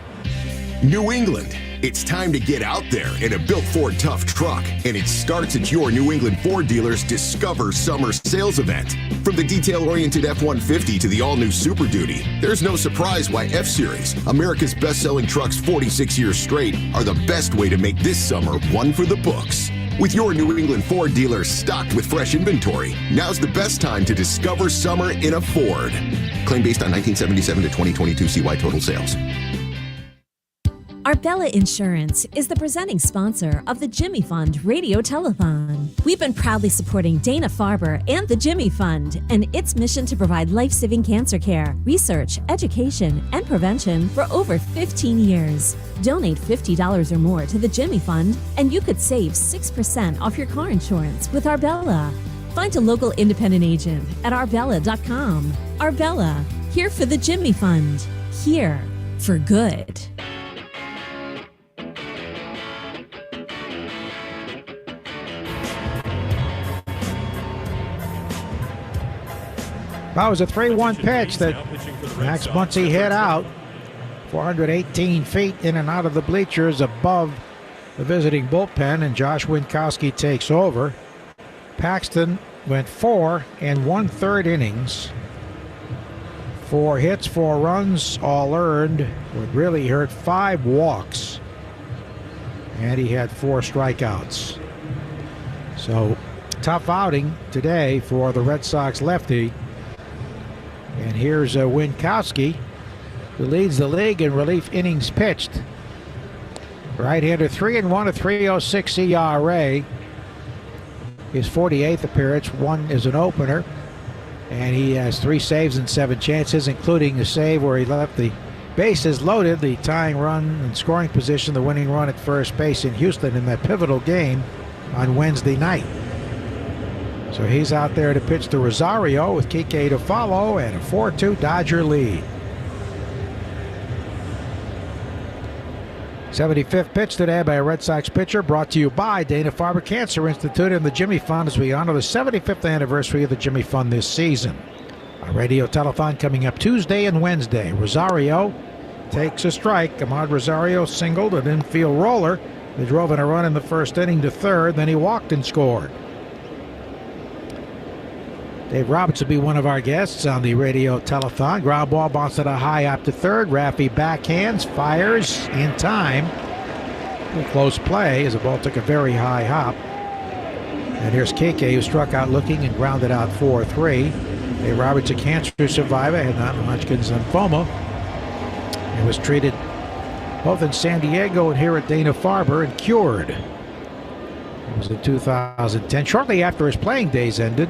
New England. It's time to get out there in a built Ford tough truck, and it starts at your New England Ford dealer's Discover Summer Sales Event. From the detail-oriented F-150 to the all-new Super Duty, there's no surprise why F-Series, America's best-selling trucks 46 years straight, are the best way to make this summer one for the books. With your New England Ford dealer stocked with fresh inventory, now's the best time to discover summer in a Ford. Claim based on 1977 to 2022 CY total sales. Arbella Insurance is the presenting sponsor of the Jimmy Fund Radio Telethon. We've been proudly supporting Dana Farber and the Jimmy Fund and its mission to provide life-saving cancer care, research, education, and prevention for over 15 years. Donate $50 or more to the Jimmy Fund, and you could save 6% off your car insurance with Arbella. Find a local independent agent at arbella.com. Arbella, here for the Jimmy Fund. Here for good. That was a 3-1 pitch that Max Muncy hit out. 418 feet in and out of the bleachers above the visiting bullpen, and Josh Winkowski takes over. Paxton went 4 1/3 innings. 4 hits, 4 runs, all earned. What really hurt, 5 walks. And he had 4 strikeouts. So, tough outing today for the Red Sox lefty. And here's Winkowski, who leads the league in relief innings pitched. Right-hander, 3-1, a 3.06 ERA. his 48th appearance, one as an opener. And he has 3 saves and 7 chances, including a save where he left the bases loaded, the tying run in scoring position, the winning run at first base in Houston in that pivotal game on Wednesday night. So he's out there to pitch to Rosario with Kike to follow and a 4-2 Dodger lead. 75th pitch today by a Red Sox pitcher, brought to you by Dana-Farber Cancer Institute and the Jimmy Fund as we honor the 75th anniversary of the Jimmy Fund this season. A radio telethon coming up Tuesday and Wednesday. Rosario takes a strike. Ahmad Rosario singled an infield roller. They drove in a run in the first inning to third, then he walked and scored. Dave Roberts will be one of our guests on the radio telethon. Ground ball bounced at a high up to third. Raffi backhands, fires in time. A close play as the ball took a very high hop. And here's Kike, who struck out looking and grounded out 4-3. Dave Roberts, a cancer survivor, had non-Hodgkin's lymphoma, and was treated both in San Diego and here at Dana-Farber and cured. It was in 2010, shortly after his playing days ended.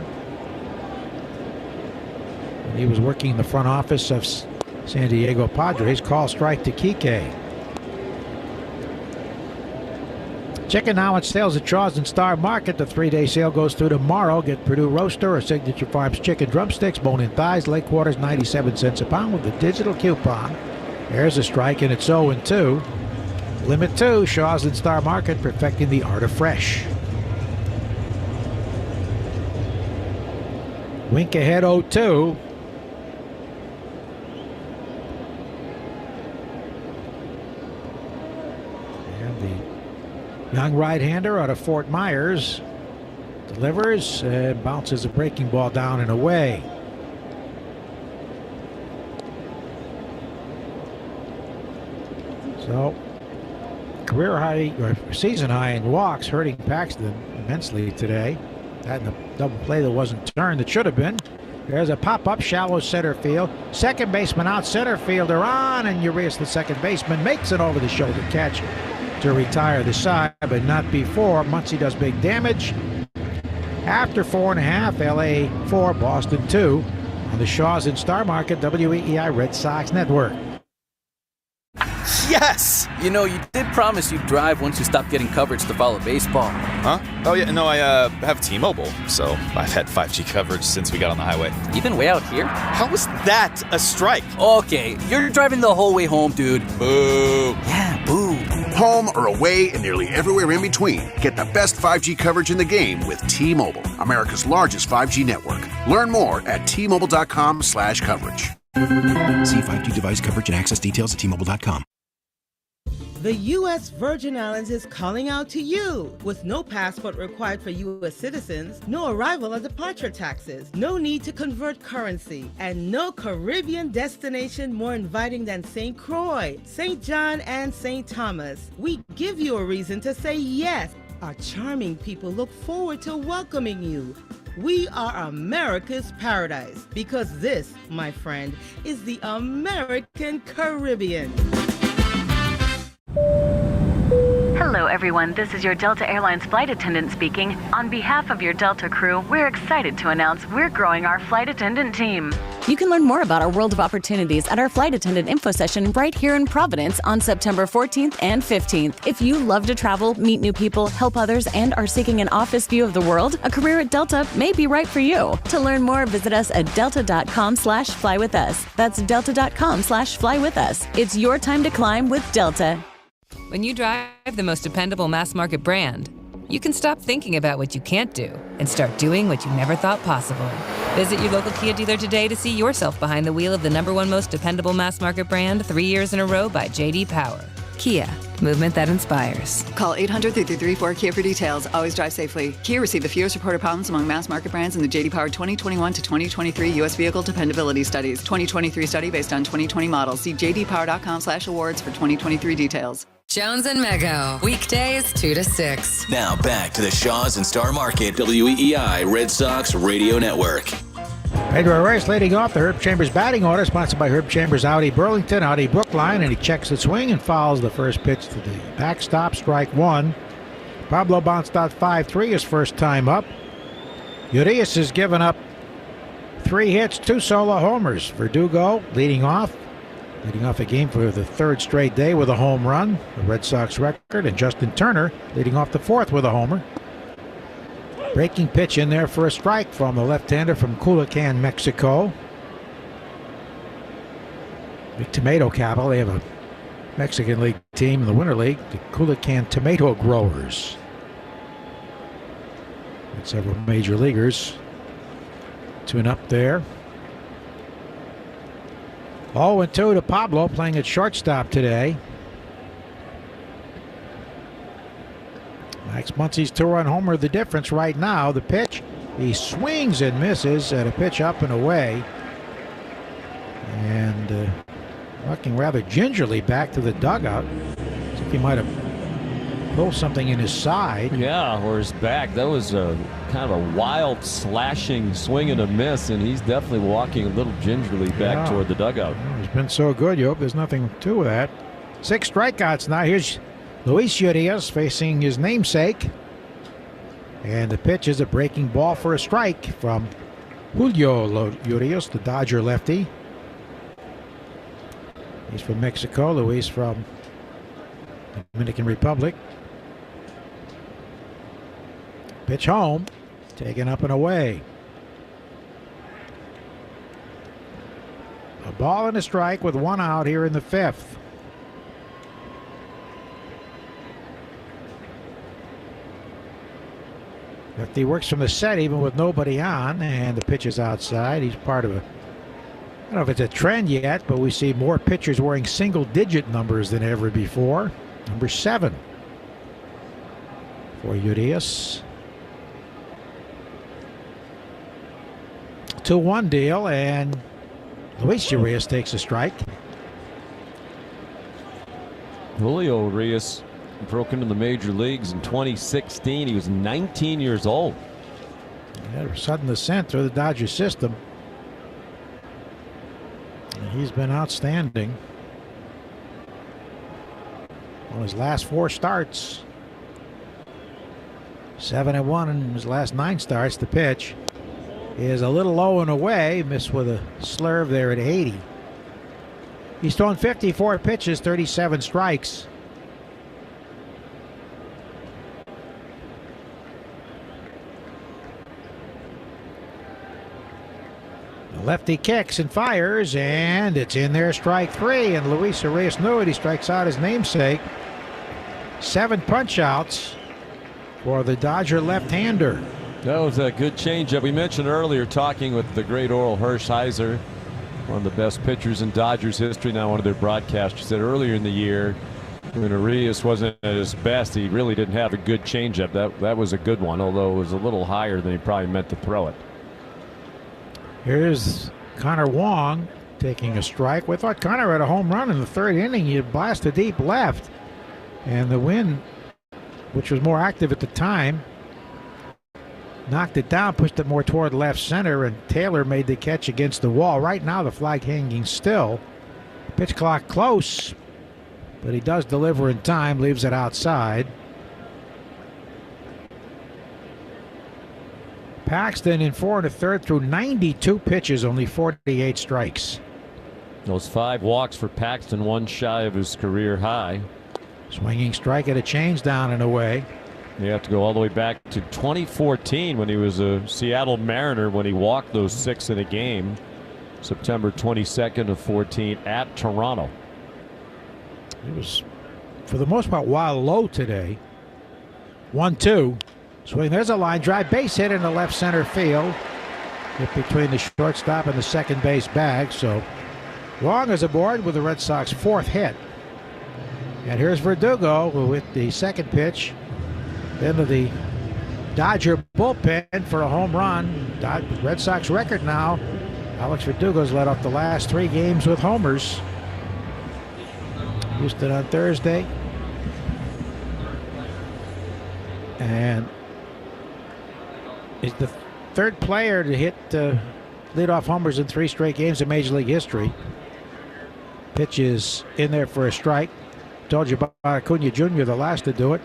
He was working in the front office of San Diego Padres. Call strike to Kike. Chicken now on sales at Shaw's and Star Market. The 3-day sale goes through tomorrow. Get Purdue Roaster or Signature Farms chicken drumsticks, bone-in thighs, leg quarters, 97 cents a pound with the digital coupon. There's a strike, and it's 0-2. Limit 2, Shaw's and Star Market, perfecting the art of fresh. Wink ahead 0-2. Young right-hander out of Fort Myers delivers and bounces a breaking ball down and away. So, career high or season high in walks, hurting Paxton immensely today. Had a double play that wasn't turned that should have been. There's a pop-up, shallow center field. Second baseman out, center fielder on, and Urias, the second baseman, makes an over-the-shoulder catch to retire the side, but not before. Muncy does big damage. After 4.5, LA 4, Boston 2 on the Shaw's and Star Market WEEI Red Sox Network. Yes! You know, you did promise you'd drive once you stopped getting coverage to follow baseball. Huh? Oh, yeah, no, I have T-Mobile, so I've had 5G coverage since we got on the highway. Even way out here? How was that a strike? Okay, you're driving the whole way home, dude. Boo. Yeah, boo. Home or away and nearly everywhere in between. Get the best 5G coverage in the game with T-Mobile, America's largest 5G network. Learn more at T-Mobile.com/coverage. See 5G device coverage and access details at T-Mobile.com. The U.S. Virgin Islands is calling out to you. With no passport required for U.S. citizens, no arrival or departure taxes, no need to convert currency, and no Caribbean destination more inviting than St. Croix, St. John, and St. Thomas. We give you a reason to say yes. Our charming people look forward to welcoming you. We are America's paradise because this, my friend, is the American Caribbean. Hello, everyone. This is your Delta Airlines flight attendant speaking. On behalf of your Delta crew, we're excited to announce we're growing our flight attendant team. You can learn more about our world of opportunities at our flight attendant info session right here in Providence on September 14th and 15th. If you love to travel, meet new people, help others, and are seeking an office view of the world, a career at Delta may be right for you. To learn more, visit us at delta.com/flywithus. That's delta.com/flywithus. It's your time to climb with Delta. When you drive the most dependable mass market brand, you can stop thinking about what you can't do and start doing what you never thought possible. Visit your local Kia dealer today to see yourself behind the wheel of the #1 most dependable mass market brand 3 years in a row by J.D. Power. Kia, movement that inspires. Call 800-3334-KIA for details. Always drive safely. Kia received the fewest reported problems among mass market brands in the J.D. Power 2021 to 2023 U.S. Vehicle Dependability Studies. 2023 study based on 2020 models. See jdpower.com/awards for 2023 details. Jones and Mego, weekdays 2 to 6. Now back to the Shaw's and Star Market WEEI Red Sox Radio Network. Pedro Reyes leading off the Herb Chambers batting order, sponsored by Herb Chambers Audi Burlington, Audi Brookline, and he checks the swing and fouls the first pitch to the backstop, strike one. Pablo bounced out 5-3 his first time up. Urias has given up 3 hits, 2 solo homers. Verdugo leading off a game for the 3rd straight day with a home run, the Red Sox record, and Justin Turner leading off the 4th with a homer. Breaking pitch in there for a strike from the left-hander from Culiacan, Mexico. Big tomato capital. They have a Mexican League team in the Winter League, the Culiacan Tomato Growers. And several major leaguers. 2-up there. 0-2 to Pablo, playing at shortstop today. Max Muncy's 2-run homer, the difference right now. The pitch, he swings and misses at a pitch up and away. And walking rather gingerly back to the dugout. As if he might have pulled something in his side. Yeah, or his back. That was a kind of a wild slashing swing and a miss, and he's definitely walking a little gingerly back toward the dugout. He's been so good, you hope there's nothing to that. 6 strikeouts now. Here's Luis Urias facing his namesake. And the pitch is a breaking ball for a strike from Julio Urias, the Dodger lefty. He's from Mexico. Luis from the Dominican Republic. Pitch home. Taken up and away. A ball and a strike with 1 out here in the 5th. Lefty works from the set even with nobody on, and the pitch is outside. He's part of a, I don't know if it's a trend yet, but we see more pitchers wearing single-digit numbers than ever before. Number 7 for Urias. 2-1 deal, and Luis Urias takes a strike. Julio Urias broke into the major leagues in 2016. He was 19 years old. He had a sudden ascent through the Dodger system. And he's been outstanding. On his last 4 starts. 7-1 in his last 9 starts. The pitch is a little low and away. Missed with a slurve there at 80. He's thrown 54 pitches, 37 strikes. The lefty kicks and fires, and it's in there, strike 3. And Luis Urias knew it. He strikes out his namesake. 7 punch-outs for the Dodger left-hander. That was a good changeup. We mentioned earlier, talking with the great Oral Hershiser, one of the best pitchers in Dodgers history, now one of their broadcasters, said earlier in the year when Urias wasn't at his best, he really didn't have a good changeup. That was a good one, although it was a little higher than he probably meant to throw it. Here's Connor Wong taking a strike. We thought Connor had a home run in the 3rd inning. He blasted deep left, and the wind, which was more active at the time, knocked it down, pushed it more toward left center, and Taylor made the catch against the wall. Right now the flag hanging still. Pitch clock close, but he does deliver in time, leaves it outside. Paxton in 4 1/3 through 92 pitches, only 48 strikes. Those 5 walks for Paxton, 1 shy of his career high. Swinging strike at a change down and away. You have to go all the way back to 2014 when he was a Seattle Mariner, when he walked those 6 in a game. September 22nd of 14 at Toronto. It was, for the most part, wild low today. 1-2. Swing, there's a line drive, base hit in the left center field. Hit between the shortstop and the second base bag. So Wong is aboard with the Red Sox 4th hit. And here's Verdugo with the second pitch into the Dodger bullpen for a home run. Red Sox record now. Alex Verdugo's led off the last 3 games with homers. Houston on Thursday. And is the 3rd player to hit leadoff homers in 3 straight games in Major League history. Pitch is in there for a strike. Told you about Acuna Jr., the last to do it.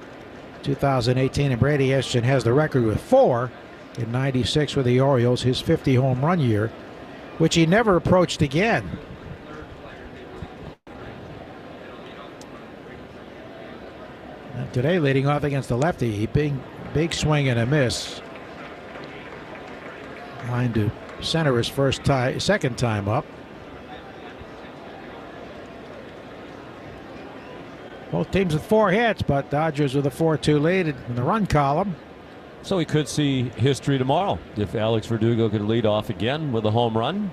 2018, and Brady Ashton has the record with 4. in '96 with the Orioles, his 50 home run year, which he never approached again. And today, leading off against the lefty, big swing and a miss. Line to center his second time up. Both teams with 4 hits, but Dodgers with a 4-2 lead in the run column. So we could see history tomorrow. If Alex Verdugo could lead off again with a home run,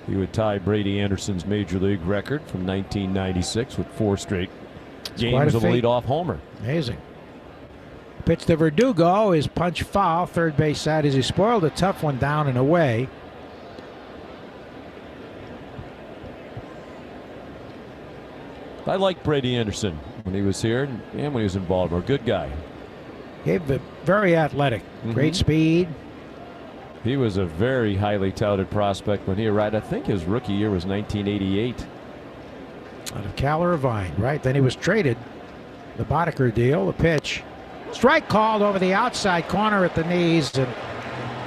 he would tie Brady Anderson's Major League record from 1996 with 4 straight games of a leadoff homer. Amazing. Pitch to Verdugo is punch foul. Third base side as he spoiled a tough one down and away. I liked Brady Anderson when he was here and when he was in Baltimore. Good guy. Very athletic. Great speed. He was a very highly touted prospect when he arrived. I think his rookie year was 1988. Out of Cal Irvine, right? Then he was traded. The Boddicker deal, the pitch. Strike called over the outside corner at the knees, and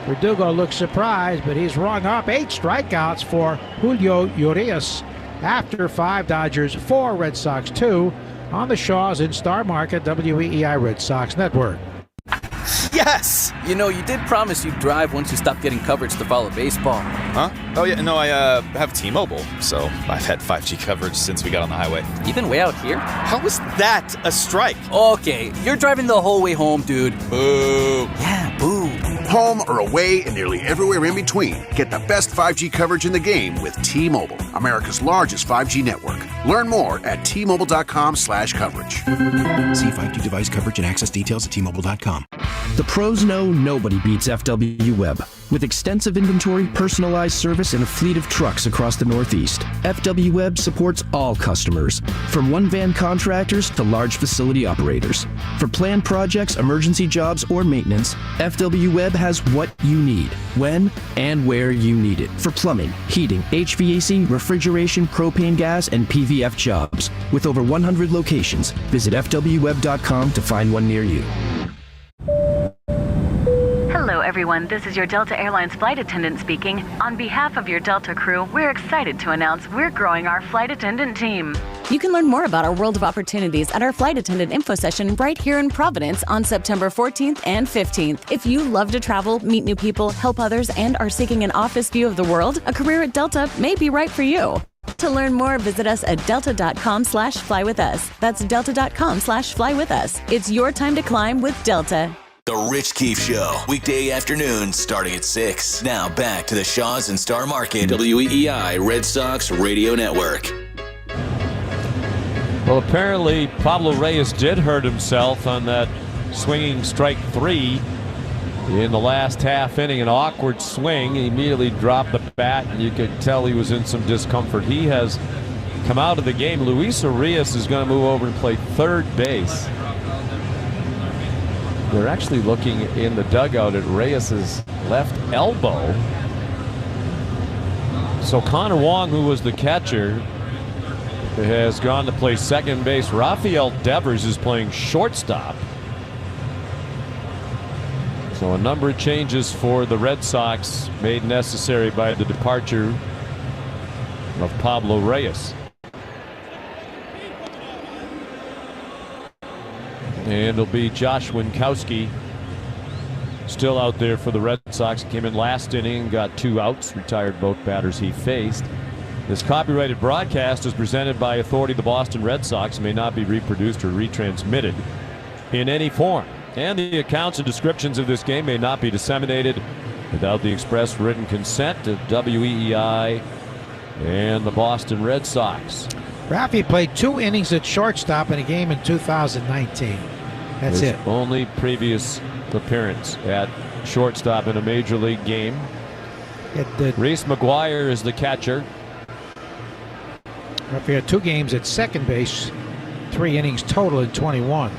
Verdugo looks surprised, but he's rung up 8 strikeouts for Julio Urias. After 5, Dodgers 4, Red Sox 2 on the Shaws in Star Market, WEEI Red Sox Network. Yes! You know, you did promise you'd drive once you stopped getting coverage to follow baseball. Huh? Oh, yeah, no, I have T-Mobile, so I've had 5G coverage since we got on the highway. Even way out here? How was that a strike? Okay, you're driving the whole way home, dude. Boo. Yeah, boo. Home or away and nearly everywhere in between. Get the best 5G coverage in the game with T-Mobile, America's largest 5G network. Learn more at T-Mobile.com/coverage. See 5G device coverage and access details at T-Mobile.com. The pros know nobody beats FW Web. With extensive inventory, personalized service, and a fleet of trucks across the Northeast, FW Web supports all customers, from one-van contractors to large facility operators. For planned projects, emergency jobs, or maintenance, FW Web has what you need, when and where you need it. For plumbing, heating, HVAC, refrigeration, propane gas, and PVF jobs. With over 100 locations, visit FWWeb.com to find one near you. Hello, everyone. This is your Delta Airlines flight attendant speaking. On behalf of your Delta crew, we're excited to announce we're growing our flight attendant team. You can learn more about our world of opportunities at our flight attendant info session right here in Providence on September 14th and 15th. If you love to travel, meet new people, help others, and are seeking an office view of the world, a career at Delta may be right for you. To learn more, visit us at delta.com/flywithus. That's delta.com/flywithus. It's your time to climb with Delta. The Rich Keefe Show, weekday afternoons starting at 6. Now back to the Shaws and Star Market, WEEI Red Sox Radio Network. Well, apparently Pablo Reyes did hurt himself on that swinging strike 3 in the last half inning. An awkward swing. He immediately dropped the bat, and you could tell he was in some discomfort. He has come out of the game. Luis Urias is going to move over and play third base. They're actually looking in the dugout at Reyes's left elbow. So Connor Wong, who was the catcher, has gone to play second base. Rafael Devers is playing shortstop. So a number of changes for the Red Sox made necessary by the departure of Pablo Reyes. And it'll be Josh Winkowski still out there for the Red Sox. Came in last inning, got 2 outs, retired both batters he faced. This copyrighted broadcast is presented by authority of the Boston Red Sox, may not be reproduced or retransmitted in any form. And the accounts and descriptions of this game may not be disseminated without the express written consent of WEEI and the Boston Red Sox. Rafi played 2 innings at shortstop in a game in 2019. That's His it. only previous appearance at shortstop in a major league game. Reese McGuire is the catcher. Rafi had 2 games at second base, 3 innings total in 21.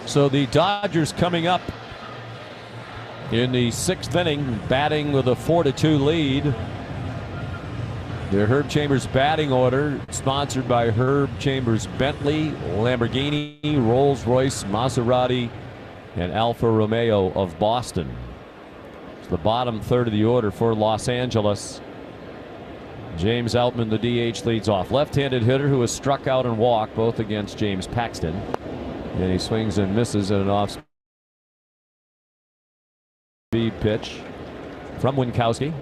So the Dodgers coming up in the 6th inning, batting with a 4-2 lead. The Herb Chambers batting order, sponsored by Herb Chambers Bentley, Lamborghini, Rolls-Royce, Maserati, and Alfa Romeo of Boston. It's the bottom third of the order for Los Angeles. James Outman, the DH, leads off. Left-handed hitter who has struck out and walked both against James Paxton. And he swings and misses at an off-speed pitch from Winkowski.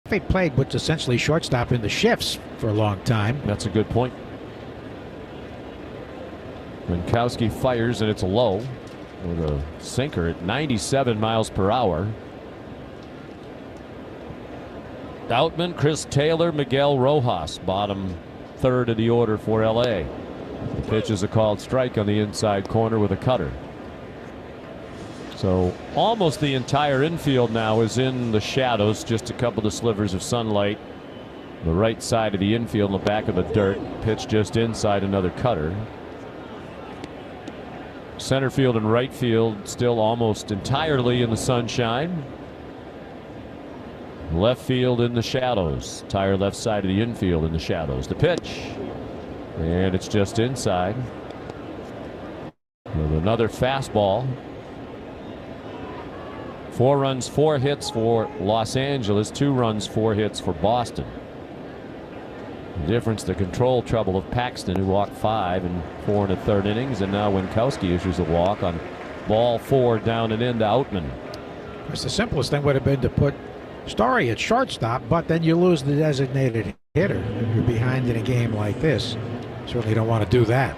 They played what's essentially shortstop in the shifts for a long time. That's a good point. Winkowski fires and it's low with a sinker at 97 miles per hour. Outman, Chris Taylor, Miguel Rojas, bottom third of the order for LA. The pitch is a called strike on the inside corner with a cutter. So almost the entire infield now is in the shadows, just a couple of slivers of sunlight. The right side of the infield, in the back of the dirt. Pitch just inside, another cutter. Center field and right field still almost entirely in the sunshine. Left field in the shadows. Entire left side of the infield in the shadows. The pitch. And it's just inside. With another fastball. 4 runs, 4 hits for Los Angeles. 2 runs, 4 hits for Boston. The difference, the control trouble of Paxton, who walked 5 in 4 1/3 innings, and now Winkowski issues a walk on ball 4 down and into Outman. Of course, the simplest thing would have been to put Story at shortstop, but then you lose the designated hitter if you're behind in a game like this. Certainly don't want to do that.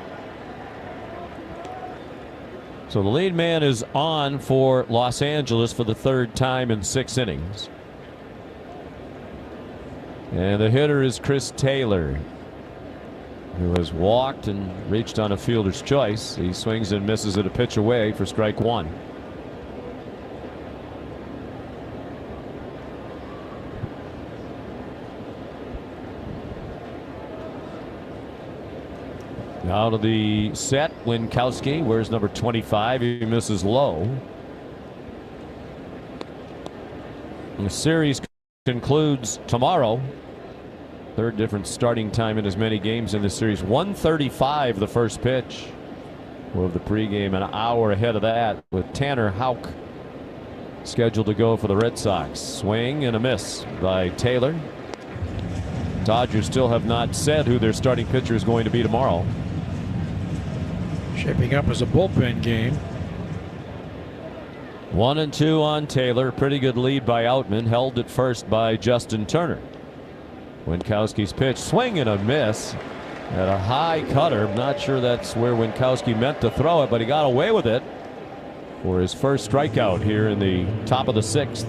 So the lead man is on for Los Angeles for the 3rd time in 6 innings. And the hitter is Chris Taylor, who has walked and reached on a fielder's choice. He swings and misses at a pitch away for strike 1. Out of the set, Winkowski. Where's number 25? He misses low. And the series concludes tomorrow. 3rd different starting time in as many games in this series. 1:35 the first pitch. We'll have the pregame an hour ahead of that with Tanner Houck scheduled to go for the Red Sox. Swing and a miss by Taylor. Dodgers still have not said who their starting pitcher is going to be tomorrow. Shaping up as a bullpen game. 1-2 on Taylor. Pretty good lead by Outman. Held at first by Justin Turner. Winkowski's pitch. Swing and a miss at a high cutter. I'm not sure that's where Winkowski meant to throw it, but he got away with it for his first strikeout here in the top of the 6th.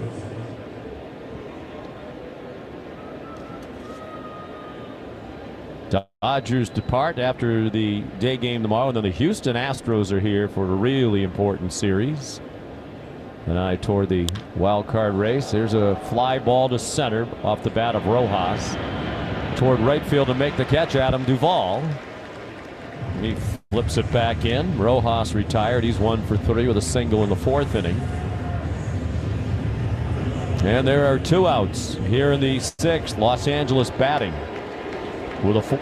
Dodgers depart after the day game tomorrow, and then the Houston Astros are here for a really important series. And I toward the wild card race. There's a fly ball to center off the bat of Rojas. Toward right field to make the catch, Adam Duvall. He flips it back in. Rojas retired. He's 1 for 3 with a single in the 4th inning. And there are 2 outs here in the 6th. Los Angeles batting with a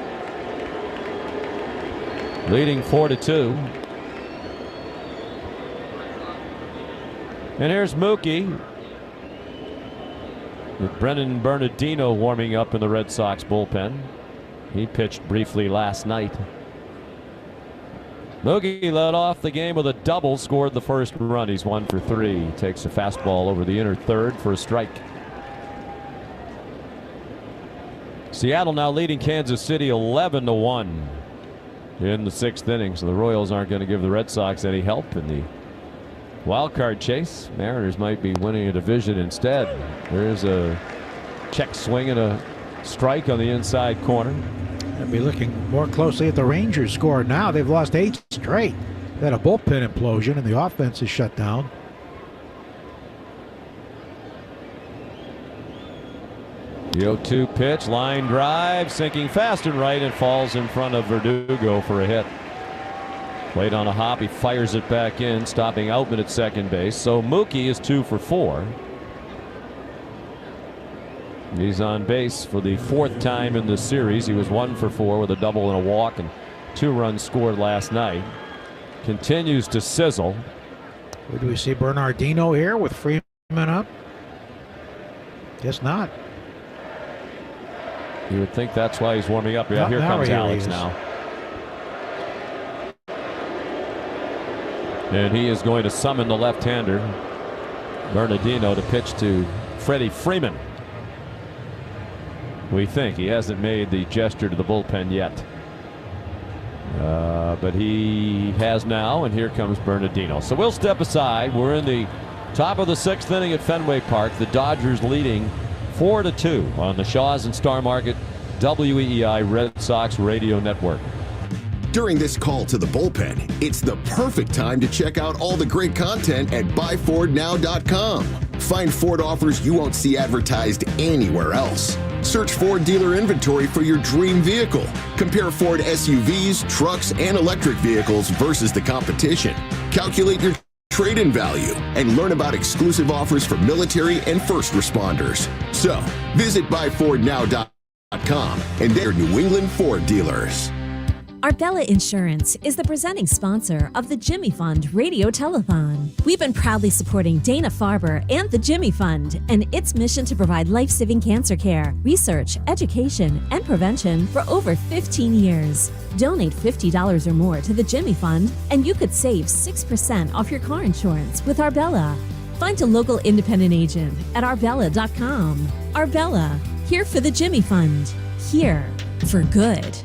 leading 4-2. And here's Mookie with Brennan Bernardino warming up in the Red Sox bullpen. He pitched briefly last night. Mookie led off the game with a double, scored the first run. He's 1 for 3. He takes a fastball over the inner third for a strike. Seattle now leading Kansas City 11-1 in the 6th inning. So the Royals aren't going to give the Red Sox any help in the wild card chase. Mariners might be winning a division instead. There's a check swing and a strike on the inside corner. I'll be looking more closely at the Rangers score now. They've lost 8 straight. They had a bullpen implosion and the offense is shut down. The 0-2 pitch, line drive, sinking fast and right, and falls in front of Verdugo for a hit. Played on a hop, he fires it back in, stopping Outman at second base. So Mookie is 2 for 4. He's on base for the 4th time in the series. He was 1 for 4 with a double and a walk and 2 runs scored last night. Continues to sizzle. Do we see Bernardino here with Freeman up? Guess not. You would think that's why he's warming up. Yeah, here comes Alex now. And he is going to summon the left-hander, Bernardino, to pitch to Freddie Freeman. We think. He hasn't made the gesture to the bullpen yet. But he has now, and here comes Bernardino. So we'll step aside. We're in the top of the 6th inning at Fenway Park. The Dodgers leading 4-2 on the Shaw's and Star Market WEEI Red Sox Radio Network. During this call to the bullpen, it's the perfect time to check out all the great content at buyfordnow.com. Find Ford offers you won't see advertised anywhere else. Search Ford dealer inventory for your dream vehicle. Compare Ford SUVs, trucks, and electric vehicles versus the competition. Calculate your trade-in value and learn about exclusive offers for military and first responders. So, visit buyfordnow.com and their New England Ford dealers. Arbella Insurance is the presenting sponsor of the Jimmy Fund Radio Telethon. We've been proudly supporting Dana-Farber and the Jimmy Fund and its mission to provide life-saving cancer care, research, education, and prevention for over 15 years. Donate $50 or more to the Jimmy Fund, and you could save 6% off your car insurance with Arbella. Find a local independent agent at arbella.com. Arbella, here for the Jimmy Fund. Here for good.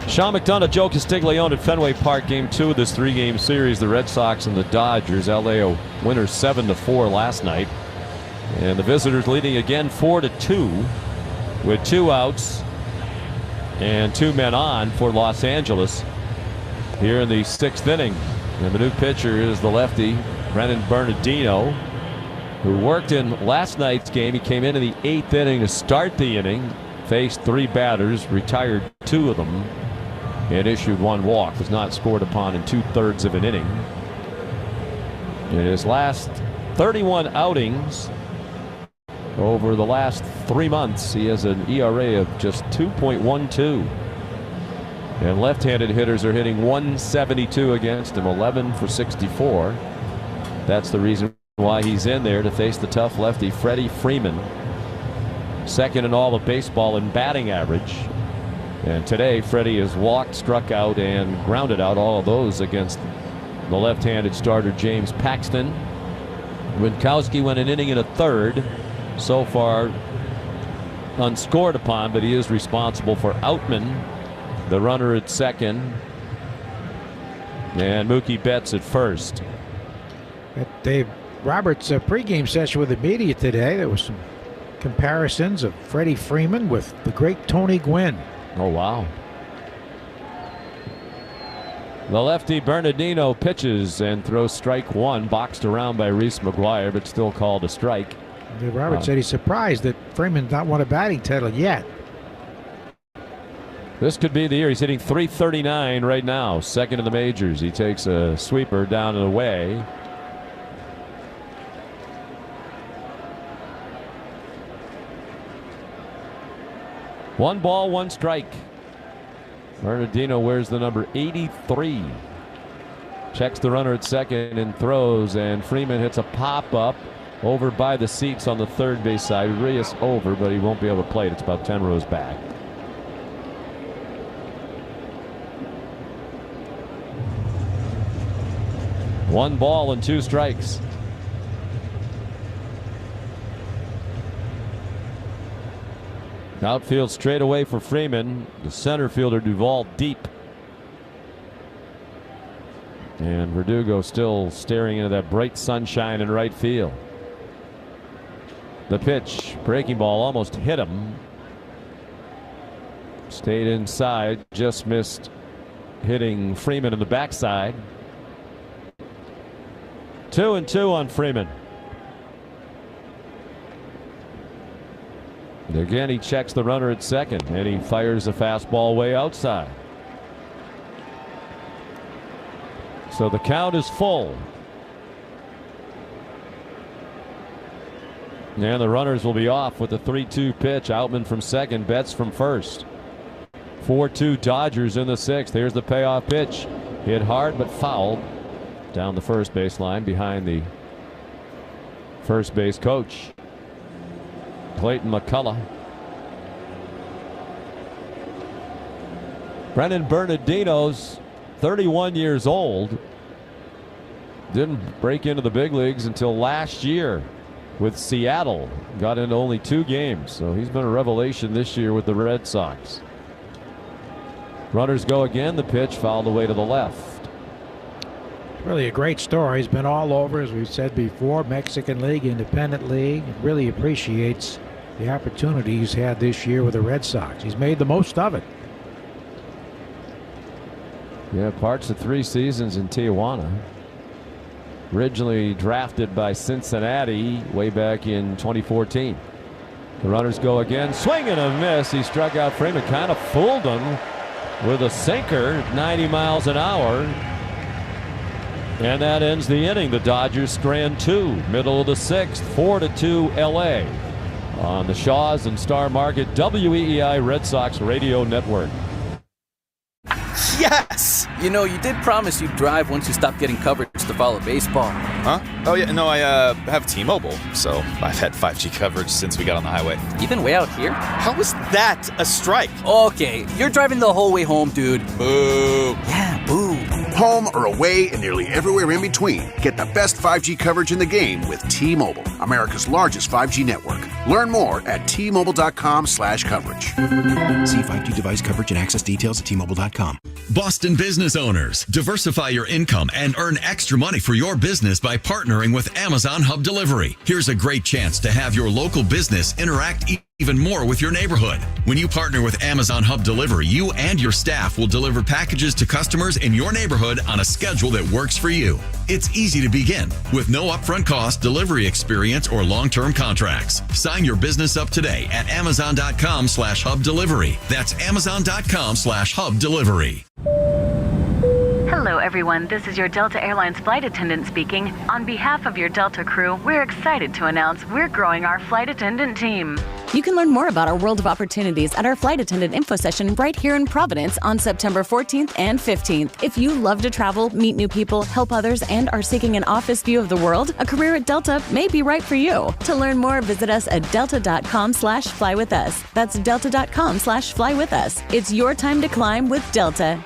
Sean McDonough, Joe Castiglione at Fenway Park, Game 2 of this 3-game series. The Red Sox and the Dodgers. LA a winner 7-4 last night. And the visitors leading again 4-2 with 2 outs and 2 men on for Los Angeles here in the 6th inning. And the new pitcher is the lefty, Brennan Bernardino, who worked in last night's game. He came in the 8th inning to start the inning, faced 3 batters, retired 2 of them, and issued 1 walk. Was not scored upon in 2/3 of an inning. In his last 31 outings over the last 3 months, he has an ERA of just 2.12. And left-handed hitters are hitting 172 against him, 11 for 64. That's the reason why he's in there, to face the tough lefty Freddie Freeman, second in all of baseball in batting average. And today, Freddie has walked, struck out, and grounded out, all of those against the left-handed starter James Paxton. Winkowski went an inning and a third. So far, unscored upon, but he is responsible for Outman, the runner at second, and Mookie Betts at first. At Dave Roberts' pregame session with the media today, there was some comparisons of Freddie Freeman with the great Tony Gwynn. Oh, wow. The lefty Bernardino pitches and throws strike 1, boxed around by Reese McGuire, but still called a strike. Dave Roberts said he's surprised that Freeman not won a batting title yet. This could be the year. He's hitting .339 right now, second in the majors. He takes a sweeper down and away. One ball, 1 strike. Bernardino wears the number 83. Checks the runner at second and throws, and Freeman hits a pop-up over by the seats on the third base side. Reyes over, but he won't be able to play it. It's about 10 rows back. One ball and 2 strikes. Outfield straight away for Freeman. The center fielder Duvall deep. And Verdugo still staring into that bright sunshine in right field. The pitch, breaking ball, almost hit him. Stayed inside, just missed hitting Freeman in the backside. 2-2 on Freeman. Again, he checks the runner at second, and he fires a fastball way outside. So the count is full. And the runners will be off with the 3-2 pitch. Outman from second, Betts from first. 4-2 Dodgers in the 6th. Here's the payoff pitch. Hit hard but foul down the first baseline behind the first base coach, Clayton McCullough. Brennan Bernardino's 31 years old. Didn't break into the big leagues until last year with Seattle. Got into only 2 games, so he's been a revelation this year with the Red Sox. Runners go again. The pitch fouled away to the left. Really a great story. He's been all over, as we've said before, Mexican League, Independent League. Really appreciates the opportunity he's had this year with the Red Sox. He's made the most of it. Yeah, parts of 3 seasons in Tijuana. Originally drafted by Cincinnati way back in 2014. The runners go again. Swing and a miss. He struck out Freeman. Kind of fooled him with a sinker, 90 miles an hour. And that ends the inning. The Dodgers strand 2. Middle of the 6th. 4-2 LA. On the Shaws and Star Market WEEI Red Sox Radio Network. Yes! You know, you did promise you'd drive once you stopped getting coverage to follow baseball. Huh? Oh, yeah, no, I have T-Mobile, so I've had 5G coverage since we got on the highway. Even way out here? How was that a strike? Okay, you're driving the whole way home, dude. Boo. Yeah, boo. Home or away and nearly everywhere in between. Get the best 5G coverage in the game with T-Mobile, America's largest 5G network. Learn more at T-Mobile.com/coverage. See 5G device coverage and access details at T-Mobile.com. Boston business owners, diversify your income and earn extra money for your business by partnering with Amazon Hub Delivery. Here's a great chance to have your local business interact even more with your neighborhood. When you partner with Amazon Hub Delivery, you and your staff will deliver packages to customers in your neighborhood on a schedule that works for you. It's easy to begin with no upfront cost, delivery experience, or long-term contracts. Sign your business up today at Amazon.com/Hub Delivery. That's Amazon.com/Hub Delivery. Hello, everyone. This is your Delta Airlines flight attendant speaking. On behalf of your Delta crew, we're excited to announce we're growing our flight attendant team. You can learn more about our world of opportunities at our flight attendant info session right here in Providence on September 14th and 15th. If you love to travel, meet new people, help others, and are seeking an office view of the world, a career at Delta may be right for you. To learn more, visit us at delta.com/flywithus. That's delta.com/flywithus. It's your time to climb with Delta.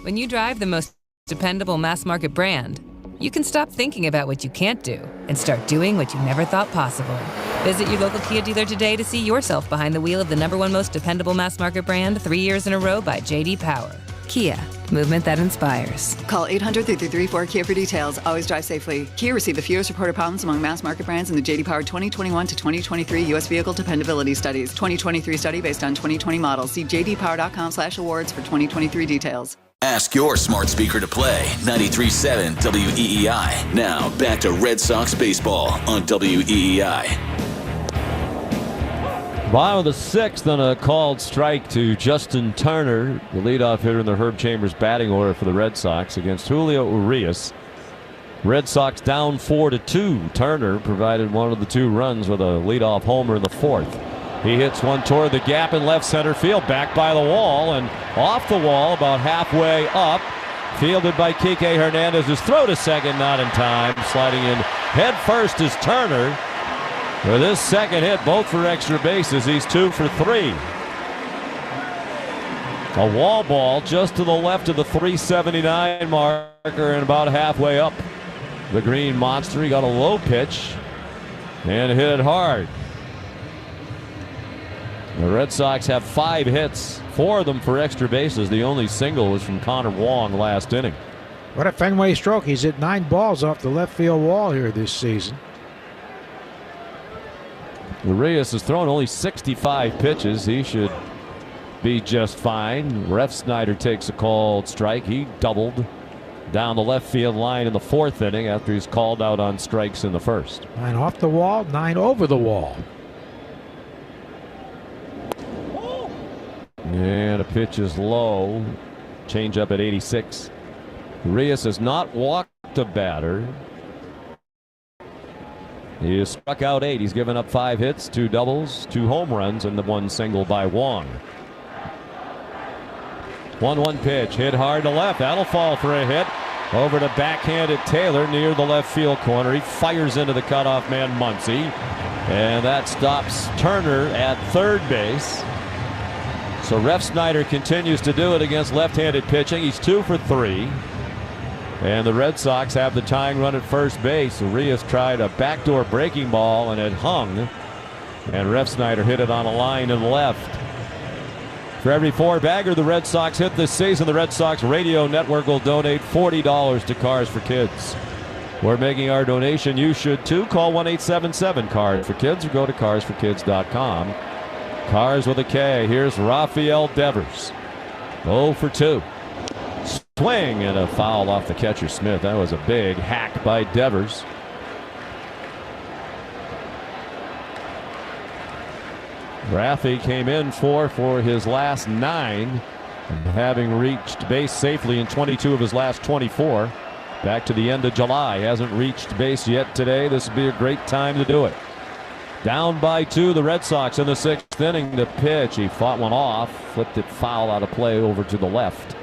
When you drive the most dependable mass market brand, you can stop thinking about what you can't do and start doing what you never thought possible. Visit your local Kia dealer today to see yourself behind the wheel of the #1 most dependable mass market brand 3 years in a row by J.D. Power. Kia, movement that inspires. Call 800-334-KIA for details. Always drive safely. Kia received the fewest reported problems among mass market brands in the J.D. Power 2021 to 2023 U.S. Vehicle Dependability Studies. 2023 study based on 2020 models. See jdpower.com/awards for 2023 details. Ask your smart speaker to play 93.7 WEEI. Now back to Red Sox baseball on WEEI. Bottom of the 6th on a called strike to Justin Turner, the leadoff hitter in the Herb Chambers batting order for the Red Sox against Julio Urias. Red Sox down 4-2. Turner provided one of the 2 runs with a leadoff homer in the 4th. He hits one toward the gap in left center field, back by the wall and off the wall about halfway up. Fielded by Kike Hernandez's throw to second, not in time. Sliding in head first is Turner. With his second hit, both for extra bases, he's 2 for 3. A wall ball just to the left of the 379 marker and about halfway up the green monster. He got a low pitch and hit it hard. The Red Sox have 5 hits, 4 of them for extra bases. The only single was from Connor Wong last inning. What a Fenway stroke. He's hit 9 balls off the left field wall here this season. Urias has thrown only 65 pitches. He should be just fine. Ref Snyder takes a called strike. He doubled down the left field line in the 4th inning after he's called out on strikes in the 1st. 9 off the wall, 9 over the wall. And a pitch is low. Change up at 86. Urias has not walked a batter. He has struck out 8. He's given up 5 hits, 2 doubles, 2 home runs, and the 1 single by Wong. 1-1 pitch, hit hard to left. That'll fall for a hit. Over to backhanded Taylor near the left field corner. He fires into the cutoff man Muncy. And that stops Turner at third base. So Refsnyder continues to do it against left-handed pitching. He's 2 for 3. And the Red Sox have the tying run at first base. Urias tried a backdoor breaking ball and it hung. And Refsnyder hit it on a line to the left. For every 4-bagger the Red Sox hit this season, the Red Sox Radio Network will donate $40 to Cars for Kids. We're making our donation. You should too. Call 1-877-CARS-FOR-KIDS or go to carsforkids.com. Cars with a K. Here's Rafael Devers. 0 for 2. Swing and a foul off the catcher Smith. That was a big hack by Devers. Raffy came in for his last 9, having reached base safely in 22 of his last 24. Back to the end of July. Hasn't reached base yet today. This would be a great time to do it. Down by 2, the Red Sox in the 6th inning. The pitch, he fought one off, flipped it foul out of play over to the left.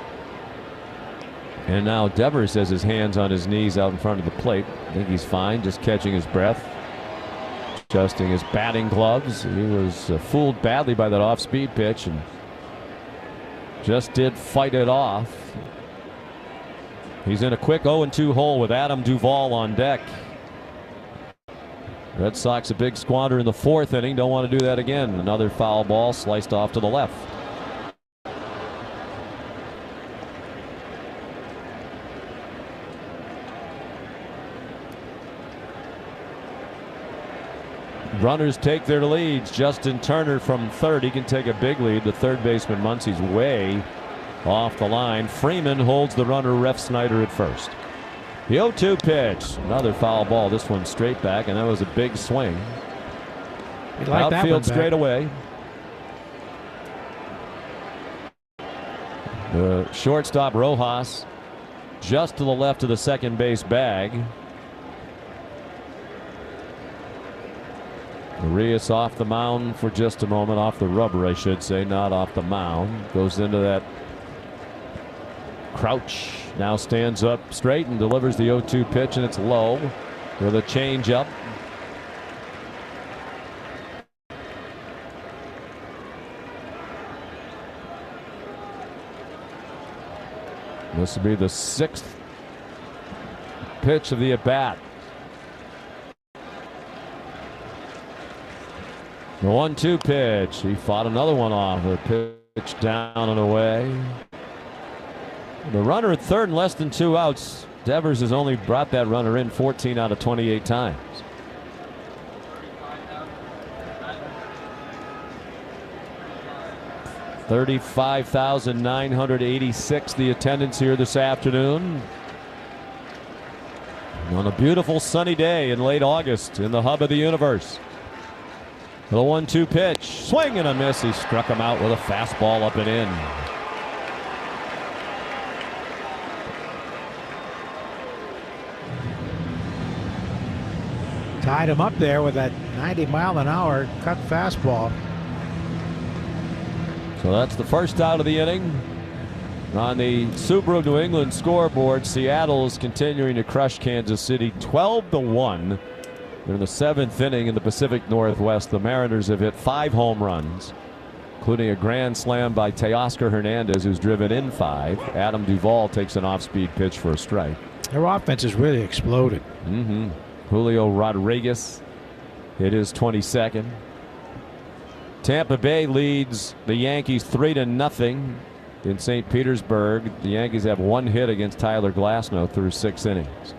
And now Devers has his hands on his knees out in front of the plate. I think he's fine, just catching his breath, adjusting his batting gloves. He was fooled badly by that off-speed pitch and just did fight it off. He's in a quick 0-2 hole with Adam Duvall on deck. Red Sox a big squander in the 4th inning. Don't want to do that again. Another foul ball sliced off to the left. Runners take their leads. Justin Turner from third. He can take a big lead. The third baseman Muncy's way off the line. Freeman holds the runner Refsnyder at first. The 0-2 pitch. Another foul ball. This one straight back, and that was a big swing. Outfield straight away. The shortstop Rojas just to the left of the second base bag. Urias off the mound for just a moment. Off the rubber, I should say, not off the mound. Goes into that crouch. Now stands up straight and delivers the 0-2 pitch, and it's low with a changeup. This will be the 6th pitch of the at-bat. The 1-2 pitch. He fought another one off. A pitch down and away. The runner at third and less than 2 outs. Devers has only brought that runner in 14 out of 28 times. $35,986 the attendance here this afternoon. On a beautiful sunny day in late August in the hub of the universe. The 1-2 pitch. Swing and a miss. He struck him out with a fastball up and in. Tied him up there with that 90-mile-an-hour cut fastball. So that's the first out of the inning. On the Subaru New England scoreboard, Seattle is continuing to crush Kansas City 12-1. They're in the 7th inning in the Pacific Northwest. The Mariners have hit 5 home runs, including a grand slam by Teoscar Hernandez, who's driven in 5. Adam Duvall takes an off-speed pitch for a strike. Their offense has really exploded. Julio Rodriguez hit his 22nd. Tampa Bay leads the Yankees 3-0 in St. Petersburg. The Yankees have 1 hit against Tyler Glasnow through 6 innings.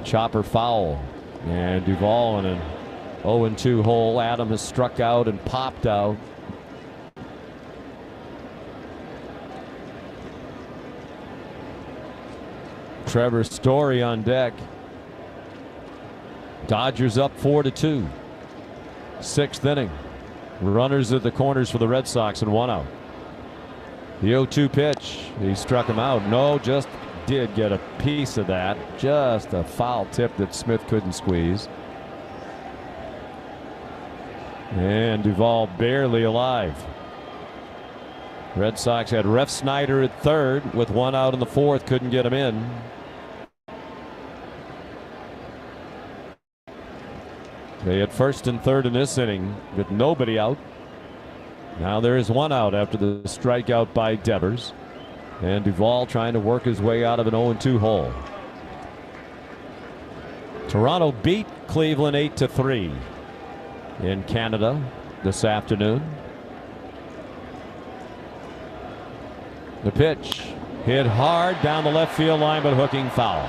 Chopper foul, and Duvall in an 0-2 hole. Adam has struck out and popped out. Trevor Story on deck. Dodgers up 4-2. 6th inning. Runners at the corners for the Red Sox and 1 out. The 0-2 pitch. He struck him out. No, just did get a piece of that. Just a foul tip that Smith couldn't squeeze. And Duvall barely alive. Red Sox had Ref Snyder at third with one out in the fourth, couldn't get him in. They had first and third in this inning with nobody out. Now there is one out after the strikeout by Devers. And Duvall trying to work his way out of an 0-2 hole. Toronto beat Cleveland 8-3 in Canada this afternoon. The pitch hit hard down the left field line, but hooking foul.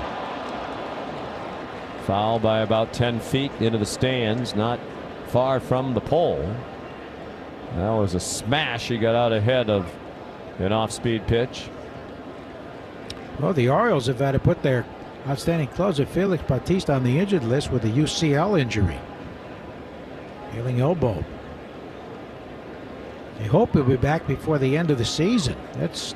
Foul by about 10 feet into the stands, not far from the pole. That was a smash. He got out ahead of an off-speed pitch. Well, the Orioles have had to put their outstanding closer Felix Bautista on the injured list with a UCL injury. Ailing elbow. They hope he'll be back before the end of the season. That's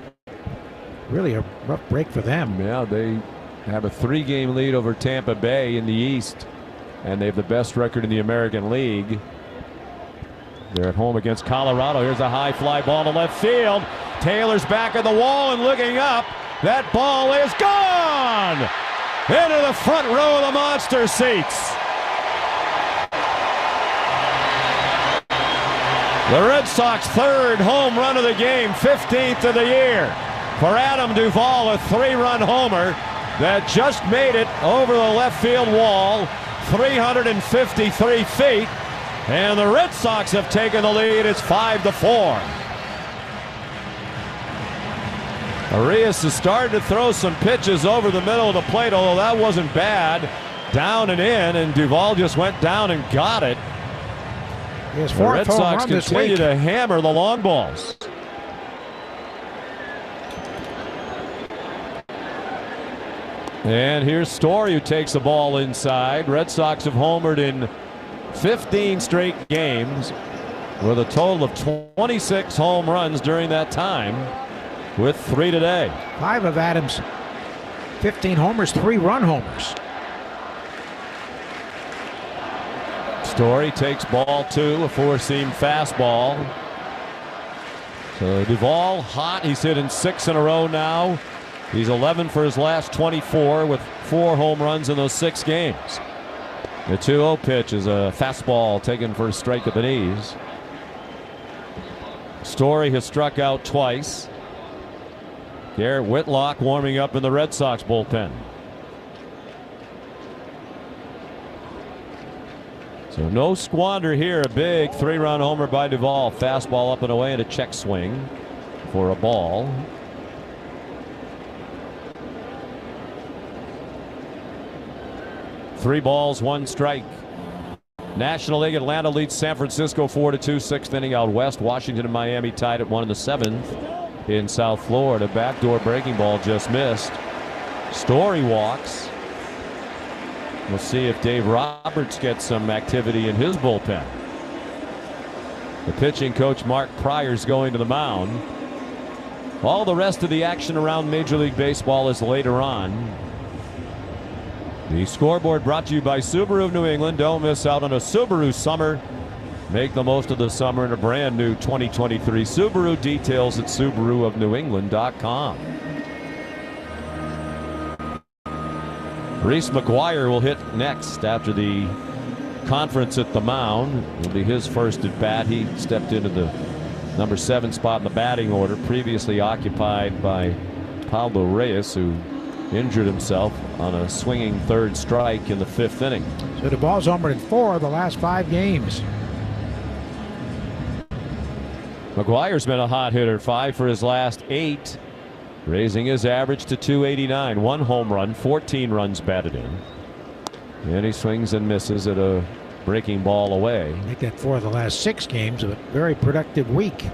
really a rough break for them. Yeah, they have a 3-game lead over Tampa Bay in the East, and they have the best record in the American League. They're at home against Colorado. Here's a high fly ball to left field. Taylor's back at the wall and looking up. That ball is gone into the front row of the monster seats. The Red Sox third home run of the game, 15th of the year. For Adam Duvall, a 3-run homer that just made it over the left field wall, 353 feet. And the Red Sox have taken the lead. It's 5-4. Arias has started to throw some pitches over the middle of the plate, although that wasn't bad. Down and in, and Duvall just went down and got it. The Red Sox continue to hammer the long balls. And here's Story, who takes the ball inside. Red Sox have homered in 15 straight games with a total of 26 home runs during that time, with 3 today. 5 of Adams' 15 homers, 3-run homers. Story takes ball 2, a 4-seam fastball. So Duvall hot. He's hitting 6 in a row now. He's 11 for his last 24 with 4 home runs in those 6 games. The 2-0 pitch is a fastball taken for a strike at the knees. Story has struck out twice. Garrett Whitlock warming up in the Red Sox bullpen. So no squander here. A big 3-run homer by Duvall. Fastball up and away and a check swing for a ball. Three balls, 1 strike. National League, Atlanta leads San Francisco 4-2, 6th inning out west. Washington and Miami tied at 1 in the 7th in South Florida. Backdoor breaking ball just missed. Story walks. We'll see if Dave Roberts gets some activity in his bullpen. The pitching coach Mark Pryor's going to the mound. All the rest of the action around Major League Baseball is later on. The scoreboard brought to you by Subaru of New England. Don't miss out on a Subaru summer. Make the most of the summer in a brand new 2023 Subaru. Details at SubaruofNewEngland.com. Reese McGuire will hit next after the conference at the mound. It'll be his first at bat. He stepped into the number 7 spot in the batting order, previously occupied by Pablo Reyes, who injured himself on a swinging 3rd strike in the 5th inning. So the ball's homered in 4 of the last 5 games. McGuire's been a hot hitter, 5 for his last 8, raising his average to 289. 1 home run, 14 runs batted in. And he swings and misses at a breaking ball away. Make that 4 of the last 6 games, a very productive week.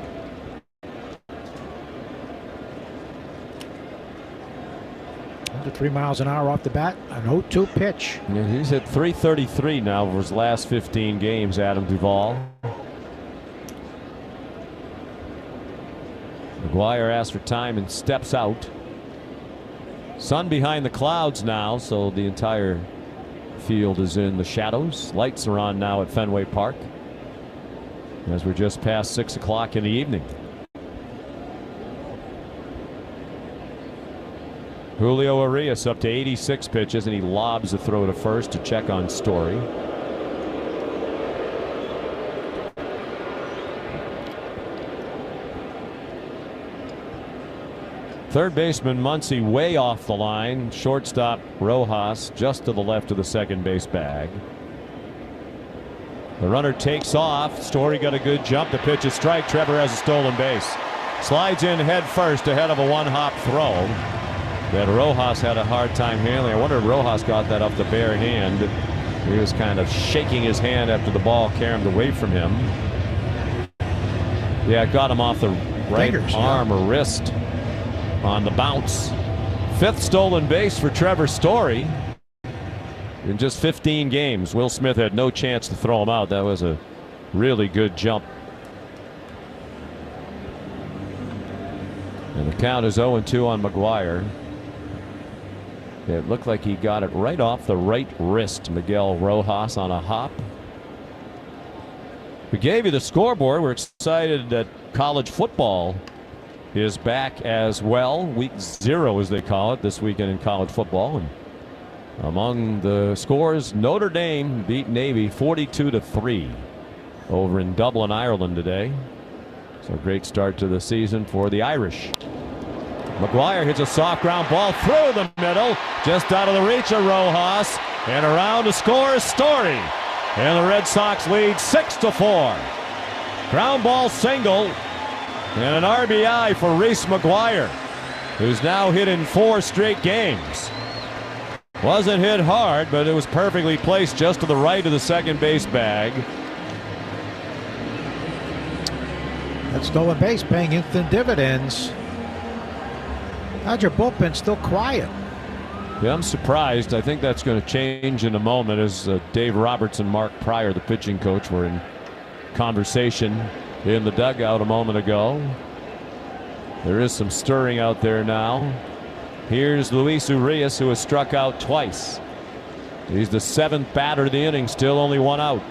Under 3 miles an hour off the bat, an 0-2 pitch. Yeah, he's hit 333 now over his last 15 games, Adam Duvall. McGuire asks for time and steps out. Sun behind the clouds now, so the entire field is in the shadows. Lights are on now at Fenway Park as we're just past 6 o'clock in the evening. Julio Urias up to 86 pitches, and he lobs a throw to first to check on Story. Third baseman Muncy way off the line. Shortstop Rojas just to the left of the second base bag. The runner takes off. Story got a good jump. The pitch is strike. Trevor has a stolen base. Slides in head first ahead of a one-hop throw that Rojas had a hard time handling. I wonder if Rojas got that off the bare hand. He was kind of shaking his hand after the ball caromed away from him. Yeah, it got him off the right arm or wrist on the bounce. Fifth stolen base for Trevor Story in just 15 games. Will Smith had no chance to throw him out. That was a really good jump. And the count is 0-2 on McGuire. It looked like he got it right off the right wrist. Miguel Rojas on a hop. We gave you the scoreboard. We're excited that college football is back as well. Week 0, as they call it, this weekend in college football. And among the scores, Notre Dame beat Navy 42-3 over in Dublin, Ireland today. So a great start to the season for the Irish. McGuire hits a soft ground ball through the middle, just out of the reach of Rojas, and around to score is Story. And the Red Sox lead 6-4. Ground ball single and an RBI for Reese McGuire, who's now hit in 4 straight games. Wasn't hit hard, but it was perfectly placed just to the right of the second base bag. That stolen base paying instant dividends. How's your bullpen still quiet? Yeah, I'm surprised. I think that's going to change in a moment as Dave Roberts and Mark Pryor, the pitching coach, were in conversation in the dugout a moment ago. There is some stirring out there now. Here's Luis Urias, who has struck out twice. He's the 7th batter of the inning, still only 1 out.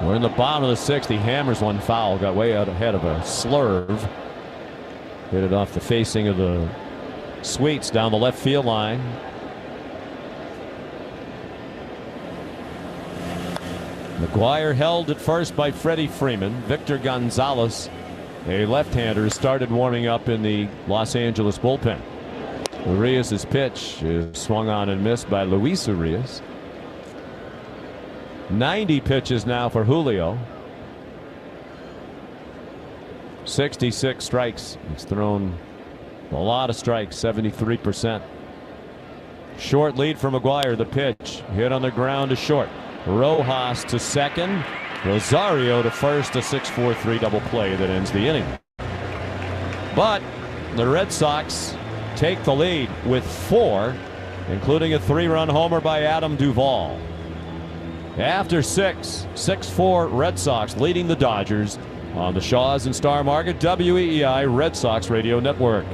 We're in the bottom of the 6th. He hammers one foul, got way out ahead of a slurve. Hit it off the facing of the Sweets down the left field line. McGuire held at first by Freddie Freeman. Victor Gonzalez, a left-hander, started warming up in the Los Angeles bullpen. Urias' pitch is swung on and missed by Luis Urias. 90 pitches now for Julio. 66 strikes. He's thrown a lot of strikes, 73%. Short lead for McGuire. The pitch hit on the ground to short. Rojas to second. Rosario to first. A 6-4-3 double play that ends the inning. But the Red Sox take the lead with 4, including a 3-run homer by Adam Duvall. After 6-4 Red Sox leading the Dodgers on the Shaws and Star Market WEEI Red Sox Radio Network.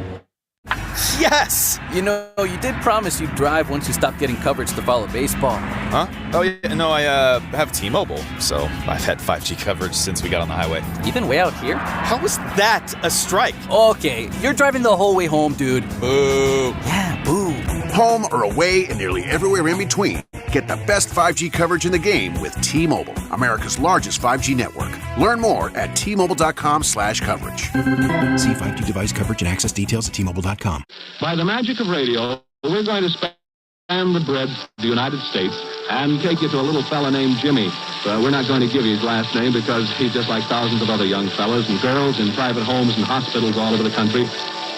Yes! You know, you did promise you'd drive once you stopped getting coverage to follow baseball. Huh? Oh, yeah. No, I have T-Mobile, so I've had 5G coverage since we got on the highway. Even way out here? How is that a strike? Okay, you're driving the whole way home, dude. Boo. Yeah, boo. Home or away and nearly everywhere in between. Get the best 5G coverage in the game with T-Mobile, America's largest 5G network. Learn more at T-Mobile.com/coverage. See 5G device coverage and access details at T-Mobile.com. By the magic of radio, we're going to span the breadth of the United States and take you to a little fella named Jimmy. We're not going to give you his last name because he's just like thousands of other young fellas and girls in private homes and hospitals all over the country.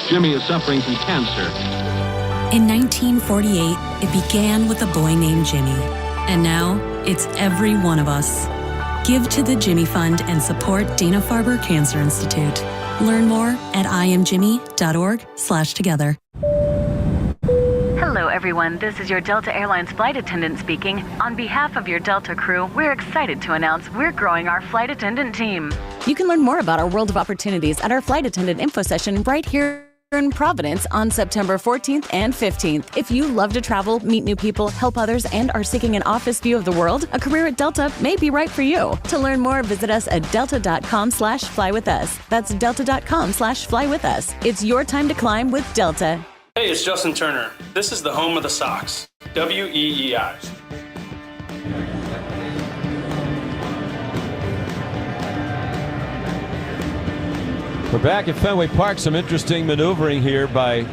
Jimmy is suffering from cancer. In 1948, it began with a boy named Jimmy. And now, it's every one of us. Give to the Jimmy Fund and support Dana-Farber Cancer Institute. Learn more at imjimmy.org/together. Hello, everyone. This is your Delta Airlines flight attendant speaking. On behalf of your Delta crew, we're excited to announce we're growing our flight attendant team. You can learn more about our world of opportunities at our flight attendant info session right here in Providence on September 14th and 15th. If you love to travel, meet new people, help others, and are seeking an office view of the world, a career at Delta may be right for you. To learn more, visit us at delta.com/flywithus. That's delta.com/flywithus. It's your time to climb with Delta. Hey, it's Justin Turner. This is the home of the Sox, WEEI. We're back at Fenway Park. Some interesting maneuvering here by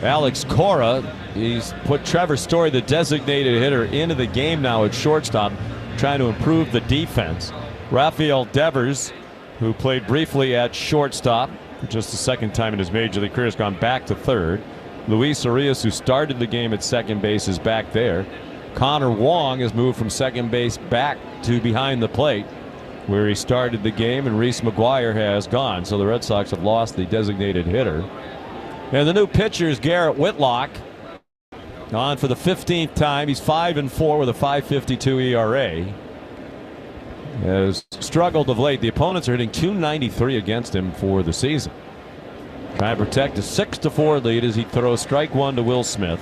Alex Cora. He's put Trevor Story, the designated hitter, into the game now at shortstop, trying to improve the defense. Rafael Devers, who played briefly at shortstop, just the second time in his major league career, has gone back to third. Luis Arias, who started the game at second base, is back there. Connor Wong has moved from second base back to behind the plate, where he started the game, and Reese McGuire has gone. So the Red Sox have lost the designated hitter. And the new pitcher is Garrett Whitlock, on for the 15th time. He's 5-4 with a 5.52 ERA. Has struggled of late. The opponents are hitting .293 against him for the season. Trying to protect a 6-4 lead as he throws strike one to Will Smith.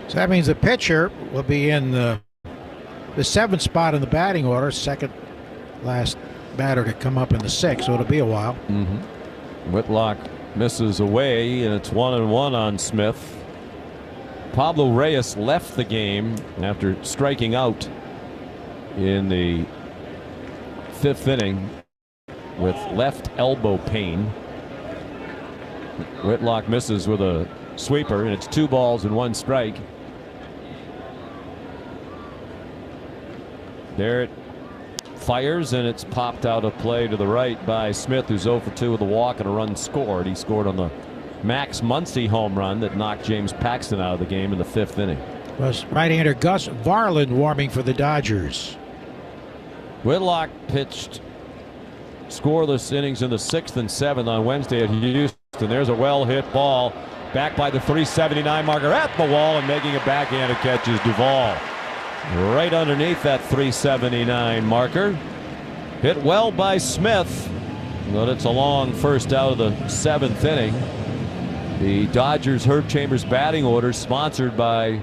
So that means the pitcher will be in the 7th spot in the batting order, second last batter to come up in the 6th, so it'll be a while. Whitlock misses away, and it's 1-1 on Smith. Pablo Reyes left the game after striking out in the 5th inning with left elbow pain. Whitlock misses with a sweeper, and it's 2 balls and 1 strike. There it fires, and it's popped out of play to the right by Smith, who's 0 for 2 with a walk and a run scored. He scored on the Max Muncy home run that knocked James Paxton out of the game in the 5th inning. Was right-hander Gus Varland warming for the Dodgers. Whitlock pitched scoreless innings in the 6th and 7th on Wednesday at Houston. There's a well-hit ball back by the 379 marker at the wall, and making a backhanded catch is Duvall. Right underneath that 379 marker. Hit well by Smith, but it's a long first out of the 7th inning. The Dodgers Herb Chambers batting order sponsored by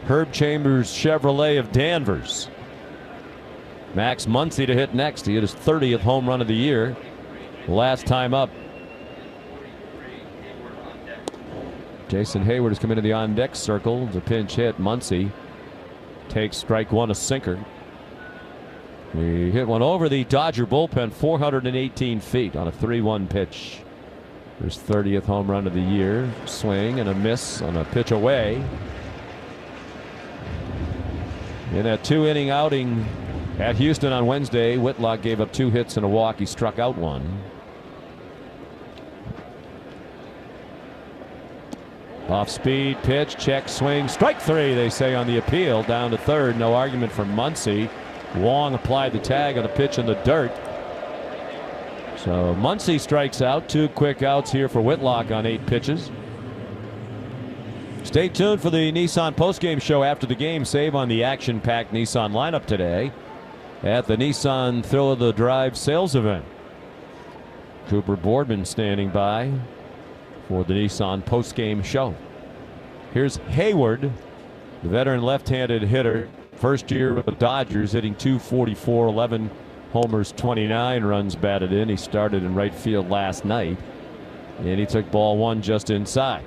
Herb Chambers Chevrolet of Danvers. Max Muncy to hit next. He hit his 30th home run of the year. Last time up, Jason Hayward has come into the on-deck circle. The pinch hit. Muncy takes strike one, a sinker. He hit one over the Dodger bullpen 418 feet on a 3-1 pitch. His 30th home run of the year. Swing and a miss on a pitch away. In that 2-inning outing at Houston on Wednesday, Whitlock gave up 2 hits and a walk. He struck out 1. Off speed pitch, check, swing, strike 3, they say on the appeal. Down to third, no argument from Muncy. Wong applied the tag on a pitch in the dirt. So Muncy strikes out. 2 quick outs here for Whitlock on 8 pitches. Stay tuned for the Nissan postgame show after the game. Save on the action-packed Nissan lineup today at the Nissan Thrill of the Drive sales event. Cooper Boardman standing by for the Nissan postgame show. Here's Hayward, the veteran left-handed hitter. First year with the Dodgers, hitting .244, 11 homers, 29 runs batted in. He started in right field last night, and he took ball 1 just inside.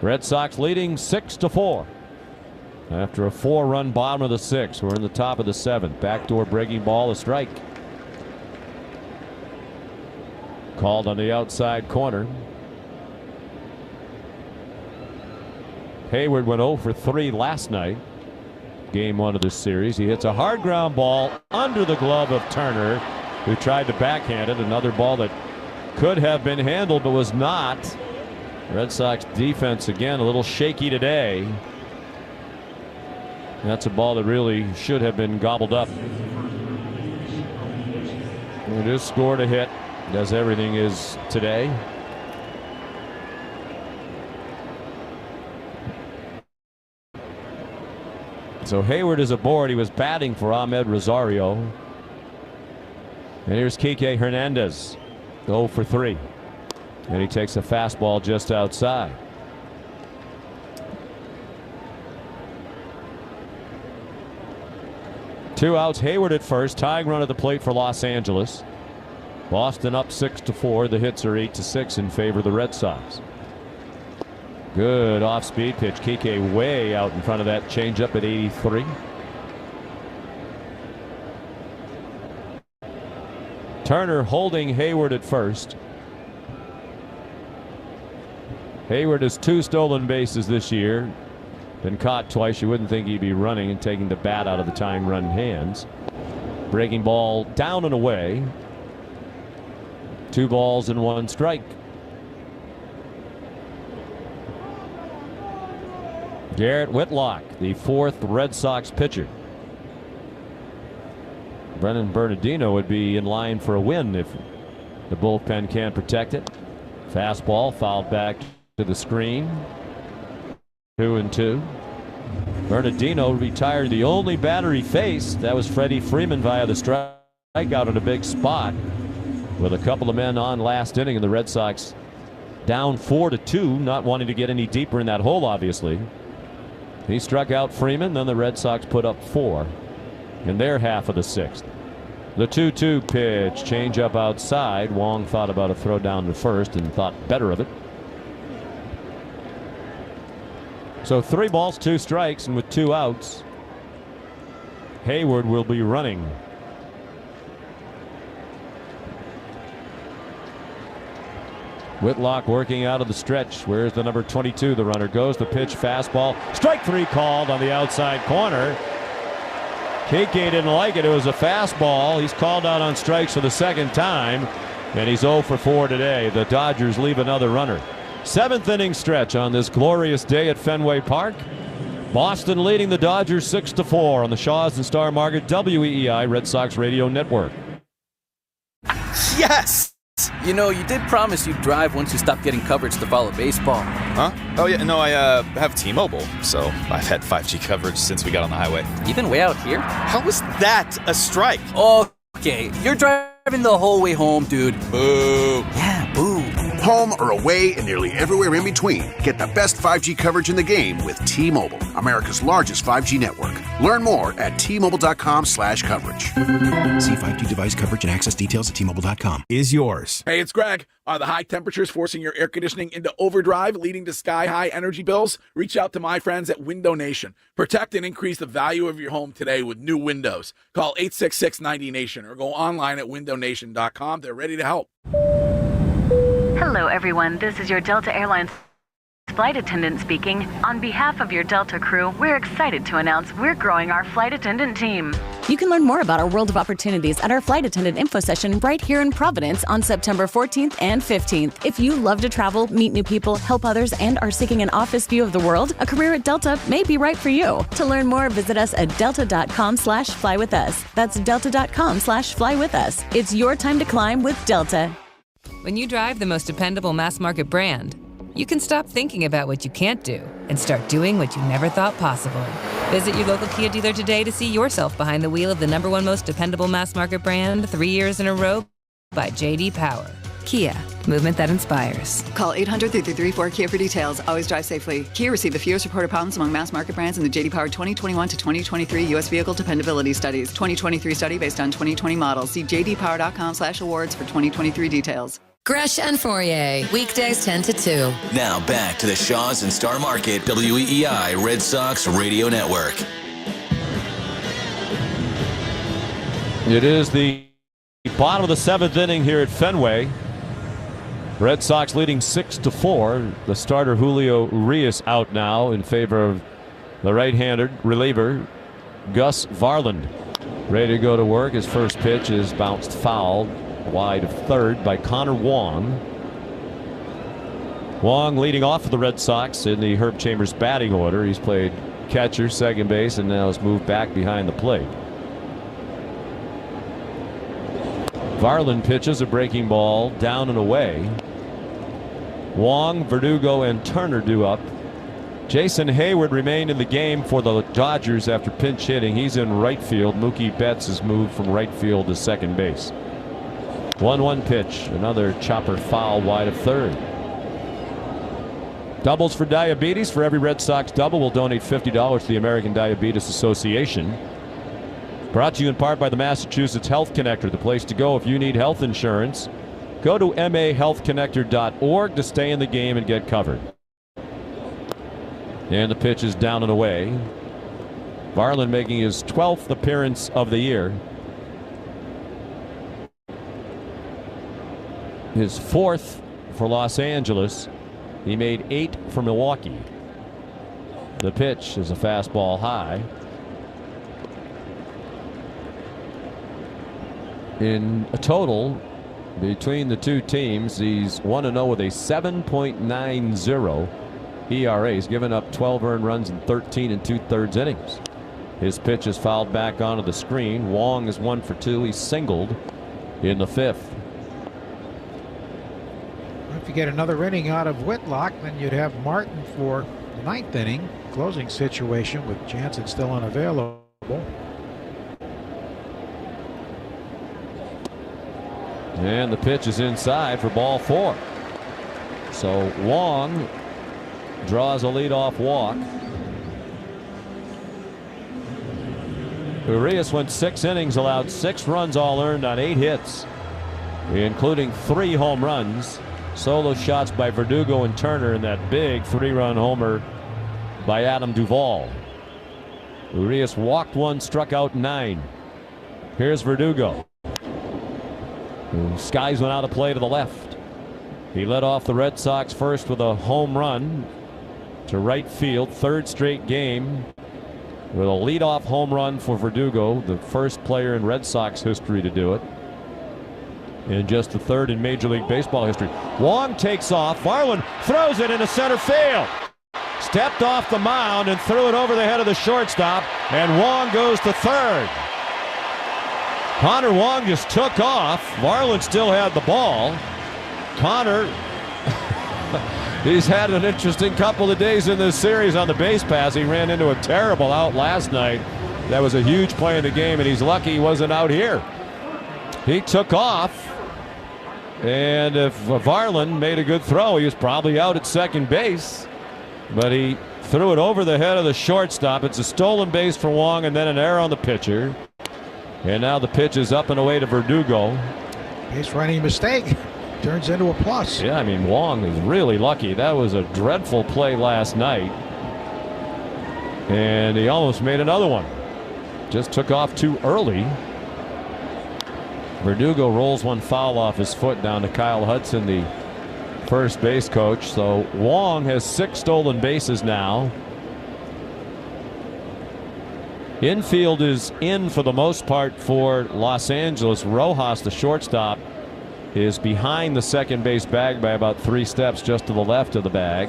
Red Sox leading 6-4 after a 4-run bottom of the 6th. We're in the top of the 7th. Backdoor breaking ball, a strike. Called on the outside corner. Hayward went 0 for 3 last night. Game 1 of this series. He hits a hard ground ball under the glove of Turner, who tried to backhand it. Another ball that could have been handled but was not. Red Sox defense again a little shaky today. That's a ball that really should have been gobbled up. It is scored a hit, as everything is today. So Hayward is aboard. He was batting for Ahmed Rosario. And here's Kike Hernandez. 0 for 3. And he takes a fastball just outside. Two outs, Hayward at first, tying run at the plate for Los Angeles. Boston up 6-4. The hits are 8-6 in favor of the Red Sox. Good off-speed pitch. Kike way out in front of that changeup at 83. Turner holding Hayward at first. Hayward has 2 stolen bases this year. Been caught twice. You wouldn't think he'd be running and taking the bat out of the tying run hands. Breaking ball down and away. 2 balls and 1 strike. Garrett Whitlock, the 4th Red Sox pitcher. Brennan Bernardino would be in line for a win if the bullpen can't protect it. Fastball fouled back to the screen. 2-2. Bernardino retired the only batter he faced. That was Freddie Freeman via the strikeout in a big spot with a couple of men on last inning, and the Red Sox down 4-2, not wanting to get any deeper in that hole, obviously. He struck out Freeman, then the Red Sox put up 4 in their half of the 6th. The 2-2 pitch, change up outside. Wong thought about a throw down to first and thought better of it. So 3 balls, 2 strikes, and with 2 outs, Hayward will be running. Whitlock working out of the stretch. Where's the number 22? The runner goes. The pitch, fastball. Strike 3 called on the outside corner. Kike didn't like it. It was a fastball. He's called out on strikes for the 2nd time, and he's 0 for 4 today. The Dodgers leave another runner. 7th inning stretch on this glorious day at Fenway Park. Boston leading the Dodgers 6-4 on the Shaws and Star Market WEEI Red Sox Radio Network. Yes! You know, you did promise you'd drive once you stopped getting coverage to follow baseball. Huh? Oh, yeah, no, I have T-Mobile, so I've had 5G coverage since we got on the highway. Even way out here? How was that a strike? Okay, you're driving the whole way home, dude. Boo. Yeah, boo. Home or away and nearly everywhere in between. Get the best 5G coverage in the game with T-Mobile, America's largest 5G network. Learn more at T-Mobile.com/coverage. See 5G device coverage and access details at T-Mobile.com. Is yours. Hey, it's Greg. Are the high temperatures forcing your air conditioning into overdrive, leading to sky-high energy bills? Reach out to my friends at Window Nation. Protect and increase the value of your home today with new windows. Call 866-90-NATION or go online at windownation.com. They're ready to help. Hello, everyone. This is your Delta Airlines flight attendant speaking. On behalf of your Delta crew, we're excited to announce we're growing our flight attendant team. You can learn more about our world of opportunities at our flight attendant info session right here in Providence on September 14th and 15th. If you love to travel, meet new people, help others, and are seeking an office view of the world, a career at Delta may be right for you. To learn more, visit us at delta.com/flywithus. That's delta.com/flywithus. It's your time to climb with Delta. When you drive the most dependable mass market brand, you can stop thinking about what you can't do and start doing what you never thought possible. Visit your local Kia dealer today to see yourself behind the wheel of the #1 most dependable mass market brand 3 years in a row by J.D. Power. Kia, movement that inspires. Call 800-334-KIA for details. Always drive safely. Kia received the fewest reported problems among mass market brands in the J.D. Power 2021 to 2023 U.S. Vehicle Dependability Studies. 2023 study based on 2020 models. See jdpower.com/awards for 2023 details. Gresh and Fourier, weekdays 10 to 2. Now back to the Shaws and Star Market WEEI Red Sox Radio Network. It is the bottom of the 7th inning here at Fenway. Red Sox leading 6-4. The starter Julio Urias out now in favor of the right-handed reliever Gus Varland. Ready to go to work. His first pitch is bounced foul wide of third by Connor Wong. Wong leading off for the Red Sox in the Herb Chambers batting order. He's played catcher, second base, and now has moved back behind the plate. Varland pitches a breaking ball down and away. Wong, Verdugo, and Turner due up. Jason Hayward remained in the game for the Dodgers after pinch hitting. He's in right field. Mookie Betts has moved from right field to second base. 1-1 pitch. Another chopper foul wide of third. Doubles for diabetes. For every Red Sox double, we'll donate $50 to the American Diabetes Association. Brought to you in part by the Massachusetts Health Connector, the place to go if you need health insurance. Go to mahealthconnector.org to stay in the game and get covered. And the pitch is down and away. Varland making his 12th appearance of the year. His 4th for Los Angeles. He made 8 for Milwaukee. The pitch is a fastball high. In a total, between the two teams, he's 1-0 with a 7.90 ERA. He's given up 12 earned runs in 13 2/3 innings. His pitch is fouled back onto the screen. Wong is 1 for 2. He's singled in the 5th. If you get another inning out of Whitlock, then you'd have Martin for the 9th inning. Closing situation with Jansen still unavailable. And the pitch is inside for ball 4. So Wong draws a leadoff walk. Urias went 6 innings, allowed 6 runs all earned on 8 hits, including 3 home runs. Solo shots by Verdugo and Turner, and that big 3-run homer by Adam Duvall. Urias walked 1, struck out 9. Here's Verdugo. Skies went out of play to the left. He led off the Red Sox first with a home run to right field. 3rd straight game with a leadoff home run for Verdugo, the first player in Red Sox history to do it, and just the 3rd in Major League Baseball history. Wong takes off. Varland throws it into center field. Stepped off the mound and threw it over the head of the shortstop, and Wong goes to 3rd. Connor Wong just took off. Varland still had the ball. Connor, he's had an interesting couple of days in this series on the base pass. He ran into a terrible out last night. That was a huge play in the game, and he's lucky he wasn't out here. He took off, and if Varland made a good throw, he was probably out at second base. But he threw it over the head of the shortstop. It's a stolen base for Wong, and then an error on the pitcher. And now the pitch is up and away to Verdugo. Base running mistake turns into a plus. Yeah, I mean, Wong is really lucky. That was a dreadful play last night. And he almost made another one. Just took off too early. Verdugo rolls one foul off his foot down to Kyle Hudson, the first base coach. So Wong has 6 stolen bases now. Infield is in for the most part for Los Angeles. Rojas, the shortstop, is behind the second base bag by about 3 steps, just to the left of the bag.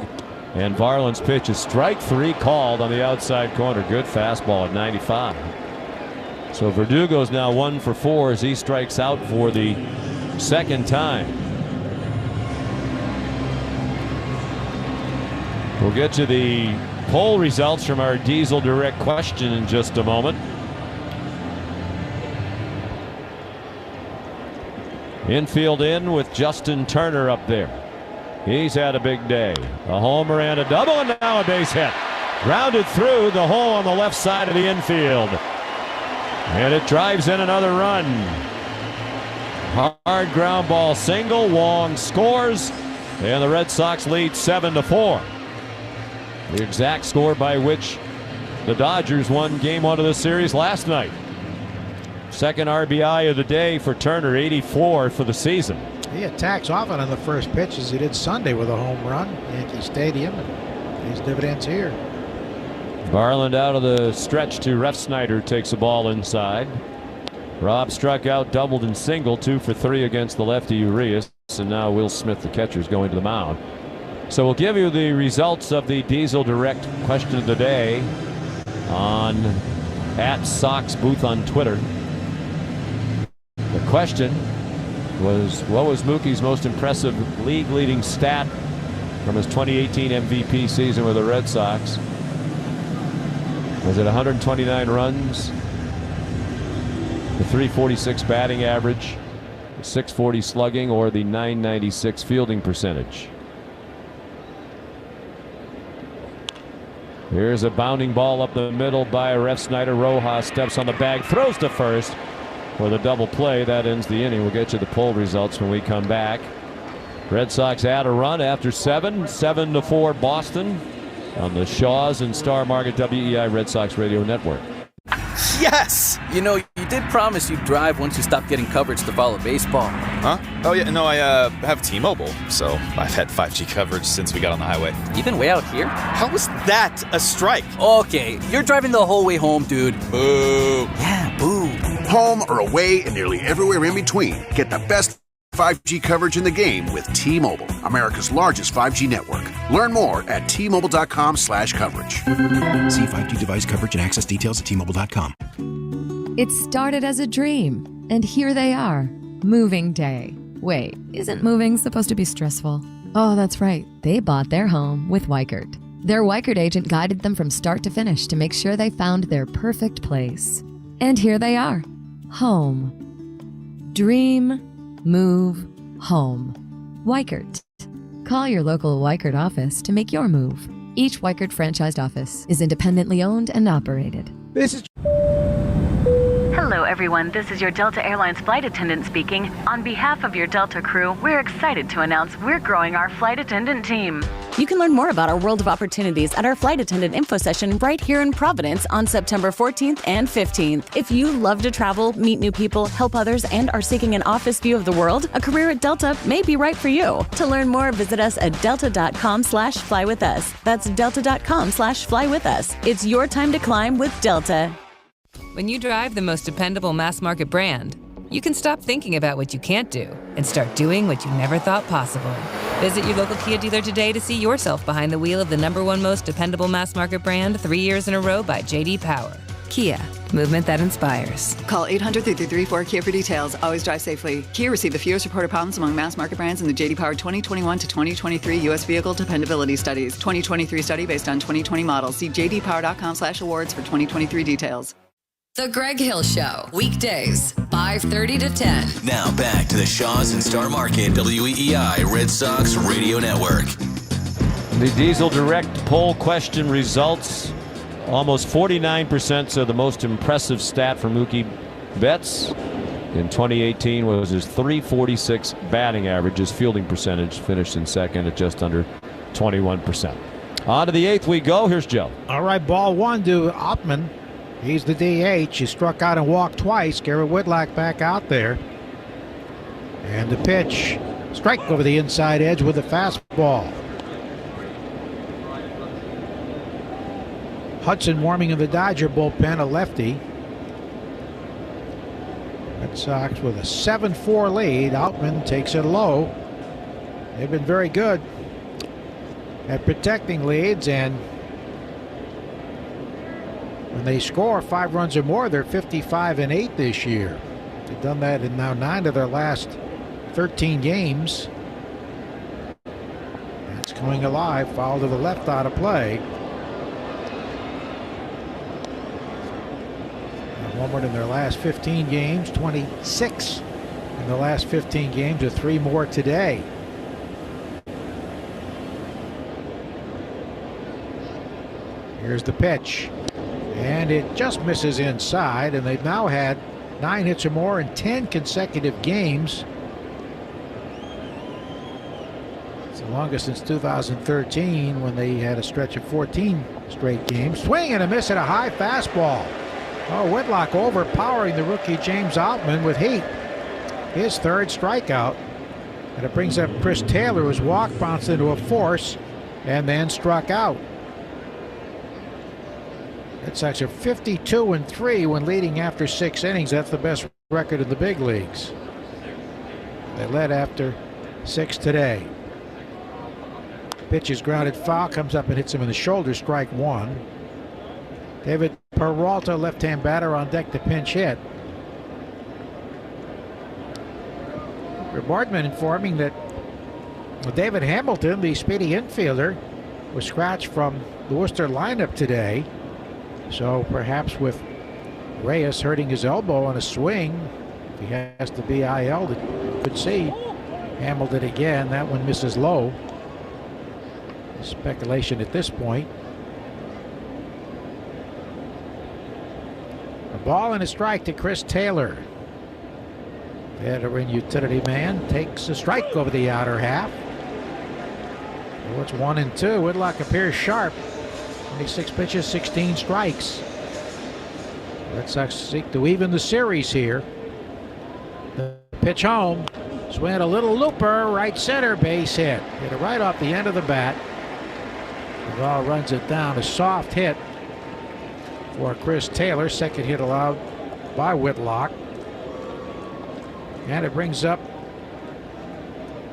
And Varland's pitch is strike 3 called on the outside corner. Good fastball at 95. So Verdugo's now 1 for 4 as he strikes out for the 2nd time. We'll get to the poll results from our Diesel Direct question in just a moment. Infield in with Justin Turner up there. He's had a big day. A homer and a double, and now a base hit. Grounded through the hole on the left side of the infield. And it drives in another run. Hard ground ball single. Wong scores, and the Red Sox lead 7-4. The exact score by which the Dodgers won Game 1 of the series last night. 2nd RBI of the day for Turner, 84 for the season. He attacks often on the first pitch, as he did Sunday with a home run, Yankee Stadium. These dividends here. Varland out of the stretch to Refsnyder, takes a ball inside. Rob struck out, doubled and singled, 2 for 3 against the lefty Urias, and now Will Smith, the catcher, is going to the mound. So we'll give you the results of the Diesel Direct question of the day on @Sox Booth on Twitter. The question was, what was Mookie's most impressive league-leading stat from his 2018 MVP season with the Red Sox? Was it 129 runs, the 346 batting average, 640 slugging or the 996 fielding percentage. Here's a bounding ball up the middle by Ref Snyder. Rojas steps on the bag, throws to first for the double play. That ends the inning. We'll get you the poll results when we come back. Red Sox add a run after 7-4 Boston on the Shaws and Star Market WEI Red Sox Radio Network. Yes! You know, you did promise you'd drive once you stopped getting coverage to follow baseball. Huh? Oh, yeah, no, I have T-Mobile, so I've had 5G coverage since we got on the highway. Even way out here? How was that a strike? Okay, you're driving the whole way home, dude. Boo. Yeah, boo. Home or away and nearly everywhere in between. Get the best 5G coverage in the game with T-Mobile, America's largest 5G network. Learn more at T-Mobile.com/coverage. See 5G device coverage and access details at T-Mobile.com. It started as a dream, and here they are. Moving day. Wait, isn't moving supposed to be stressful? Oh, that's right. They bought their home with wildcard. Their wildcard agent guided them from start to finish to make sure they found their perfect place. And here they are. Home. Dream. Move. Home. wildcard. Call your local wildcard office to make your move. Each wildcard franchised office is independently owned and operated. This is... Hello, everyone. This is your Delta Airlines flight attendant speaking. On behalf of your Delta crew, we're excited to announce we're growing our flight attendant team. You can learn more about our world of opportunities at our flight attendant info session right here in Providence on September 14th and 15th. If you love to travel, meet new people, help others, and are seeking an office view of the world, a career at Delta may be right for you. To learn more, visit us at delta.com/flywithus. That's delta.com/flywithus. It's your time to climb with Delta. When you drive the most dependable mass market brand, you can stop thinking about what you can't do and start doing what you never thought possible. Visit your local Kia dealer today to see yourself behind the wheel of the #1 most dependable mass market brand 3 years in a row by J.D. Power. Kia, movement that inspires. Call 800-334-KIA for details. Always drive safely. Kia received the fewest reported problems among mass market brands in the J.D. Power 2021 to 2023 U.S. Vehicle Dependability Studies. 2023 study based on 2020 models. See jdpower.com/awards for 2023 details. The Greg Hill Show, weekdays, 5:30 to 10. Now back to the Shaws and Star Market WEI Red Sox Radio Network. The Diesel Direct poll question results. Almost 49%, so the most impressive stat for Mookie Betts in 2018 was his .346 batting average. His fielding percentage finished in second at just under 21%. On to the 8th we go. Here's Joe. All right, ball one to Oppmann. He's the DH. He struck out and walked twice. Garrett Whitlock back out there. And the pitch. Strike over the inside edge with the fastball. Hudson warming in the Dodger bullpen, a lefty. Red Sox with a 7-4 lead. Oppmann takes it low. They've been very good at protecting leads, and when they score 5 runs or more, they're 55-8 this year. They've done that in now 9 of their last 13 games. That's going alive. Foul to the left out of play. Homered in their last 15 games, 26 in the last 15 games, with 3 more today. Here's the pitch. And it just misses inside, and they've now had 9 hits or more in 10 consecutive games. It's the longest since 2013, when they had a stretch of 14 straight games. Swing and a miss at a high fastball. Oh, Whitlock overpowering the rookie James Oppmann with heat. His 3rd strikeout. And it brings up Chris Taylor, whose walk bounced into a force and then struck out. Red Sox are 52-3 when leading after 6 innings. That's the best record in the big leagues. They led after 6 today. Pitch is grounded foul, comes up and hits him in the shoulder, strike 1. David Peralta, left-hand batter, on deck to pinch hit. Boardman informing that David Hamilton, the speedy infielder, was scratched from the Worcester lineup today. So perhaps with Reyes hurting his elbow on a swing, if he has to be IL'd, it could see. Hamilton again. That one misses low. Speculation at this point. A ball and a strike to Chris Taylor. Veteran utility man takes a strike over the outer half. So it's 1-2. Whitlock appears sharp. 26 pitches, 16 strikes. Red Sox seek to even the series here. The pitch home. Swing a little looper, right center, base hit. Hit it right off the end of the bat. The ball runs it down. A soft hit for Chris Taylor. Second hit allowed by Whitlock. And it brings up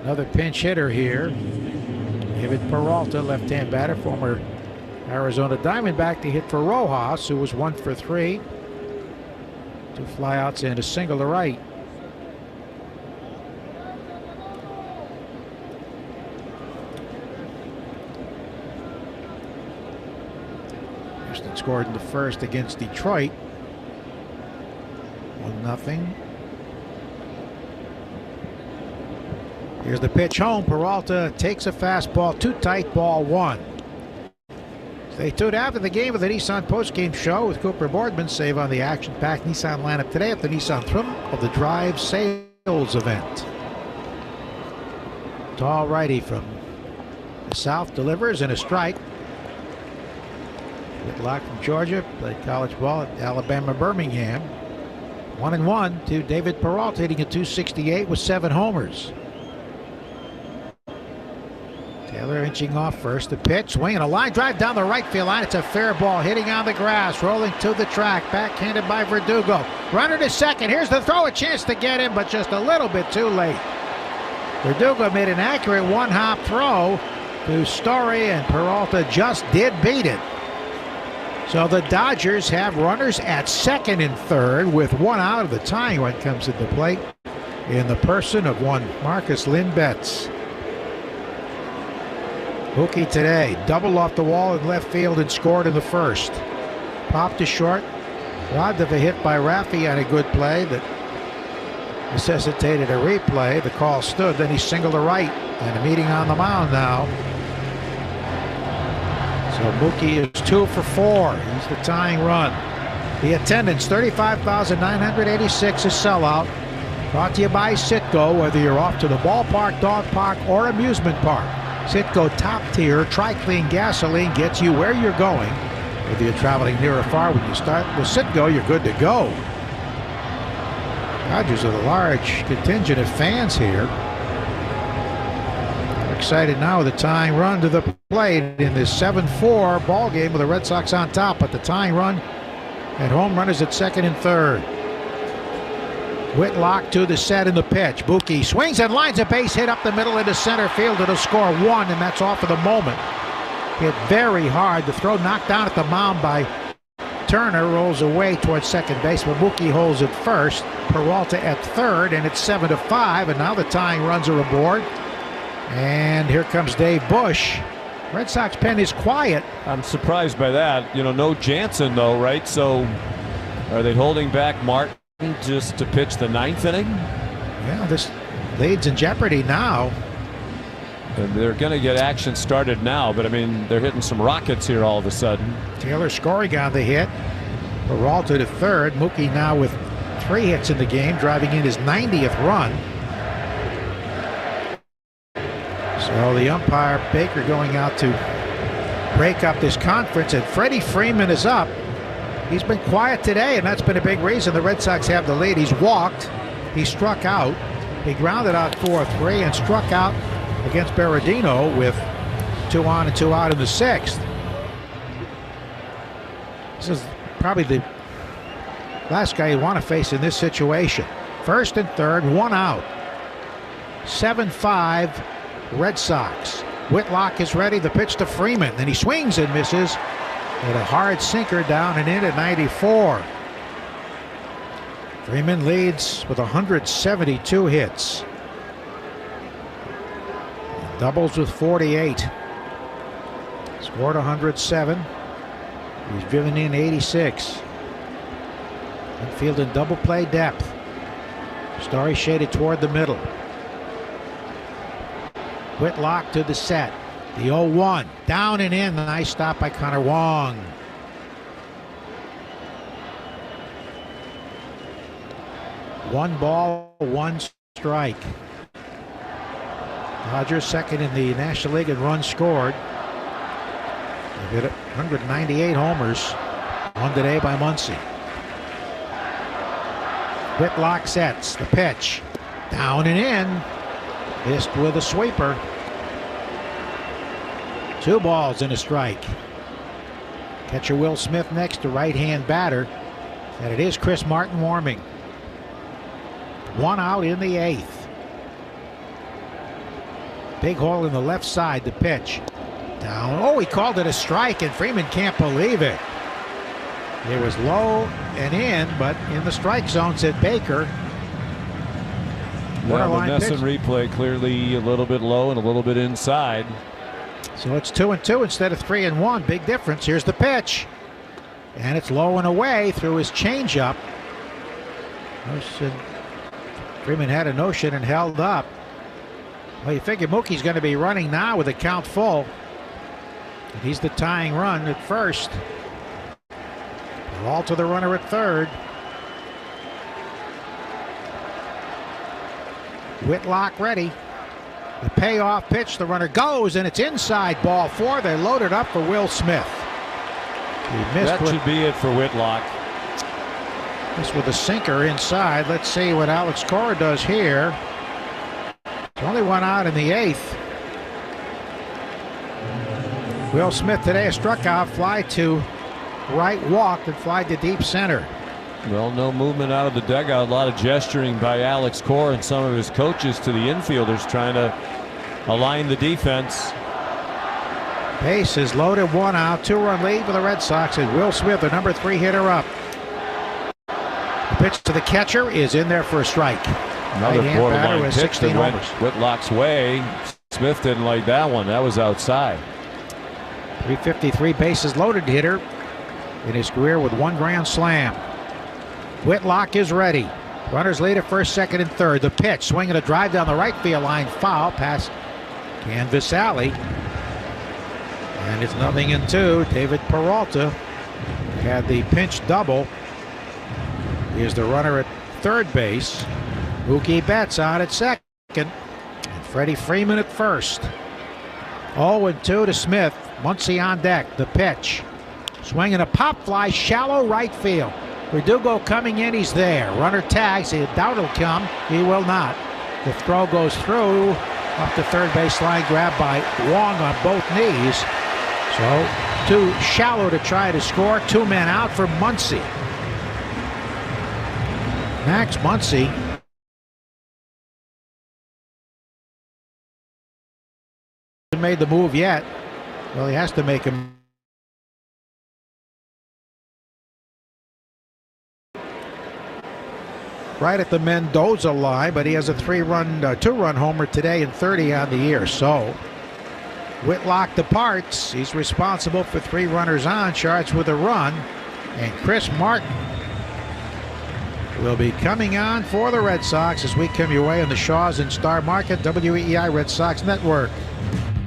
another pinch hitter here. David Peralta, left-hand batter, former Arizona Diamondback, to hit for Rojas, who was 1 for 3. 2 flyouts and a single to right. Houston scored in the first against Detroit. 1-0. Here's the pitch home. Peralta takes a fastball, too tight, ball 1. Stay tuned after the game of the Nissan postgame show with Cooper Boardman. Save on the action-packed Nissan lineup today at the Nissan Thrill of the Drive sales event. Tall righty from the south delivers, and a strike. Whitlock from Georgia, played college ball at Alabama Birmingham. 1-1 to David Peralta, hitting a .268 with 7 homers. Taylor inching off first. The pitch, swinging a line drive down the right field line. It's a fair ball, hitting on the grass, rolling to the track, backhanded by Verdugo. Runner to second. Here's the throw, a chance to get him, but just a little bit too late. Verdugo made an accurate one-hop throw to Story, and Peralta just did beat it. So the Dodgers have runners at second and third with 1 out. Of the tying run comes at the plate in the person of one Marcus Lynn Betts. Mookie today, double off the wall in left field and scored in the first. Popped to short, robbed of a hit by Raffy on a good play that necessitated a replay. The call stood, then he singled to right, and a meeting on the mound now. So Mookie is 2 for 4. He's the tying run. The attendance, 35,986, a sellout. Brought to you by Citgo, whether you're off to the ballpark, dog park, or amusement park. Citgo top tier tri-clean gasoline gets you where you're going. Whether you're traveling near or far, when you start with Citgo, you're good to go. Dodgers with a large contingent of fans here. They're excited now with the tying run to the plate in this 7-4 ball game with the Red Sox on top. But the tying run at home, runners at second and third. Whitlock to the set in the pitch. Mookie swings and lines a base hit up the middle into center field. It'll score 1, and that's all for the moment. Hit very hard. The throw knocked down at the mound by Turner. Rolls away towards second base, but Mookie holds it first. Peralta at third, and it's 7-5, and now the tying runs are aboard. And here comes Dave Bush. Red Sox pen is quiet. I'm surprised by that. You know, no Jansen though, right? So are they holding back Martin just to pitch the 9th inning? Yeah, this lead's in jeopardy now. And they're going to get action started now, but I mean, they're hitting some rockets here all of a sudden. Taylor scoring on the hit. Peralta to third. Mookie now with 3 hits in the game, driving in his 90th run. So the umpire, Baker, going out to break up this conference, and Freddie Freeman is up. He's been quiet today, and that's been a big reason the Red Sox have the lead. He's walked. He struck out. He grounded out 4-3 and struck out against Berardino with 2 on and 2 out in the 6th. This is probably the last guy you want to face in this situation. First and third, 1 out. 7-5 Red Sox. Whitlock is ready. The pitch to Freeman. Then he swings and misses. With a hard sinker down and in at 94. Freeman leads with 172 hits. Doubles with 48. Scored 107. He's driven in 86. Infield in double play depth. Story shaded toward the middle. Whitlock to the set. The 0-1. Down and in. Nice stop by Connor Wong. One ball, one strike. Dodgers second in the National League in runs scored. They've hit 198 homers. One today by Muncy. Whitlock sets the pitch. Down and in. Missed with a sweeper. 2 balls and a strike. Catcher Will Smith next to right-hand batter. And it is Chris Martin warming. 1 out in the 8th. Big hole in the left side, the pitch. Down. Oh, he called it a strike, and Freeman can't believe it. It was low and in, but in the strike zone, said Baker. Yeah, the Nesson replay clearly a little bit low and a little bit inside. So it's 2-2 instead of 3-1. Big difference. Here's the pitch. And it's low and away through his changeup. Freeman had a notion and held up. Well, you figure Mookie's going to be running now with the count full. And he's the tying run at first. All to the runner at third. Whitlock ready. The payoff pitch, the runner goes, and it's inside, ball 4. They loaded up for Will Smith. He missed. That should be it for Whitlock. This with a sinker inside. Let's see what Alex Cora does here. It's only 1 out in the 8th. Will Smith today struck out, fly to right, walked, and fly to deep center. Well, no movement out of the dugout. A lot of gesturing by Alex Cora and some of his coaches to the infielders trying to align the defense. Base is loaded, 1 out, 2-run lead for the Red Sox, and Will Smith, the number 3 hitter, up. The pitch to the catcher is in there for a strike. Another borderline pitch 16 that went homers. Whitlock's way. Smith didn't like that one. That was outside. 353 bases loaded hitter in his career with 1 grand slam. Whitlock is ready. Runners lead at first, second, and third. The pitch, swinging a drive down the right field line, foul past Canvas Alley. And it's 0-2. David Peralta had the pinch double. He is the runner at third base. Mookie Betts out at second. And Freddie Freeman at first. 0-2 to Smith. Muncy on deck. The pitch. Swinging a pop fly, shallow right field. Verdugo coming in, he's there. Runner tags, he doubt he'll come. He will not. The throw goes through, up the third base line, grabbed by Wong on both knees. So, too shallow to try to score. 2 men out for Muncy. Max Muncy. Hasn't made the move yet. Well, he has to make him. Right at the Mendoza line, but he has a 2-run homer today and 30 on the year. So Whitlock departs. He's responsible for 3 runners on, charged with a run. And Chris Martin will be coming on for the Red Sox as we come your way on the Shaws and Star Market WEEI Red Sox Network.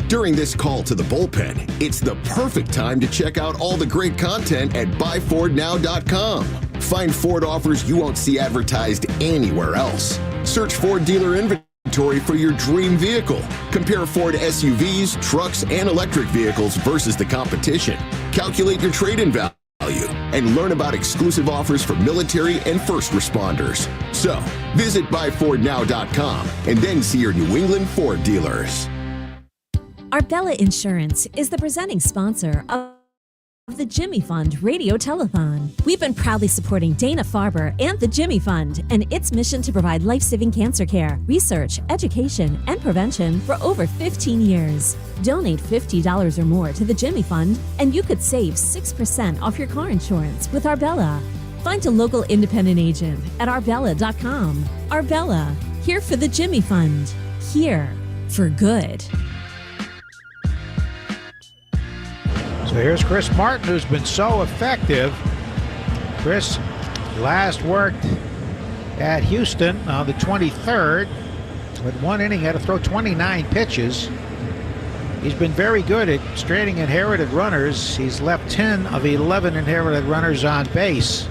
During this call to the bullpen, it's the perfect time to check out all the great content at buyfordnow.com. Find Ford offers you won't see advertised anywhere else. Search Ford dealer inventory for your dream vehicle. Compare Ford SUVs, trucks, and electric vehicles versus the competition. Calculate your trade-in value and learn about exclusive offers for military and first responders. So, visit buyfordnow.com and then see your New England Ford dealers. Arbella Insurance is the presenting sponsor of the Jimmy Fund Radio Telethon. We've been proudly supporting Dana-Farber and the Jimmy Fund and its mission to provide life-saving cancer care, research, education, and prevention for over 15 years. Donate $50 or more to the Jimmy Fund and you could save 6% off your car insurance with Arbella. Find a local independent agent at arbella.com. Arbella, here for the Jimmy Fund. Here for good. So here's Chris Martin, who's been so effective. Chris last worked at Houston on the 23rd. With 1 inning, had to throw 29 pitches. He's been very good at straining inherited runners. He's left 10 of 11 inherited runners on base.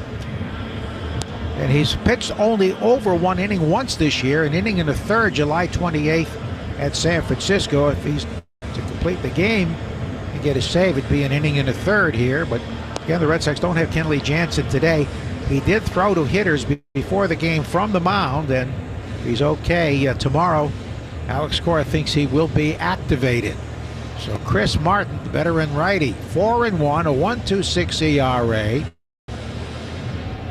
And he's pitched only over 1 inning once this year, an inning in the third, July 28th at San Francisco. If he's to complete the game and get a save, it'd be an inning in the third here. But again, the Red Sox don't have Kenley Jansen today. He did throw to hitters before the game from the mound, and he's okay. Tomorrow, Alex Cora thinks he will be activated. So Chris Martin, the veteran righty, 4-1, a 1.26 ERA.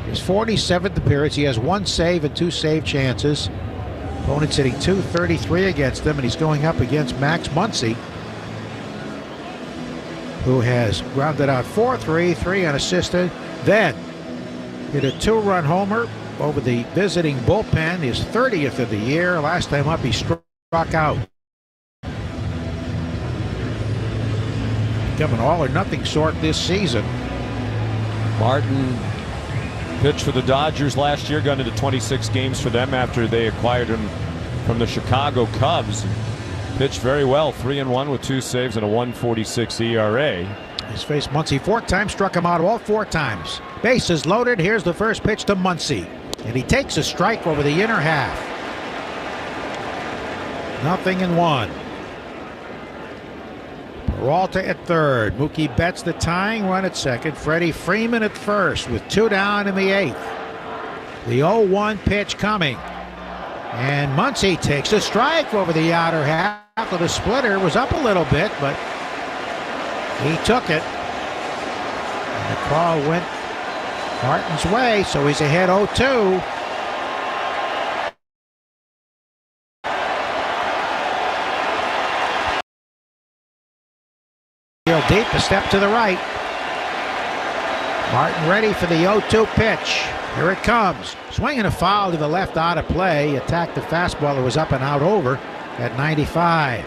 His 47th appearance. He has 1 save and 2 save chances. Opponent's hitting .233 against him, and he's going up against Max Muncy, who has grounded out 4-3, 3 unassisted. Then hit a 2-run homer over the visiting bullpen, his 30th of the year. Last time up, he struck out. Become an all-or-nothing sort this season. Martin pitched for the Dodgers last year, gone into 26 games for them after they acquired him from the Chicago Cubs. Pitched very well, 3-1 with 2 saves and a 1.46 ERA. He's faced Muncy 4 times, struck him out all 4 times. Bases loaded. Here's the first pitch to Muncy, and he takes a strike over the inner half. 0-1. Peralta at third. Mookie Betts the tying run at second. Freddie Freeman at first with 2 down in the 8th. The 0-1 pitch coming. And Muncy takes a strike over the outer half of the splitter. Was up a little bit, but he took it. And the call went Martin's way, so he's ahead 0-2. Deep, a step to the right. Martin ready for the 0-2 pitch. Here it comes. Swinging a foul to the left out of play. Attacked the fastball that was up and out over at 95.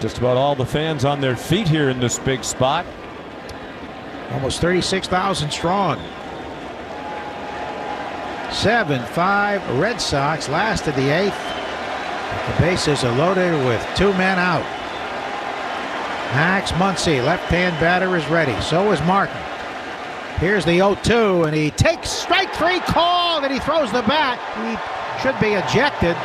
Just about all the fans on their feet here in this big spot. Almost 36,000 strong. 7-5 Red Sox, last of the 8th. The bases are loaded with 2 men out. Max Muncy, left-hand batter, is ready. So is Martin. Here's the 0-2, and he takes strike 3 call, and he throws the bat. He should be ejected.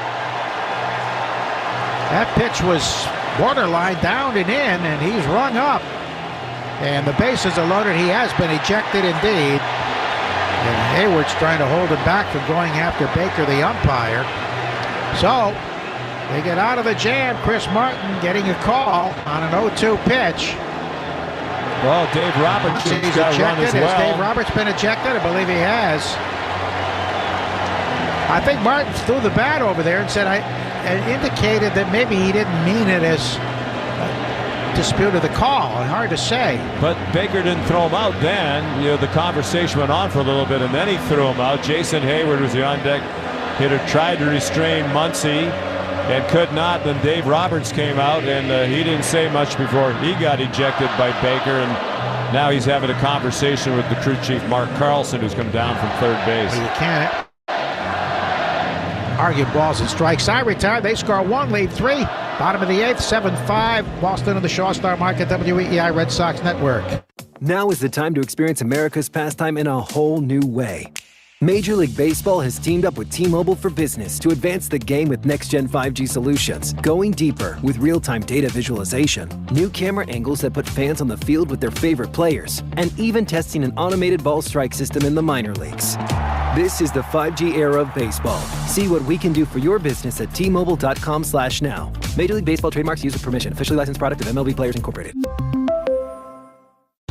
That pitch was borderline down and in, and he's rung up. And the bases are loaded. He has been ejected indeed. And Hayward's trying to hold him back from going after Baker, the umpire. So they get out of the jam. Chris Martin getting a call on an 0-2 pitch. Well, Dave Roberts He's got run as ejected. well. Has Dave Roberts been ejected? I believe he has. I think Martin threw the bat over there and said, and indicated that maybe he didn't mean it as disputed the call. Hard to say. But Baker didn't throw him out then. You know, the conversation went on for a little bit, and then he threw him out. Jason Hayward was the on-deck hitter, tried to restrain Muncy and could not. Then Dave Roberts came out, and he didn't say much before he got ejected by Baker, and now he's having a conversation with the crew chief, Mark Carlson, who's come down from third base. Well, you can't argue balls and strikes. I retired. They score 1, lead 3. Bottom of the 8th, 7-5. Boston on the Shaw Star Market, WEEI Red Sox Network. Now is the time to experience America's pastime in a whole new way. Major League Baseball has teamed up with T-Mobile for Business to advance the game with next-gen 5G solutions, going deeper with real-time data visualization, new camera angles that put fans on the field with their favorite players, and even testing an automated ball strike system in the minor leagues. This is the 5G era of baseball. See what we can do for your business at T-Mobile.com/now. Major League Baseball trademarks used with permission. Officially licensed product of MLB Players Incorporated.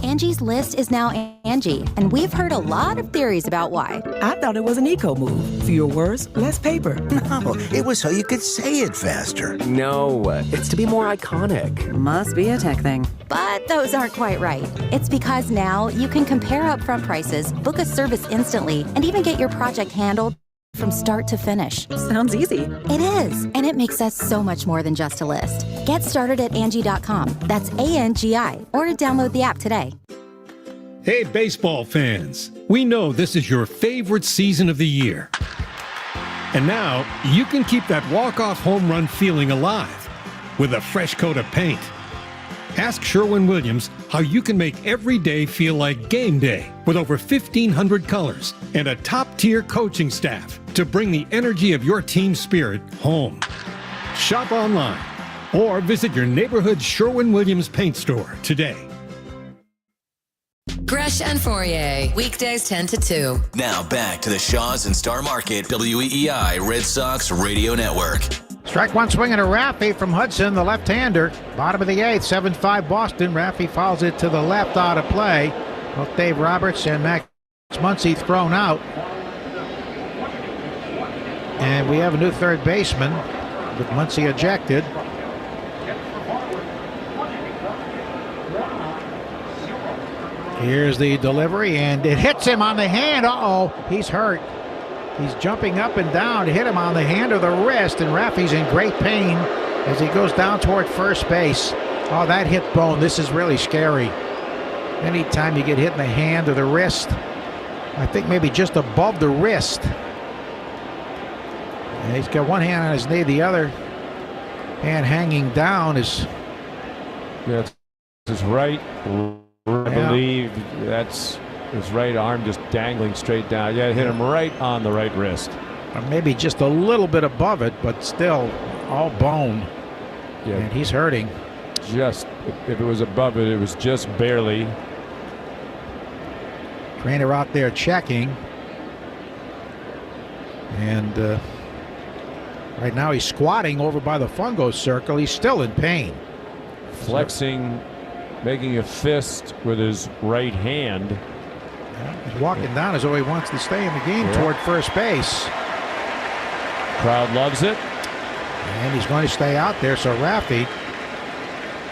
Angie's List is now Angie, and we've heard a lot of theories about why. I thought it was an eco move. Fewer words, less paper. No, it was so you could say it faster. No, it's to be more iconic. Must be a tech thing. But those aren't quite right. It's because now you can compare upfront prices, book a service instantly, and even get your project handled from start to finish. Sounds easy. It is, and it makes us so much more than just a list. Get started at Angie.com. That's ANGI, or download the app today. Hey, baseball fans. We know this is your favorite season of the year. And now you can keep that walk-off home run feeling alive with a fresh coat of paint. Ask Sherwin-Williams how you can make every day feel like game day with over 1,500 colors and a top-tier coaching staff to bring the energy of your team spirit home. Shop online or visit your neighborhood Sherwin-Williams paint store today. Gresh and Fourier, weekdays 10 to 2. Now back to the Shaws and Star Market WEEI Red Sox Radio Network. Strike one, swinging to Raffy from Hudson, the left-hander. Bottom of the eighth, 7-5 Boston. Raffy fouls it to the left out of play. Both Dave Roberts and Max Muncy thrown out. And we have a new third baseman with Muncy ejected. Here's the delivery, and it hits him on the hand. Uh-oh, he's hurt. He's jumping up and down to hit him on the hand or the wrist, and Raffy's in great pain as he goes down toward first base. Oh, that hit bone. This is really scary. Anytime you get hit in the hand or the wrist, I think maybe just above the wrist. And he's got one hand on his knee, the other hand hanging down is... Yeah, it's his right. I believe that's his right arm just dangling straight down. Yeah, it hit him right on the right wrist. Or maybe just a little bit above it, but still all bone. Yeah. And he's hurting. Just, if it was above it, it was just barely. Trainer out there checking. And right now he's squatting over by the fungo circle. He's still in pain. Flexing, making a fist with his right hand. Yeah, he's walking down as though he wants to stay in the game toward first base. Crowd loves it. And he's going to stay out there. So Raffy,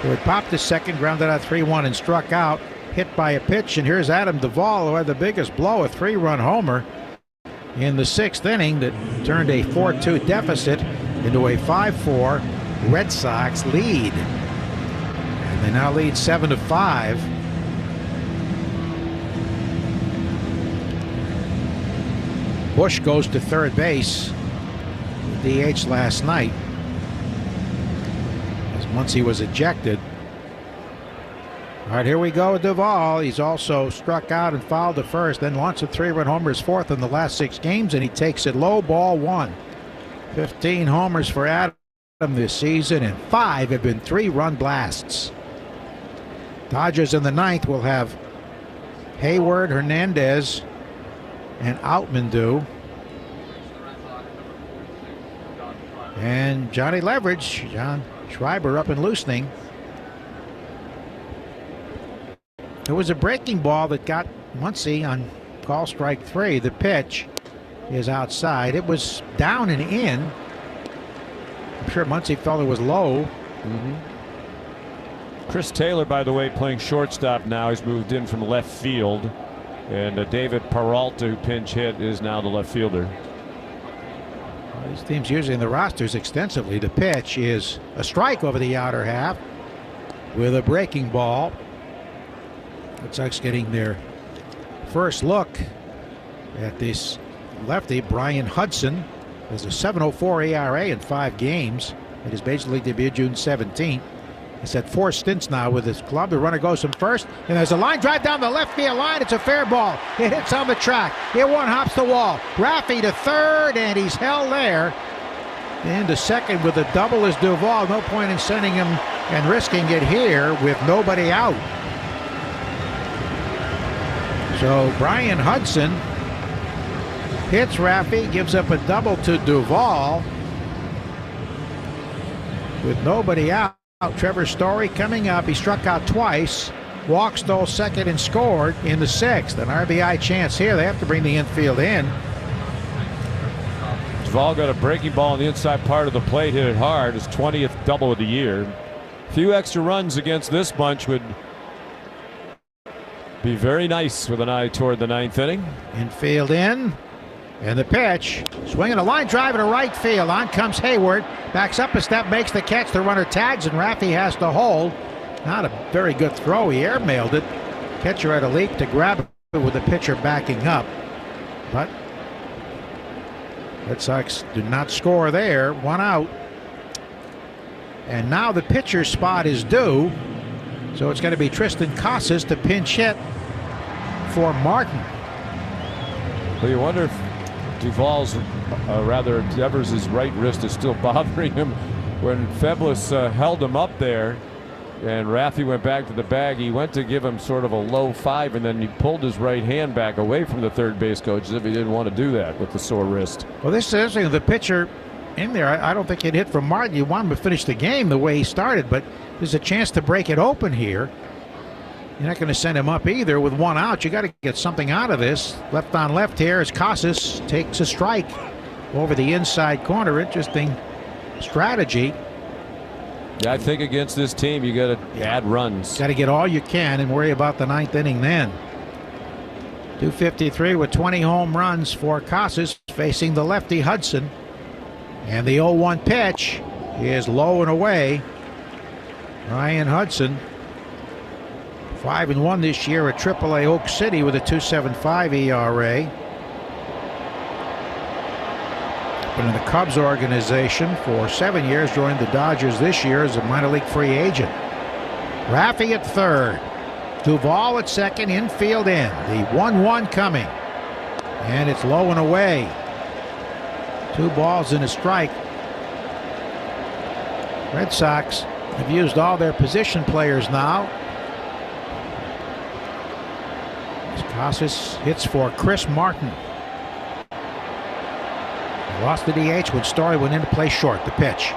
who had popped his second, grounded out 3-1 and struck out, hit by a pitch. And here's Adam Duvall, who had the biggest blow, a 3-run homer in the sixth inning that turned a 4-2 deficit into a 5-4 Red Sox lead. They now lead 7-5. Bush goes to third base, DH last night, as Muncy was ejected. All right, here we go with Duvall. He's also struck out and fouled to first, then launched a 3-run homer, his fourth in the last 6 games, and he takes it low, ball 1. 15 homers for Adam this season, and 5 have been 3-run blasts. Dodgers in the ninth will have Hayward, Hernandez, and Outmandu. And Johnny Leverage, John Schreiber up and loosening. There was a breaking ball that got Muncy on call strike 3. The pitch is outside. It was down and in. I'm sure Muncy felt it was low. Mm-hmm. Chris Taylor, by the way, playing shortstop now. He's moved in from left field. And David Peralta, who pinch hit, is now the left fielder. Well, these teams using the rosters extensively. The pitch is a strike over the outer half with a breaking ball. Red Sox getting their first look at this lefty. Brian Hudson has a 7.04 ERA in 5 games. It his Major League debut June 17th. He's had 4 stints now with his club. The runner goes from first, and there's a line drive down the left field line. It's a fair ball. It hits on the track. Here one hops the wall. Raffy to third, and he's held there. And to second with a double is Duvall. No point in sending him and risking it here with nobody out. So Brian Hudson hits Raffy, gives up a double to Duvall with nobody out. Trevor Story coming up. He struck out twice. Walk, stole second, and scored in the 6th. An RBI chance here. They have to bring the infield in. Duvall got a breaking ball on the inside part of the plate, hit it hard. His 20th double of the year. A few extra runs against this bunch would be very nice with an eye toward the 9th inning. Infield in. And the pitch, swinging a line drive to right field. On comes Hayward, backs up a step, makes the catch. The runner tags, and Raffy has to hold. Not a very good throw. He airmailed it. Catcher had a leap to grab it with the pitcher backing up. But Red Sox do not score there. One out. And now the pitcher's spot is due. So it's going to be Tristan Casas to pinch hit for Martin. Well, you wonder if Duvall's, Devers' right wrist is still bothering him. When Feblis held him up there and Raffy went back to the bag, he went to give him sort of a low 5, and then he pulled his right hand back away from the third base coach as if he didn't want to do that with the sore wrist. Well, this is interesting. The pitcher in there, I don't think he'd hit from Martin. You want him to finish the game the way he started, but there's a chance to break it open here. You're not going to send him up either with one out. You got to get something out of this. Left on left here as Casas takes a strike over the inside corner. Interesting strategy. Yeah, I think against this team you got to add runs. Got to get all you can and worry about the ninth inning then. 253 with 20 home runs for Casas facing the lefty Hudson. And the 0-1 pitch is low and away. Ryan Hudson, 5-1 this year at AAA Oak City with a 2.75 ERA. Been in the Cubs organization for 7 years, joined the Dodgers this year as a minor league free agent. Raffy at third. Duvall at second, infield in. The 1-1 coming. And it's low and away. 2 balls and a strike. Red Sox have used all their position players now. Casas hits for Chris Martin. Lost the DH when Story went into play short. The pitch.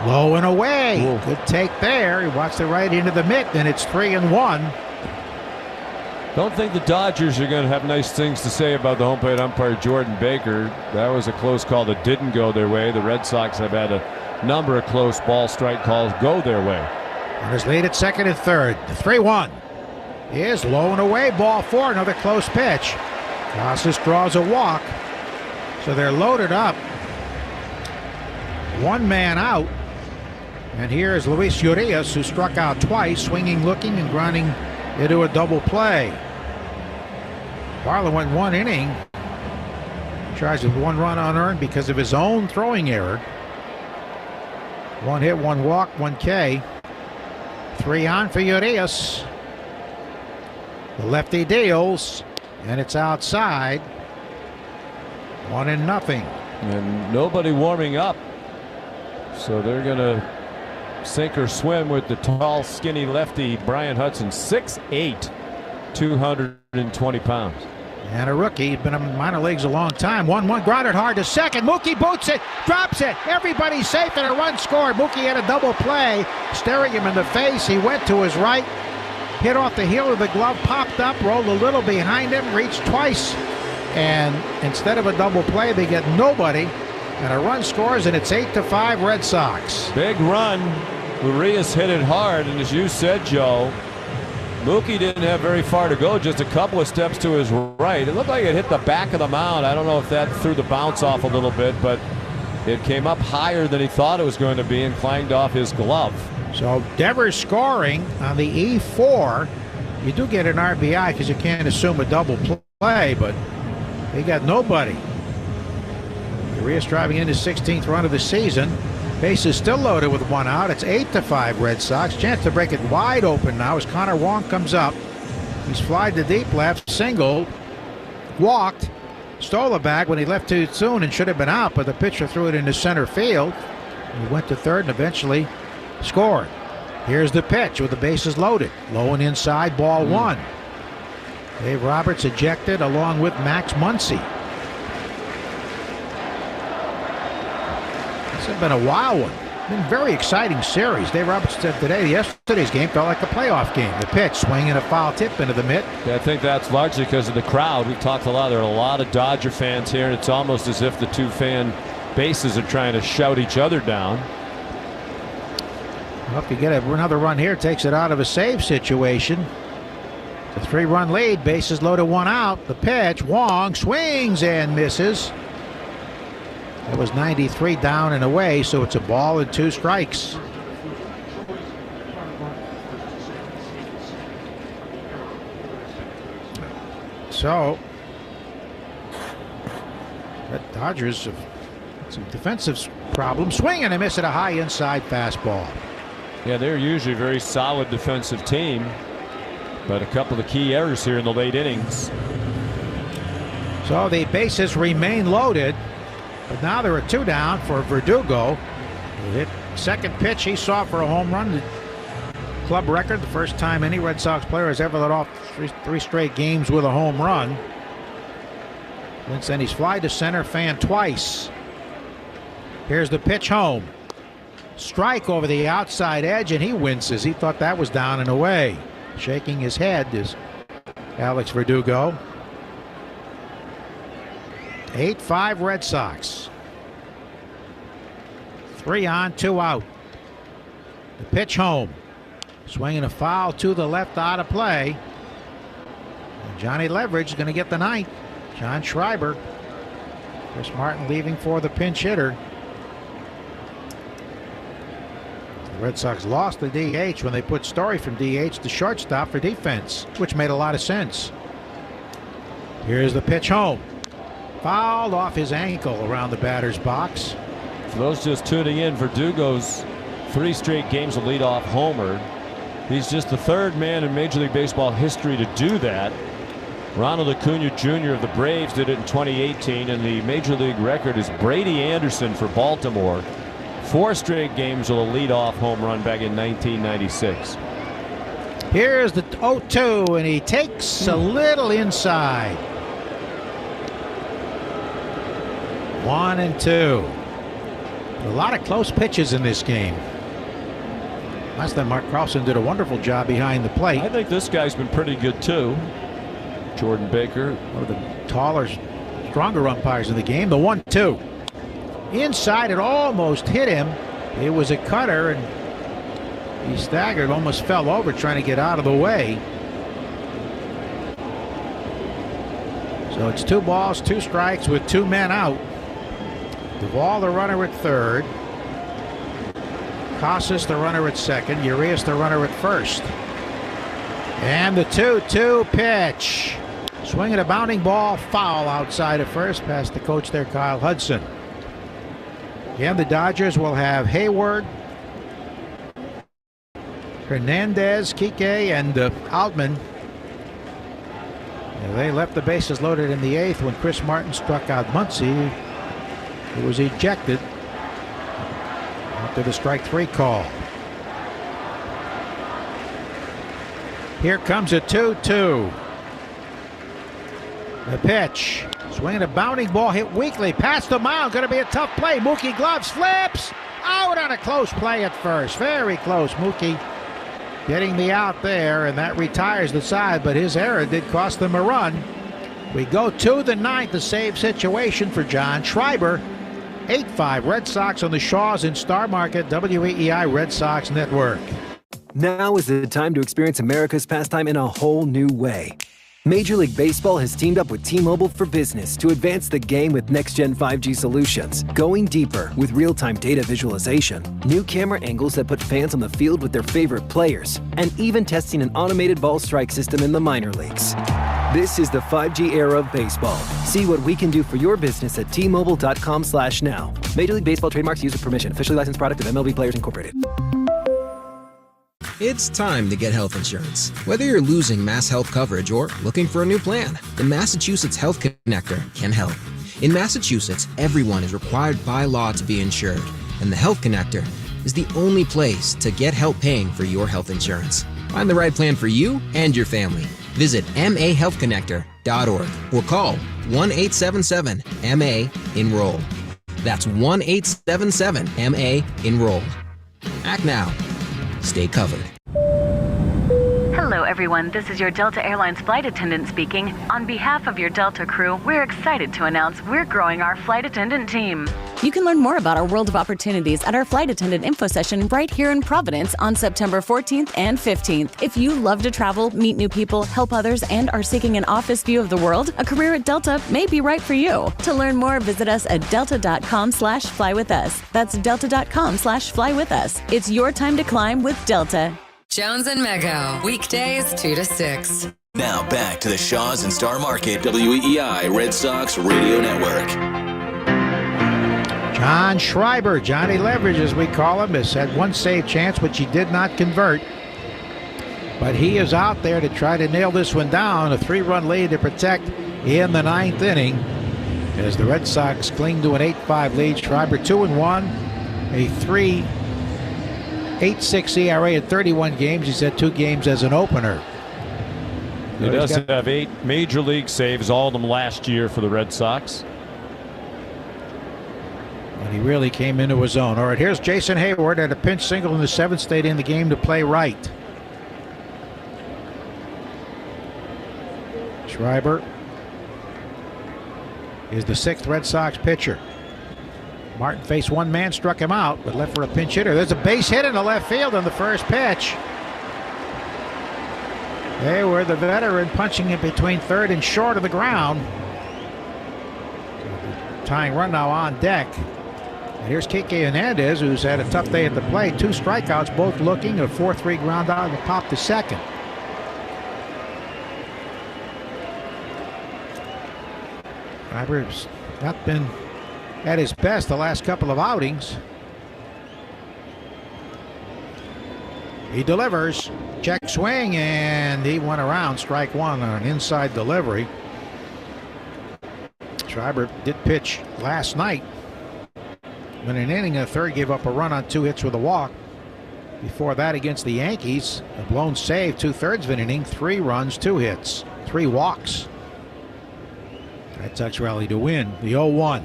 Low and away. Whoa. Good take there. He walks it right into the mitt, and it's 3-1. Don't think the Dodgers are going to have nice things to say about the home plate umpire Jordan Baker. That was a close call that didn't go their way. The Red Sox have had a number of close ball strike calls go their way. Runners lead at second and third. The 3-1 is low and away. Ball 4. Another close pitch. Casas draws a walk. So they're loaded up. 1 man out. And here is Luis Urias, who struck out twice, swinging, looking, and grinding into a double play. Barlow went 1 inning. Charged with 1 run unearned because of his own throwing error. 1 hit, 1 walk, 1 K. 3 on for Urias. The lefty deals, and it's outside. 1-0. And nobody warming up. So they're going to sink or swim with the tall, skinny lefty Brian Hudson. 6'8", 220 pounds. And a rookie. He's been in minor leagues a long time. 1-1 grounded hard to second. Mookie boots it, drops it. Everybody's safe and a run scored. Mookie had a double play, staring him in the face. He went to his right, hit off the heel of the glove, popped up, rolled a little behind him, reached twice. And instead of a double play, they get nobody. And a run scores, and it's 8-5 Red Sox. Big run. Urias hit it hard, and as you said, Joe, Mookie didn't have very far to go, just a couple of steps to his right. It looked like it hit the back of the mound. I don't know if that threw the bounce off a little bit, but it came up higher than he thought it was going to be and clanged off his glove. So Devers scoring on the E4. You do get an RBI because you can't assume a double play, but they got nobody. Urias driving in his 16th run of the season. Base is still loaded with 1 out. It's 8-5 Red Sox. Chance to break it wide open now as Connor Wong comes up. He's flied to deep left, single, walked, stole a bag when he left too soon and should have been out, but the pitcher threw it into center field. He went to third and eventually scored. Here's the pitch with the bases loaded. Low and inside, ball 1. Dave Roberts ejected along with Max Muncy. This has been a wild one. Been a very exciting series. Dave Roberts said today, yesterday's game felt like a playoff game. The pitch, swinging a foul tip into the mitt. Yeah, I think that's largely because of the crowd. We've talked a lot. There are a lot of Dodger fans here, and it's almost as if the two fan bases are trying to shout each other down. Well, if you get another run here, takes it out of a save situation. The 3-run lead, bases loaded, 1 out. The pitch, Wong swings and misses. That was 93 down and away, so it's a ball and 2 strikes. So The Dodgers have some defensive problems. Swing and a miss at a high inside fastball. Yeah, they're usually a very solid defensive team, but a couple of key errors here in the late innings. So the bases remain loaded, but now there are 2 down for Verdugo. Who hit second pitch he saw for a home run. The club record, the first time any Red Sox player has ever let off three straight games with a home run. Since then he's fly to center, fan twice. Here's the pitch home. Strike over the outside edge, and he winces. He thought that was down and away. Shaking his head is Alex Verdugo. 8-5 Red Sox. 3 on, 2 out. The pitch home. Swinging a foul to the left, out of play. And Johnny Leverage is going to get the ninth. John Schreiber. Chris Martin leaving for the pinch hitter. The Red Sox lost the DH when they put Story from DH to shortstop for defense, which made a lot of sense. Here's the pitch home. Fouled off his ankle around the batter's box. For those just tuning in, Verdugo's 3 straight games of leadoff homer. He's just the 3rd man in Major League Baseball history to do that. Ronald Acuna Jr. of the Braves did it in 2018, and the Major League record is Brady Anderson for Baltimore. 4 straight games with a leadoff home run back in 1996. Here's the 0-2, and he takes a little inside. 1-2. A lot of close pitches in this game. Last time Mark Carlson did a wonderful job behind the plate. I think this guy's been pretty good too. Jordan Baker, one of the taller, stronger umpires in the game. The 1-2. Inside, it almost hit him. It was a cutter, and he staggered, almost fell over trying to get out of the way. So it's 2 balls, 2 strikes with 2 men out. Duvall, the runner at third. Casas, the runner at second. Urias, the runner at first. And the 2-2 pitch. Swinging a bounding ball, foul outside of first, past the coach there, Kyle Hudson. Again, the Dodgers will have Hayward, Hernandez, Kike, and Altman. And they left the bases loaded in the 8th when Chris Martin struck out Muncy, who was ejected after the strike 3 call. Here comes a 2-2. The pitch. Swinging a bounding ball, hit weakly past the mound. Going to be a tough play. Mookie Gloves flips out on a close play at first. Very close. Mookie getting the out there, and that retires the side, but his error did cost them a run. We go to the 9th, the save situation for John Schreiber. 8-5 Red Sox on the Shaws in Star Market, WEEI Red Sox Network. Now is the time to experience America's pastime in a whole new way. Major League Baseball has teamed up with T-Mobile for Business to advance the game with next-gen 5G solutions. Going deeper with real-time data visualization, new camera angles that put fans on the field with their favorite players, and even testing an automated ball strike system in the minor leagues. This is the 5G era of baseball. See what we can do for your business at T-Mobile.com/now. Major League Baseball trademarks used with permission. Officially licensed product of MLB Players Incorporated. It's time to get health insurance. Whether you're losing Mass Health coverage or looking for a new plan, the Massachusetts Health Connector can help. In Massachusetts, everyone is required by law to be insured, and the Health Connector is the only place to get help paying for your health insurance. Find the right plan for you and your family. Visit mahealthconnector.org or call 1-877-MA-ENROLL. That's 1-877-MA-ENROLL. Act now. Stay covered. Hello, everyone. This is your Delta Airlines flight attendant speaking. On behalf of your Delta crew, we're excited to announce we're growing our flight attendant team. You can learn more about our world of opportunities at our flight attendant info session right here in Providence on September 14th and 15th. If you love to travel, meet new people, help others, and are seeking an office view of the world, a career at Delta may be right for you. To learn more, visit us at delta.com/flywithus. That's delta.com/flywithus. It's your time to climb with Delta. Jones and Mego, weekdays 2 to 6. Now back to the Shaws and Star Market, WEEI Red Sox Radio Network. John Schreiber, Johnny Leverage as we call him, has had one save chance which he did not convert. But he is out there to try to nail this one down. A 3-run lead to protect in the 9th inning as the Red Sox cling to an 8-5 lead. Schreiber 2-1, a 3.86 ERA in 31 games. He's had 2 games as an opener. He does have 8 major league saves, all of them last year for the Red Sox. And he really came into his own. All right, here's Jason Hayward at a pinch single in the 7th, stayed in the game to play right. Schreiber is the 6th Red Sox pitcher. Martin faced one man, struck him out, but left for a pinch hitter. There's a base hit in the left field on the first pitch. Hayward, the veteran, punching it between third and short of the ground. Tying run now on deck. And here's Kike Hernandez, who's had a tough day at the plate. 2 strikeouts, both looking. A 4-3 ground out and pop to second. Schreiber's not been at his best the last couple of outings. He delivers. Check swing, and he went around. Strike 1 on an inside delivery. Schreiber did pitch last night. When an inning and a third, gave up a run on 2 hits with a walk. Before that, against the Yankees, a blown save, 2/3 of an inning, 3 runs, 2 hits, 3 walks. Red Sox rally to win. The 0-1.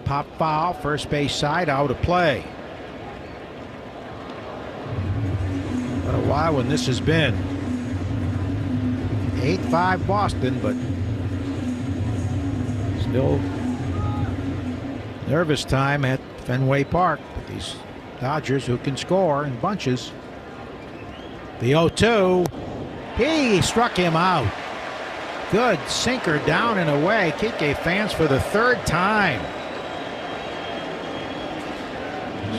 Pop foul, first base side, out of play. What a while when this has been. 8-5 Boston, but still nervous time at Fenway Park with these Dodgers who can score in bunches. The 0-2. He struck him out. Good sinker down and away. Kike fans for the 3rd time.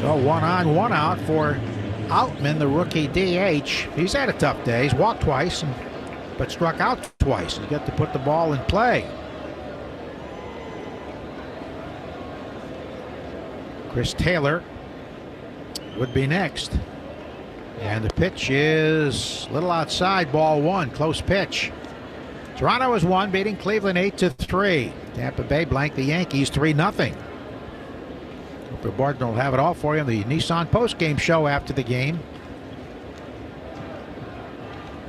So 1 on, 1 out for Outman, the rookie DH. He's had a tough day. He's walked twice, but struck out twice. He's got to put the ball in play. Chris Taylor would be next. And the pitch is a little outside, ball 1, close pitch. Toronto has won, beating Cleveland 8-3. Tampa Bay blanked the Yankees 3-0. Cooper Barton will have it all for you on the Nissan postgame show after the game.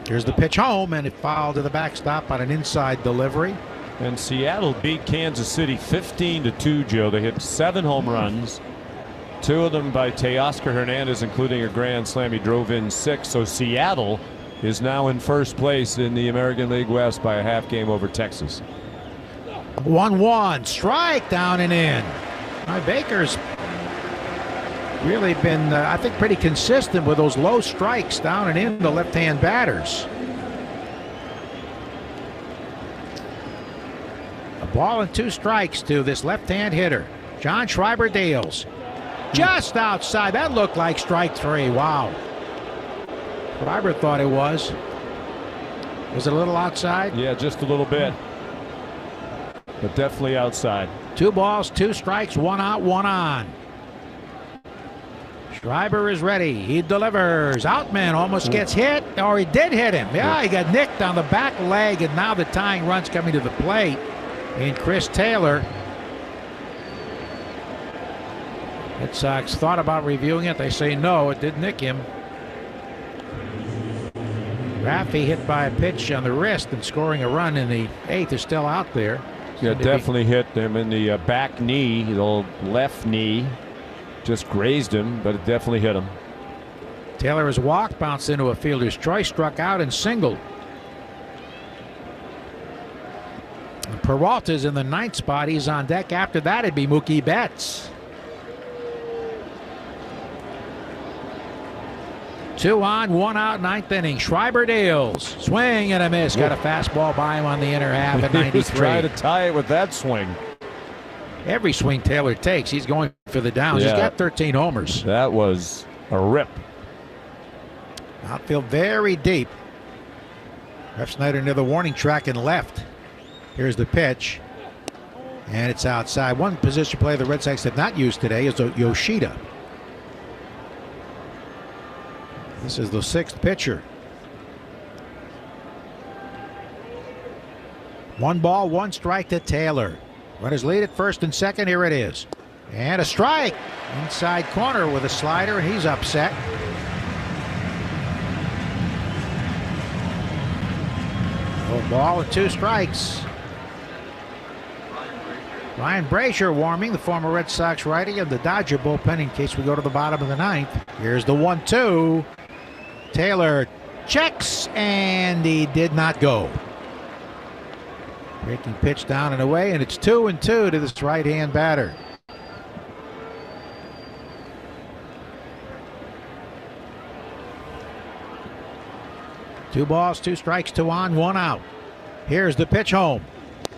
Here's the pitch home, and it fouled to the backstop on an inside delivery. And Seattle beat Kansas City 15-2, Joe. They hit 7 home runs. 2 of them by Teoscar Hernandez, including a grand slam. He drove in 6. So Seattle is now in first place in the American League West by a half game over Texas. 1-1. Strike down and in. Baker's really been, I think, pretty consistent with those low strikes down and in the left-hand batters. A ball and 2 strikes to this left-hand hitter. John Schreiber deals. Just outside. That looked like strike 3. Wow. Schreiber thought it was. Was it a little outside? Yeah, just a little bit. But definitely outside. 2 balls, 2 strikes, 1 out, 1 on. Schreiber is ready. He delivers. Outman almost gets hit, or he did hit him. Yeah, he got nicked on the back leg, and now the tying run's coming to the plate. And Chris Taylor. Red Sox thought about reviewing it. They say no, it did nick him. Raffy hit by a pitch on the wrist and scoring a run in the 8th is still out there. Yeah, definitely hit him in the back knee, the old left knee. Just grazed him, but it definitely hit him. Taylor has walked, bounced into a fielder's choice, struck out, and singled. Peralta's in the 9th spot. He's on deck. After that, it'd be Mookie Betts. 2 on, 1 out, 9th inning. Schreiber deals. Swing and a miss. Got a fastball by him on the inner half at 93. He's trying to tie it with that swing. Every swing Taylor takes, he's going for the downs. Yeah. He's got 13 homers. That was a rip. Outfield very deep. Ref Snyder near the warning track and left. Here's the pitch. And it's outside. One position player the Red Sox have not used today is Yoshida. This is the 6th pitcher. 1 ball, 1 strike to Taylor. Runners lead at first and second. Here it is. And a strike. Inside corner with a slider. He's upset. No ball and 2 strikes. Ryan Brazier warming, the former Red Sox righty of the Dodger bullpen in case we go to the bottom of the 9th. Here's the 1-2. Taylor checks, and he did not go. Breaking pitch down and away, and it's 2-2 to this right-hand batter. Two balls, 2 strikes, 2 on, 1 out. Here's the pitch home,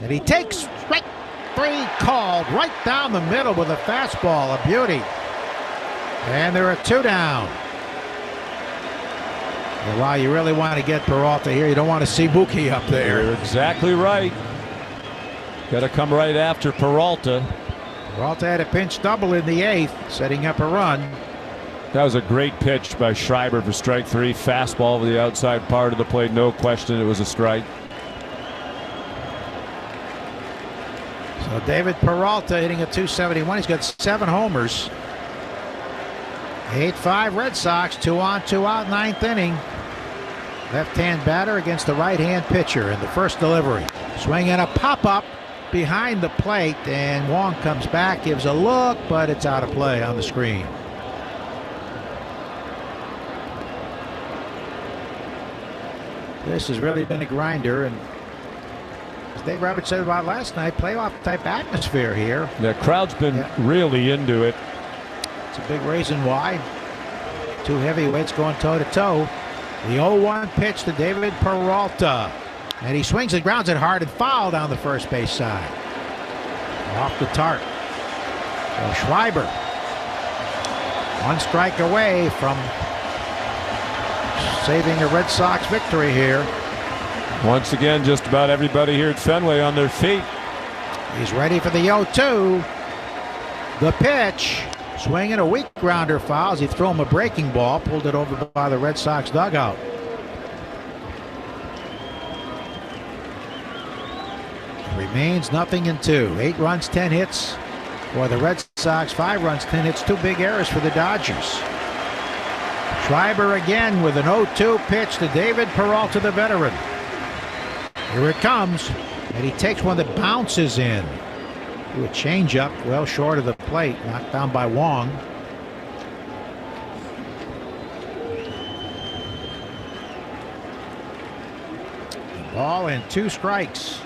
and he takes strike 3 called right down the middle with a fastball, a beauty. And there are 2 down. Well, while you really want to get Peralta here, you don't want to see Mookie up there. You're exactly right. Got to come right after Peralta. Peralta had a pinch double in the 8th, setting up a run. That was a great pitch by Schreiber for strike 3. Fastball over the outside part of the plate. No question it was a strike. So David Peralta hitting a .271. He's got 7 homers. 8-5 Red Sox. 2 on, 2 out, 9th inning. Left-hand batter against the right-hand pitcher in the first delivery. Swing and a pop-up behind the plate, and Wong comes back, gives a look, but it's out of play on the screen. This has really been a grinder, and as Dave Roberts said about last night, playoff-type atmosphere here. The crowd's been really into it. It's a big reason why. 2 heavyweights going toe-to-toe. The 0-1 pitch to David Peralta. And he swings and grounds it hard and foul down the first base side. Off the tarp. So Schreiber, 1 strike away from saving a Red Sox victory here. Once again, just about everybody here at Fenway on their feet. He's ready for the 0-2. The pitch. Swinging a weak grounder foul as he threw him a breaking ball. Pulled it over by the Red Sox dugout. Remains 0-2. 8 runs, 10 hits for the Red Sox. 5 runs, 10 hits. 2 big errors for the Dodgers. Schreiber again with an 0-2 pitch to David Peralta, the veteran. Here it comes, and he takes one that bounces in. Do a changeup well short of the plate, knocked down by Wong. Ball and 2 strikes.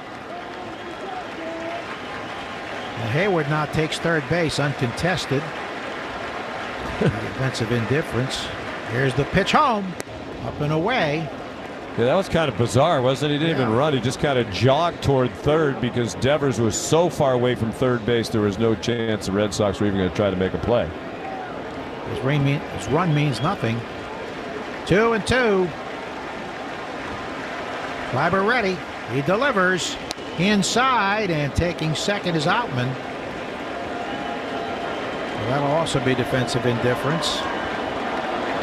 And Hayward now takes third base uncontested. Defensive indifference. Here's the pitch home, up and away. Yeah, that was kind of bizarre, wasn't it? He didn't even run. He just kind of jogged toward third because Devers was so far away from third base there was no chance the Red Sox were even going to try to make a play. His run means nothing. 2-2. Schreiber ready. He delivers inside, and taking second is Outman. Well, that'll also be defensive indifference.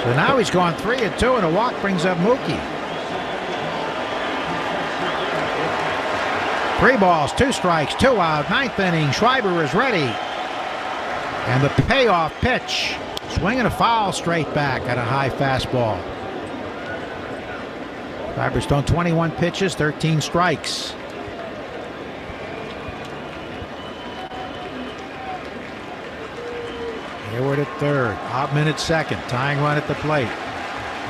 So now he's gone 3-2, and a walk brings up Mookie. 3 balls, 2 strikes, 2 out, 9th inning. Schreiber is ready. And the payoff pitch. Swinging a foul straight back at a high fastball. Schreiber's thrown 21 pitches, 13 strikes. Hayward at third. Outman at second. Tying run at the plate.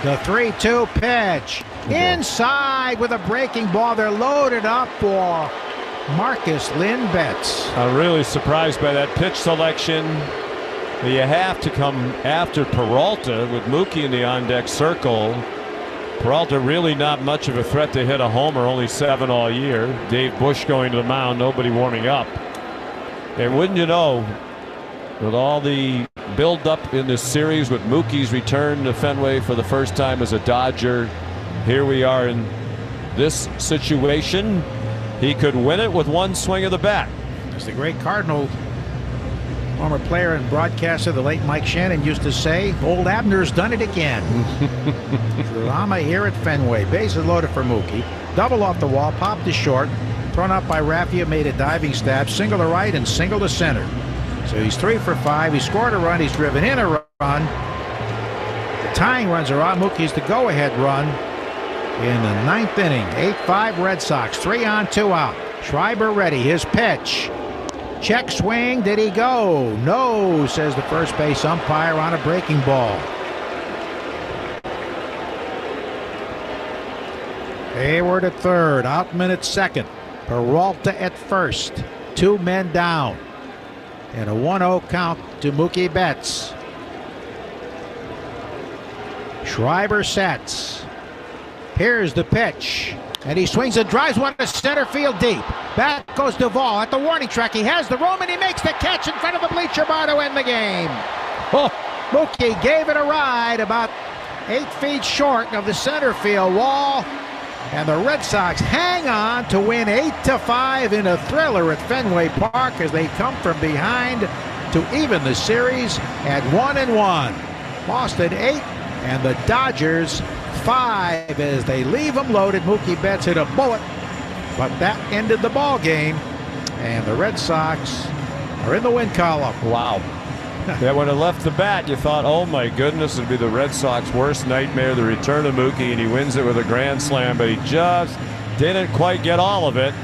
The 3-2 pitch. Inside with a breaking ball. They're loaded up for Marcus Lindbets. I'm really surprised by that pitch selection. You have to come after Peralta with Mookie in the on-deck circle. Peralta really not much of a threat to hit a homer, only 7 all year. Dave Bush going to the mound, nobody warming up. And wouldn't you know, with all the build-up in this series with Mookie's return to Fenway for the first time as a Dodger, here we are in this situation. He could win it with 1 swing of the bat. As the great Cardinal former player and broadcaster, the late Mike Shannon, used to say, old Abner's done it again. Drama here at Fenway. Bases loaded for Mookie. Double off the wall, popped to short. Thrown up by Raffia, made a diving stab. Single to right and single to center. So he's 3 for 5. He scored a run. He's driven in a run. The tying runs are on. Mookie's the go-ahead run in the 9th inning. 8-5 Red Sox. 3 on, 2 out. Schreiber ready. His pitch. Check swing. Did he go? No, says the first base umpire on a breaking ball. Hayward at third. Outman at second. Peralta at first. 2 men down. And a 1-0 count to Mookie Betts. Schreiber sets. Here's the pitch. And he swings and drives one to center field deep. Back goes Duvall at the warning track. He has the room and he makes the catch in front of the bleacher bar to end the game. Oh, Mookie gave it a ride about 8 feet short of the center field wall. And the Red Sox hang on to win 8-5 in a thriller at Fenway Park as they come from behind to even the series at 1-1. Boston 8 and the Dodgers 5 as they leave them loaded. Mookie Betts hit a bullet, but that ended the ball game, and the Red Sox are in the win column. Wow. Yeah, when it left the bat, you thought, oh my goodness, it'd be the Red Sox worst nightmare, the return of Mookie, and he wins it with a grand slam, but he just didn't quite get all of it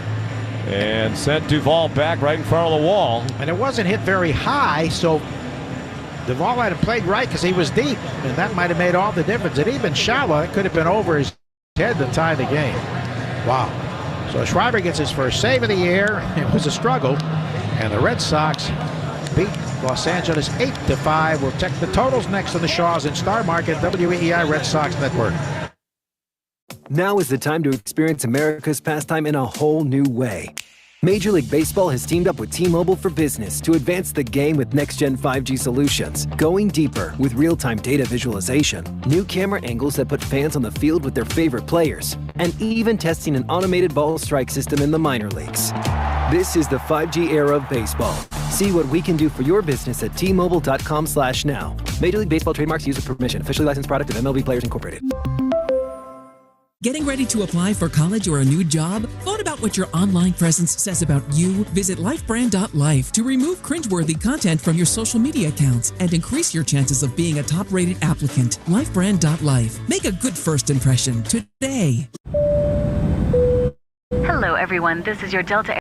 and sent Duvall back right in front of the wall. And it wasn't hit very high, so Duvall had played right because he was deep, and that might have made all the difference. It even shallow, it could have been over his head to tie the game. Wow. So Schreiber gets his first save of the year. It was a struggle, and the Red Sox beat Los Angeles 8-5. We'll check the totals next on the Shaws in Star Market, WEEI Red Sox Network. Now is the time to experience America's pastime in a whole new way. Major League Baseball has teamed up with T-Mobile for Business to advance the game with next-gen 5G solutions, going deeper with real-time data visualization, new camera angles that put fans on the field with their favorite players, and even testing an automated ball strike system in the minor leagues. This is the 5G era of baseball. See what we can do for your business at T-Mobile.com/now. Major League Baseball trademarks used with permission. Officially licensed product of MLB Players Incorporated. Getting ready to apply for college or a new job? Thought about what your online presence says about you? Visit lifebrand.life to remove cringeworthy content from your social media accounts and increase your chances of being a top-rated applicant. Lifebrand.life. Make a good first impression today. Hello, everyone. This is your Delta